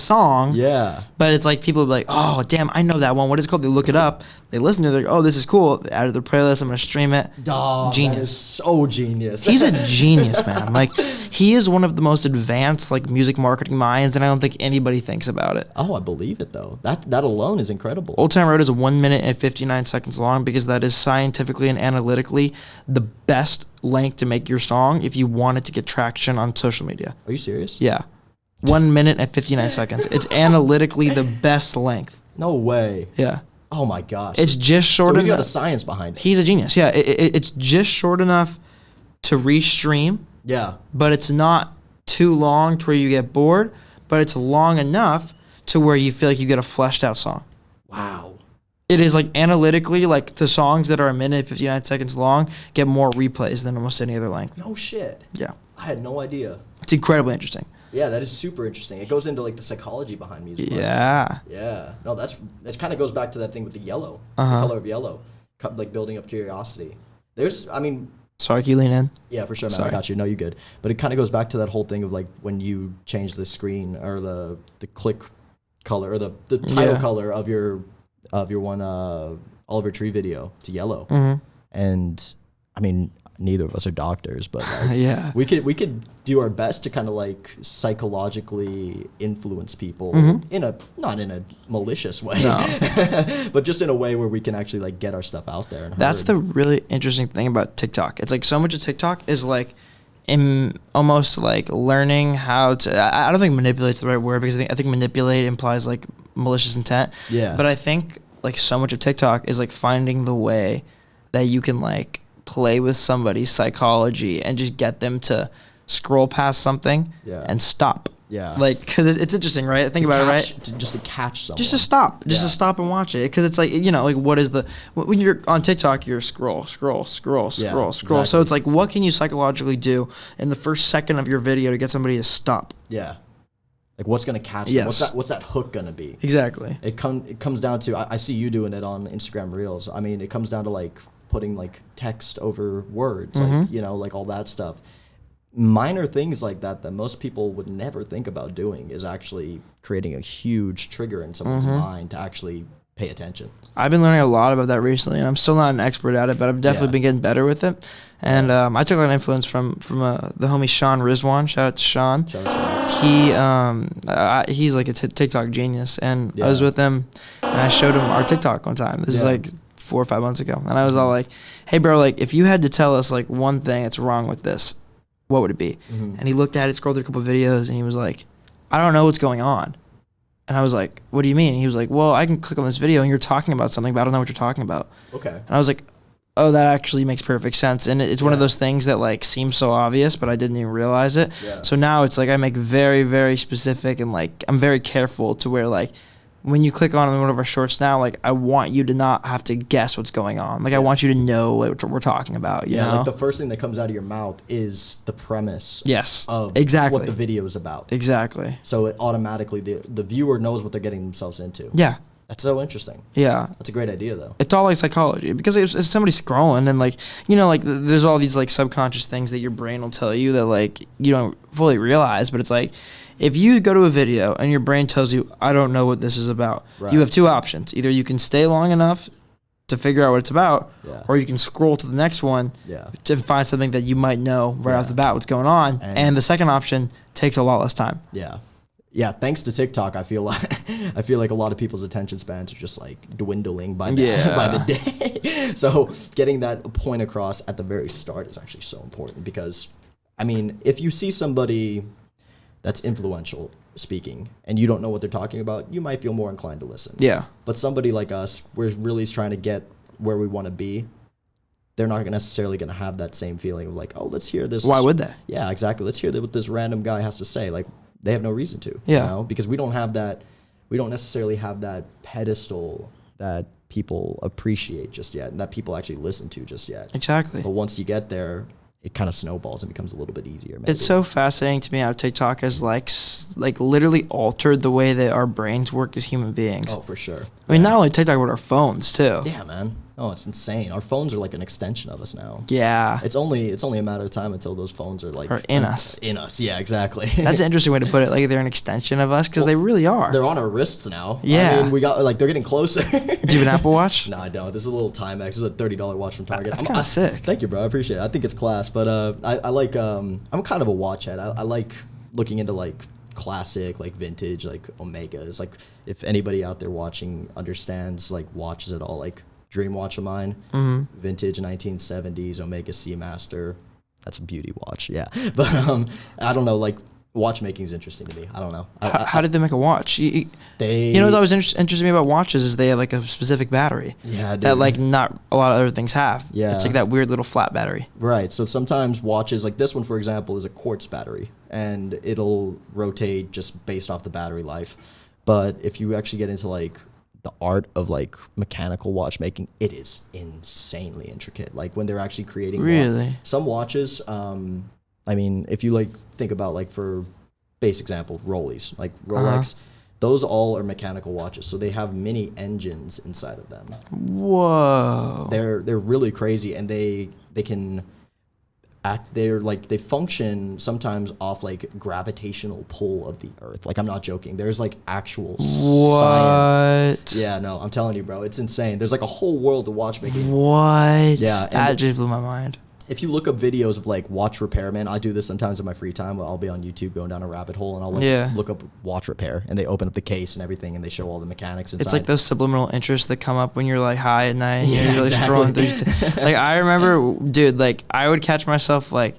song. Yeah. But it's like people would be like, oh damn, I know that one. What is it called? They look it up. They listen to it. They're like, oh, this is cool. They added their playlist. I'm gonna stream it. Dog, genius. That is so genius. He's a genius, man. Like, he is one of the most advanced like music marketing minds, and I don't think anybody thinks about it. Oh, I believe it though. That alone is incredible. Old Town Road is 1 minute and 59 seconds long because that is scientifically and analytically the best length to make your song if you want it to get traction on social media. Are you serious? Yeah. 1 minute and 59 seconds. It's analytically the best length. No way. Yeah. Oh my gosh. It's just short enough. So he's got the science behind it. He's a genius. Yeah. It's just short enough to restream. Yeah. But it's not too long to where you get bored, but it's long enough to where you feel like you get a fleshed out song. Wow. It is like analytically, like the songs that are a minute, 59 seconds long get more replays than almost any other length. No shit. Yeah. I had no idea. It's incredibly interesting. Yeah, that is super interesting. It goes into like the psychology behind music. Yeah. Yeah. No, that kind of goes back to that thing with the yellow, the color of yellow, like building up curiosity. Sorry, can you lean in? Yeah, for sure, man. Sorry. I got you. No, you good. But it kind of goes back to that whole thing of like when you change the screen or the click color or the title color of your one Oliver Tree video to yellow. And I mean, neither of us are doctors, but like, we could do our best to kind of like psychologically influence people not in a malicious way, but just in a way where we can actually like get our stuff out there. And that's the really interesting thing about TikTok. It's like so much of TikTok is like almost like learning how to. I don't think manipulate's the right word because I think manipulate implies like malicious intent. Yeah. But I think like so much of TikTok is like finding the way that you can like play with somebody's psychology and just get them to scroll past something and stop. Yeah. Like, because it's interesting, right? Think about it, right? Just to catch someone. Just to stop. Just to stop and watch it. Because it's like, you know, like what is when you're on TikTok, you're scroll. Exactly. So it's like, what can you psychologically do in the first second of your video to get somebody to stop? Yeah. Like what's going to catch them? What's that hook going to be? Exactly. It comes down to, I see you doing it on Instagram Reels. I mean, it comes down to like putting like text over words, like, you know, like all that stuff. Minor things like that most people would never think about doing is actually creating a huge trigger in someone's mind to actually pay attention. I've been learning a lot about that recently, and I'm still not an expert at it, but I've definitely been getting better with it. And I took an influence from the homie Sean Rizwan. Shout out to Sean. He's like a TikTok genius, and I was with him, and I showed him our TikTok one time. This is like 4 or 5 months ago, and I was all like, "Hey, bro, like if you had to tell us like one thing that's wrong with this, what would it be?" And he looked at it, scrolled through a couple of videos, and he was like, "I don't know what's going on." And I was like, "What do you mean?" And he was like, "Well, I can click on this video and you're talking about something, but I don't know what you're talking about." Okay. And I was like, "Oh, that actually makes perfect sense." And it's one of those things that like seems so obvious, but I didn't even realize it. Yeah. So now it's like I make very, very specific, and like I'm very careful to where like when you click on one of our shorts now, like I want you to not have to guess what's going on. Like I want you to know what we're talking about. You know? Like the first thing that comes out of your mouth is the premise. Yes. Of what the video is about. Exactly. So it automatically the viewer knows what they're getting themselves into. Yeah. That's so interesting. Yeah. That's a great idea, though. It's all like psychology, because if somebody scrolling and like, you know, like there's all these like subconscious things that your brain will tell you that like you don't fully realize, but it's like, if you go to a video and your brain tells you, I don't know what this is about, you have two options. Either you can stay long enough to figure out what it's about, or you can scroll to the next one to find something that you might know right off the bat what's going on. And the second option takes a lot less time. Yeah. Yeah, thanks to TikTok, I feel like a lot of people's attention spans are just like dwindling by the day. So getting that point across at the very start is actually so important, because, I mean, if you see somebody that's influential speaking and you don't know what they're talking about, you might feel more inclined to listen. Yeah. But somebody like us, we're really trying to get where we want to be. They're not necessarily going to have that same feeling of like, oh, let's hear this. Why would they? Yeah, exactly. Let's hear what this random guy has to say. Like, they have no reason to. Yeah. You know? Because we don't necessarily have that pedestal that people appreciate just yet, and that people actually listen to just yet. Exactly. But once you get there, it kind of snowballs and becomes a little bit easier. Maybe. It's so fascinating to me how TikTok has like literally altered the way that our brains work as human beings. Oh, for sure. I mean, not only TikTok, but our phones too. Yeah, man. Oh, it's insane. Our phones are like an extension of us now. Yeah. It's only a matter of time until those phones are like in us. In us. Yeah, exactly. That's an interesting way to put it. Like they're an extension of us, because they really are. They're on our wrists now. Yeah. I mean, we got like they're getting closer. Do you have an Apple Watch? No, I don't. This is a little Timex. This is a $30 watch from Target. That's kind of sick. Thank you, bro. I appreciate it. I think it's class, but I like I'm kind of a watch head. I like looking into like classic, like vintage, like Omegas. Like if anybody out there watching understands like watches at all, like dream watch of mine, vintage 1970s Omega Seamaster. That's a beauty watch, yeah. But I don't know, like watchmaking is interesting to me. I don't know. How did they make a watch? You know what always interested me about watches is they have like a specific battery. Yeah, dude. That like not a lot of other things have. Yeah, it's like that weird little flat battery. Right. So sometimes watches like this one, for example, is a quartz battery, and it'll rotate just based off the battery life. But if you actually get into like the art of like mechanical watchmaking, it is insanely intricate. Like when they're actually creating some watches, I mean, if you like think about like for base example, Rollies, like Rolex, those all are mechanical watches. So they have mini engines inside of them. Whoa. They're really crazy, and they can they function sometimes off like gravitational pull of the earth. Like I'm not joking. There's like actual science. Yeah, no, I'm telling you, bro, it's insane. There's like a whole world of watchmaking. What? Yeah, that just blew my mind. If you look up videos of like watch repairmen, I do this sometimes in my free time. I'll be on YouTube going down a rabbit hole, and I'll look up watch repair, and they open up the case and everything, and they show all the mechanics inside. It's like those subliminal interests that come up when you're like high at night and you're really scrolling through. Like I remember, dude, like I would catch myself like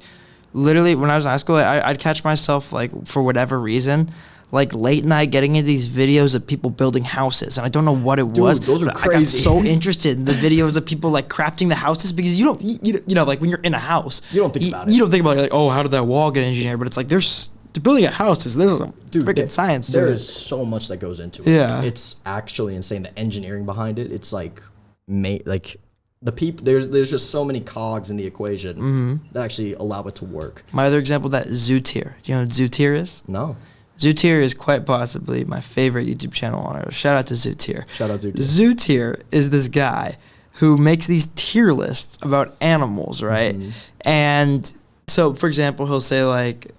literally when I was in high school, I'd catch myself like for whatever reason, like late night getting into these videos of people building houses, and I don't know what it was. Those are crazy. I got so interested in the videos of people like crafting the houses, because you know like when you're in a house, you don't think about it. You don't think about like, oh, how did that wall get engineered? But it's like there's building a house there's some freaking science to it. There is so much that goes into it. Yeah, it's actually insane. The engineering behind it, it's like the people. There's just so many cogs in the equation that actually allow it to work. My other example, that Zootier. Do you know what Zootier is? No. Zootier is quite possibly my favorite YouTube channel on earth. Shout out to Zootier. Shout out Zootier. Zootier is this guy who makes these tier lists about animals, right? Mm-hmm. And so, for example, he'll say like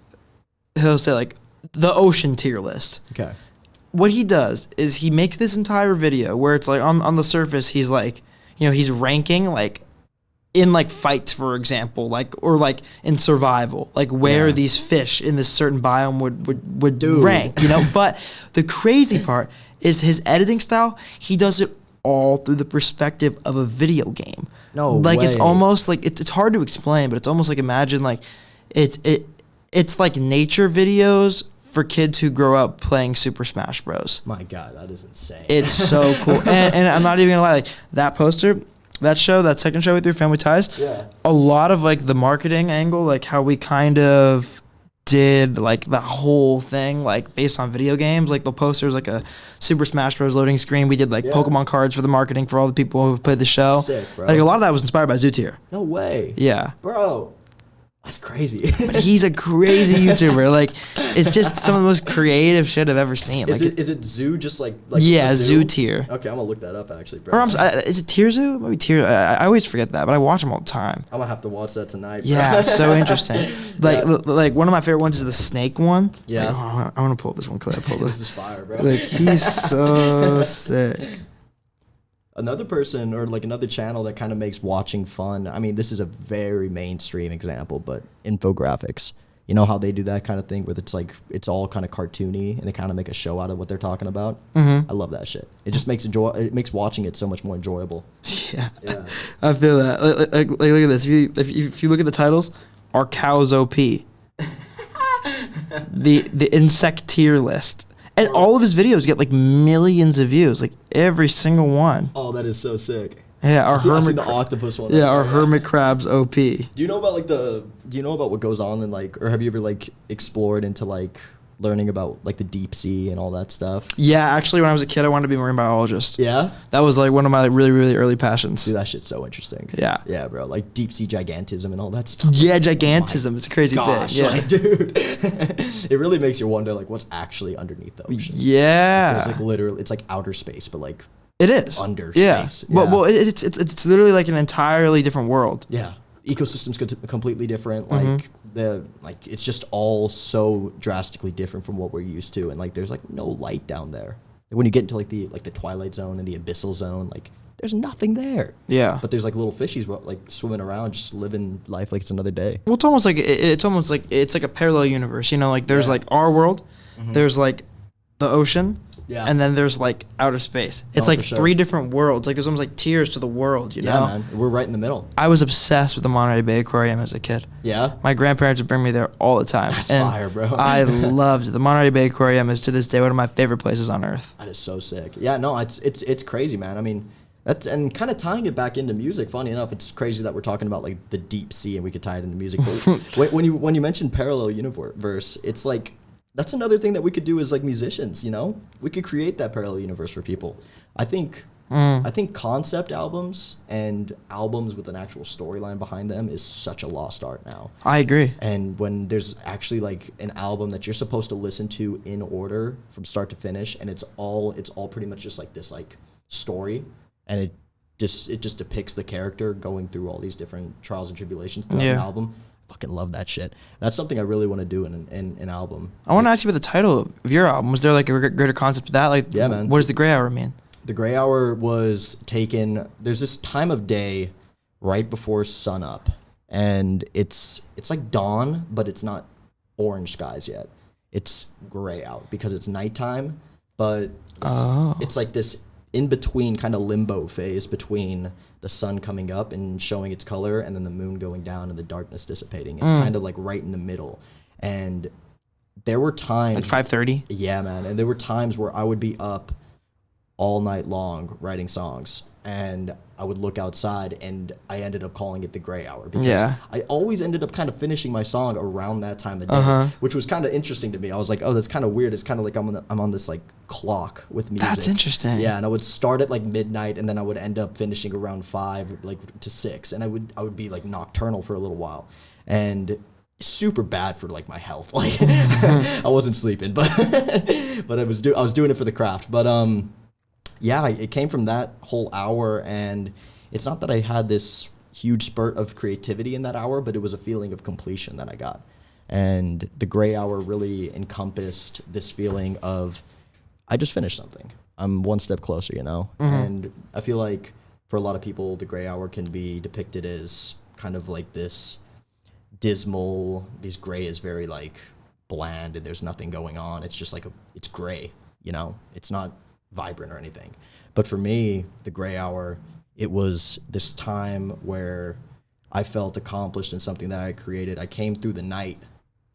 the ocean tier list. Okay. What he does is he makes this entire video where it's like on the surface he's like, he's ranking like in like fights, for example, like or like in survival, like where these fish in this certain biome would rank, But the crazy part is his editing style. He does it all through the perspective of a video game. No like way. It's almost like it's hard to explain, but it's almost like imagine like it's like nature videos for kids who grow up playing Super Smash Bros. My God, that is insane. It's so cool. And I'm not even gonna lie, like that poster, that second show with your Family Ties, a lot of like the marketing angle, like how we kind of did like the whole thing like based on video games, like the posters, like a Super Smash Bros. Loading screen. We did like Pokemon cards for the marketing for all the people who played the show. Sick, bro. Like a lot of that was inspired by Zootier. No way. Yeah. Bro. That's crazy. But he's a crazy YouTuber. Like, it's just some of the most creative shit I've ever seen. Like, is it Zoo just like yeah, Zoo Tier. Okay, I'm gonna look that up actually, bro. Or is it Tier Zoo? Maybe Tier. I always forget that, but I watch them all the time. I'm gonna have to watch that tonight, bro. Yeah, so interesting. Like one of my favorite ones is the snake one. Yeah. Like, I want to pull up this one because I pulled This is fire, bro. Like, he's so sick. Another person or like another channel that kind of makes watching fun. I mean, this is a very mainstream example, but infographics. You know how they do that kind of thing where it's all kind of cartoony and they kind of make a show out of what they're talking about. Mm-hmm. I love that shit. It just makes watching it so much more enjoyable. Yeah. I feel that. Like look at this. If you look at the titles, are cows OP? the insect tier list. And all of his videos get like millions of views, like every single one. Oh, that is so sick. Yeah, I've seen the octopus one. Yeah, our hermit crabs OP. Do you know about what goes on in like, or have you ever like explored into like learning about like the deep sea and all that stuff? Yeah, actually, when I was a kid, I wanted to be a marine biologist. Yeah? That was like one of my really, really early passions. Dude, that shit's so interesting. Yeah. Yeah, bro. Like deep sea gigantism and all that stuff. Yeah, gigantism. It's a crazy thing. Yeah. Like, dude. It really makes you wonder like what's actually underneath the ocean. Yeah. It's like literally, it's like outer space, but like it is under space. Space. Yeah. Well, it's literally like an entirely different world. Yeah. Ecosystems completely different. Like it's just all so drastically different from what we're used to, and like there's like no light down there. Like, when you get into like the twilight zone and the abyssal zone, like there's nothing there. Yeah. But there's like little fishies like swimming around, just living life like it's another day. Well, it's almost like it's like a parallel universe. Like there's like our world, there's like the ocean. Yeah. And then there's like outer space. It's like sure. 3 different worlds. Like there's almost like tiers to the world, you know? Yeah, man. We're right in the middle. I was obsessed with the Monterey Bay Aquarium as a kid. Yeah? My grandparents would bring me there all the time. That's fire, bro. I loved it. The Monterey Bay Aquarium is to this day one of my favorite places on earth. That is so sick. Yeah, no, it's crazy, man. I mean, that's, and kind of tying it back into music. Funny enough, it's crazy that we're talking about like the deep sea and we could tie it into music. But when you mentioned parallel universe, it's like that's another thing that we could do as like musicians. We could create that parallel universe for people. I think concept albums and albums with an actual storyline behind them is such a lost art now. I agree. And when there's actually like an album that you're supposed to listen to in order from start to finish, and it's all pretty much just like this like story, and it just depicts the character going through all these different trials and tribulations throughout an album. Fucking love that shit. That's something I really want to do in an album. I want to ask you about the title of your album. Was there like a greater concept to that? Like, yeah, man. What does the gray hour mean? The gray hour was taken. There's this time of day right before sunup, and it's like dawn, but it's not orange skies yet. It's gray out because it's nighttime, but it's like this in between kind of limbo phase between the sun coming up and showing its color and then the moon going down and the darkness dissipating. It's kind of like right in the middle. And there were times like 5:30. Yeah, man. And there were times where I would be up all night long writing songs, and I would look outside, and I ended up calling it the gray hour because I always ended up kind of finishing my song around that time of day, which was kind of interesting to me. I was like, oh, that's kind of weird. It's kind of like I'm on this like clock with music. That's interesting. Yeah, and I would start at like midnight, and then I would end up finishing around 5 like to 6, and I would be like nocturnal for a little while, and super bad for like my health. Like I wasn't sleeping, but I was doing it for the craft. But yeah, it came from that whole hour, and it's not that I had this huge spurt of creativity in that hour, but it was a feeling of completion that I got. And the gray hour really encompassed this feeling of, I just finished something. I'm one step closer, you know? And I feel like for a lot of people, the gray hour can be depicted as kind of like this dismal, this gray is very like bland and there's nothing going on. It's just like, it's gray, you know? It's not vibrant or anything. But for me, the gray hour, it was this time where I felt accomplished in something that I created. I came through the night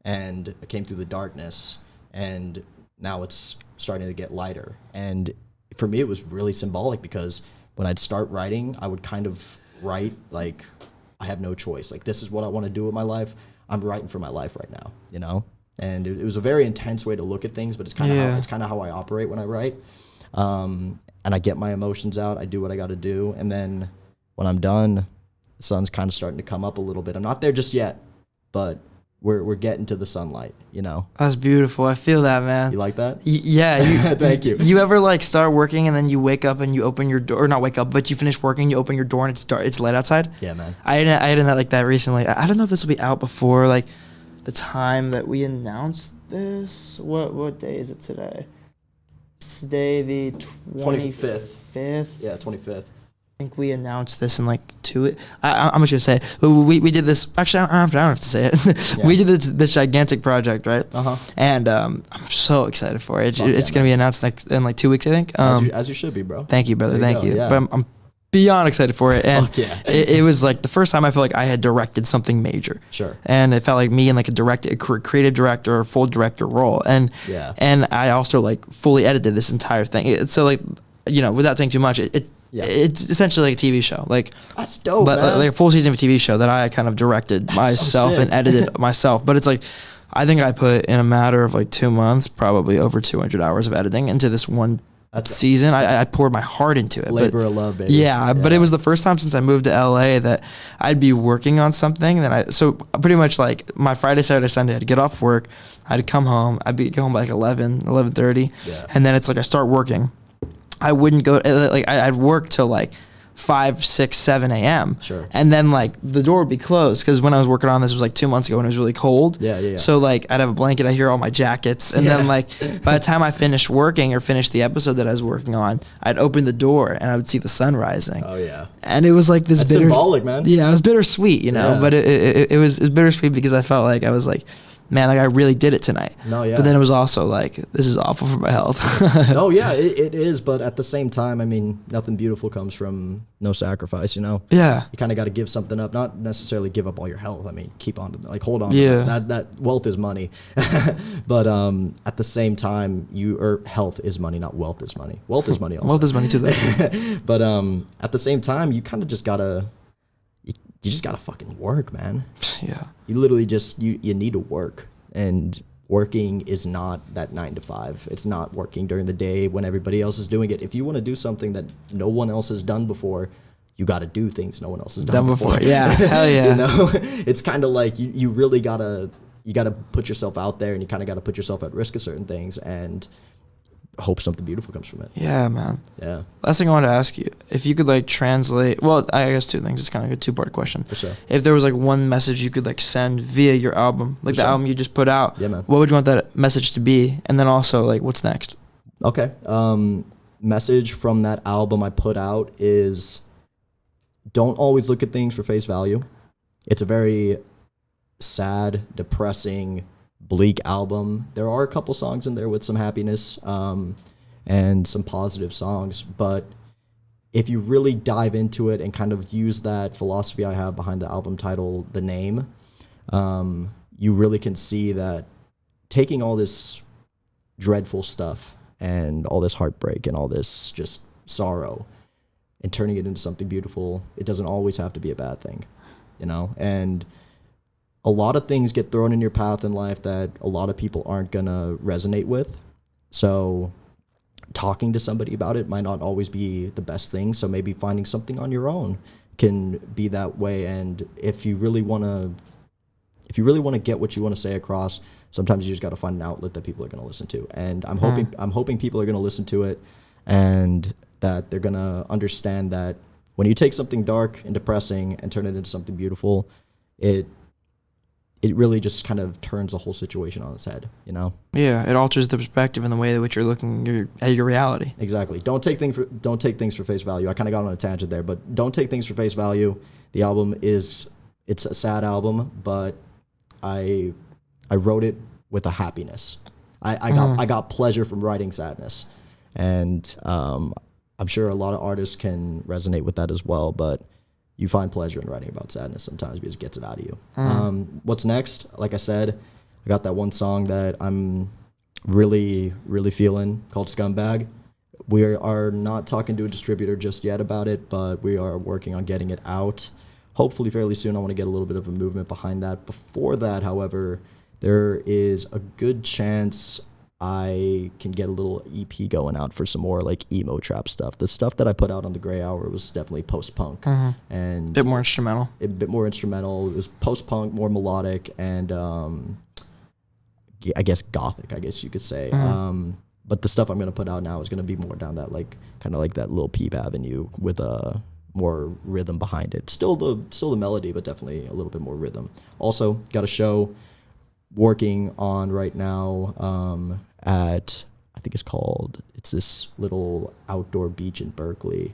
and I came through the darkness, and now it's starting to get lighter. And for me, it was really symbolic because when I'd start writing, I would kind of write like, I have no choice. Like, this is what I want to do with my life. I'm writing for my life right now, you know? And it was a very intense way to look at things, but it's kind of how I operate when I write. And I get my emotions out. I do what I got to do. And then when I'm done, the sun's kind of starting to come up a little bit. I'm not there just yet, but we're getting to the sunlight, you know? That's beautiful. I feel that, man. You like that? Yeah. Thank you. You ever like start working and then you wake up and you open your door, or not wake up, but you finish working, you open your door and it's dark, it's light outside? Yeah, man. I had that like that recently. I don't know if this will be out before like the time that we announced this. What day is it today? It's today the 25th. Yeah, 25th. I think we announced this in like I'm just gonna say it. We did this. Actually, I don't have to say it. Yeah. We did this gigantic project, right? And I'm so excited for it. It's gonna be announced in like 2 weeks, I think. As you should be, bro. Thank you, brother. Thank you. Yeah. But I'm beyond excited for it. And it was like the first time I felt like I had directed something major. Sure. And it felt like me in like a creative director or full director role. And I also like fully edited this entire thing. So like, you know, without saying too much, it's essentially like a TV show. Like, that's dope, but man. like a full season of a TV show that I kind of directed myself and edited myself. But it's like, I think I put in a matter of like 2 months, probably over 200 hours of editing into this one season. I poured my heart into it. Labor of love, baby. Yeah, but it was the first time since I moved to LA that I'd be working on something. So pretty much like my Friday, Saturday, Sunday, I'd get off work, I'd come home, get home by like 11:30, and then it's like I start working. I wouldn't go, like I'd work till like 5, 6, 7 a.m. Sure. And then like the door would be closed because when I was working on this was like 2 months ago and it was really cold. Yeah. So like I'd have a blanket, I'd hear all my jackets. And then like by the time I finished working or finished the episode that I was working on, I'd open the door and I would see the sun rising. Oh yeah. And it was like this symbolic, man. Yeah, it was bittersweet, you know, but it was bittersweet because I felt like I was like, man, like I really did it tonight. No, yeah. But then it was also like, this is awful for my health. Oh yeah, it is. But at the same time, I mean, nothing beautiful comes from no sacrifice, you know? Yeah. You kind of got to give something up, not necessarily give up all your health. I mean, keep on, like hold on. Yeah. That wealth is money. But at the same time, health is money, not wealth is money. Wealth is money also. Wealth is money too, though. But at the same time, you kind of just gotta, you just gotta fucking work, man. Yeah. You literally just, you need to work. And working is not that 9 to 5. It's not working during the day when everybody else is doing it. If you want to do something that no one else has done before, you got to do things no one else has done before. Yeah, hell yeah. You know, it's kind of like you really gotta put yourself out there, and you kind of got to put yourself at risk of certain things and hope something beautiful comes from it. Yeah, man. Yeah. Last thing I wanted to ask you, if you could like translate, well, I guess 2 things. It's kind of like a 2-part question. For sure. If there was like one message you could like send via your album, like the album you just put out, yeah, man. What would you want that message to be? And then also like, what's next? Okay. Message from that album I put out is, don't always look at things for face value. It's a very sad, depressing, bleak album. There are a couple songs in there with some happiness and some positive songs, but if you really dive into it and kind of use that philosophy I have behind the album title, The Name, you really can see that taking all this dreadful stuff and all this heartbreak and all this just sorrow and turning it into something beautiful, it doesn't always have to be a bad thing, you know? And a lot of things get thrown in your path in life that a lot of people aren't gonna resonate with. So talking to somebody about it might not always be the best thing. So maybe finding something on your own can be that way. And if you really wanna get what you want to say across, sometimes you just got to find an outlet that people are going to listen to. And I'm hoping people are going to listen to it, and that they're going to understand that when you take something dark and depressing and turn it into something beautiful, it really just kind of turns the whole situation on its head, you know? Yeah, it alters the perspective and the way in which you're looking at your reality. Exactly. Don't take things for face value. I kind of got on a tangent there, but don't take things for face value. The album it's a sad album, but I wrote it with a happiness. I got pleasure from writing sadness, and I'm sure a lot of artists can resonate with that as well. But you find pleasure in writing about sadness sometimes because it gets it out of you. What's next? Like I said, I got that one song that I'm really, really feeling called Scumbag. We are not talking to a distributor just yet about it, but we are working on getting it out. Hopefully fairly soon. I want to get a little bit of a movement behind that. Before that, however, there is a good chance I can get a little EP going out for some more like emo trap stuff. The stuff that I put out on the Gray Hour was definitely post-punk and a bit more instrumental. It was post-punk, more melodic, and I guess gothic, I guess you could say. But the stuff I'm gonna put out now is gonna be more down that like kind of like that Lil Peep avenue with more rhythm behind it. Still the melody, but definitely a little bit more rhythm. Also, got a show working on right now at I think it's this little outdoor beach in Berkeley.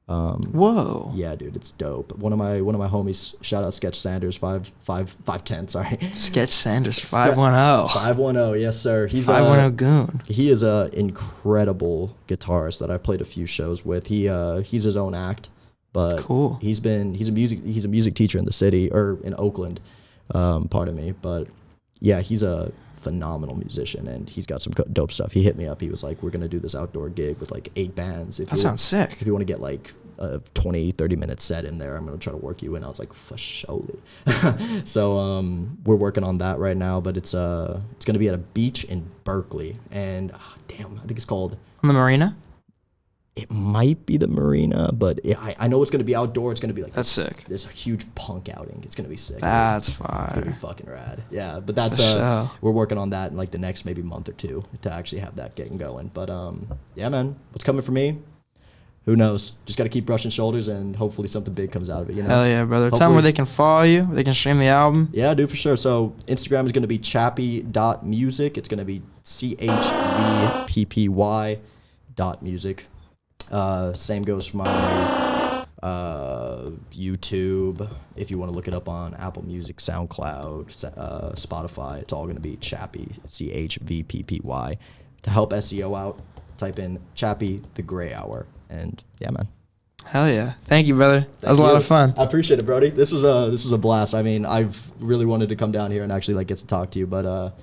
Whoa. Yeah, dude, it's dope. One of my homies, shout out Sketch Sanders, 5'10", sorry. Sketch Sanders, 510. 510, yes sir. He's 510 goon. He is a incredible guitarist that I played a few shows with. He's his own act, but cool. He's a music teacher in the city or in Oakland, pardon me, but yeah, he's a phenomenal musician and he's got some dope stuff. He hit me up. He was like, we're going to do this outdoor gig with like 8 bands. That sounds sick. If you want to get like a 20-30 minute set in there, I'm going to try to work you in. I was like, for surely. So we're working on that right now, but it's going to be at a beach in Berkeley, and damn, I think it's called on the marina. It might be the marina, but I know it's going to be outdoor. It's going to be like that's sick. There's a huge punk outing. It's going to be sick. That's fire. It's going to be fucking rad. Yeah, but that's we're working on that in like the next maybe month or two to actually have that getting going. But yeah, man, what's coming for me? Who knows? Just got to keep brushing shoulders and hopefully something big comes out of it. You know? Hell yeah, brother. Tell them where they can follow you, where they can stream the album. Yeah, dude, for sure. So Instagram is going to be chvppy.music. It's going to be chvppy.music. Same goes for my YouTube. If you want to look it up on Apple Music, SoundCloud, Spotify, it's all going to be Chvppy, Chvppy. To help SEO out, type in Chvppy, The Gray Hour. And yeah, man. Hell yeah. Thank you, brother. That was a lot of fun. I appreciate it, Brody. This was a blast. I mean, I've really wanted to come down here and actually like get to talk to you, but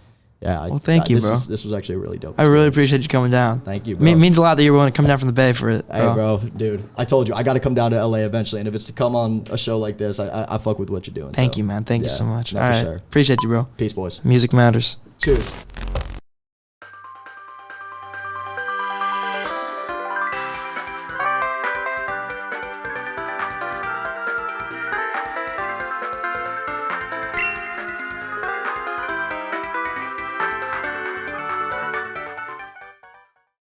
yeah. Well, thank you, bro. This was actually a really dope experience. I really appreciate you coming down. Thank you, bro. It means a lot that you're willing to come down from the Bay for it, bro. Hey, bro, dude. I told you, I got to come down to LA eventually, and if it's to come on a show like this, I fuck with what you're doing. Thank you, man. Thank you so much. No, all right. Sure. Appreciate you, bro. Peace, boys. Music matters. Cheers.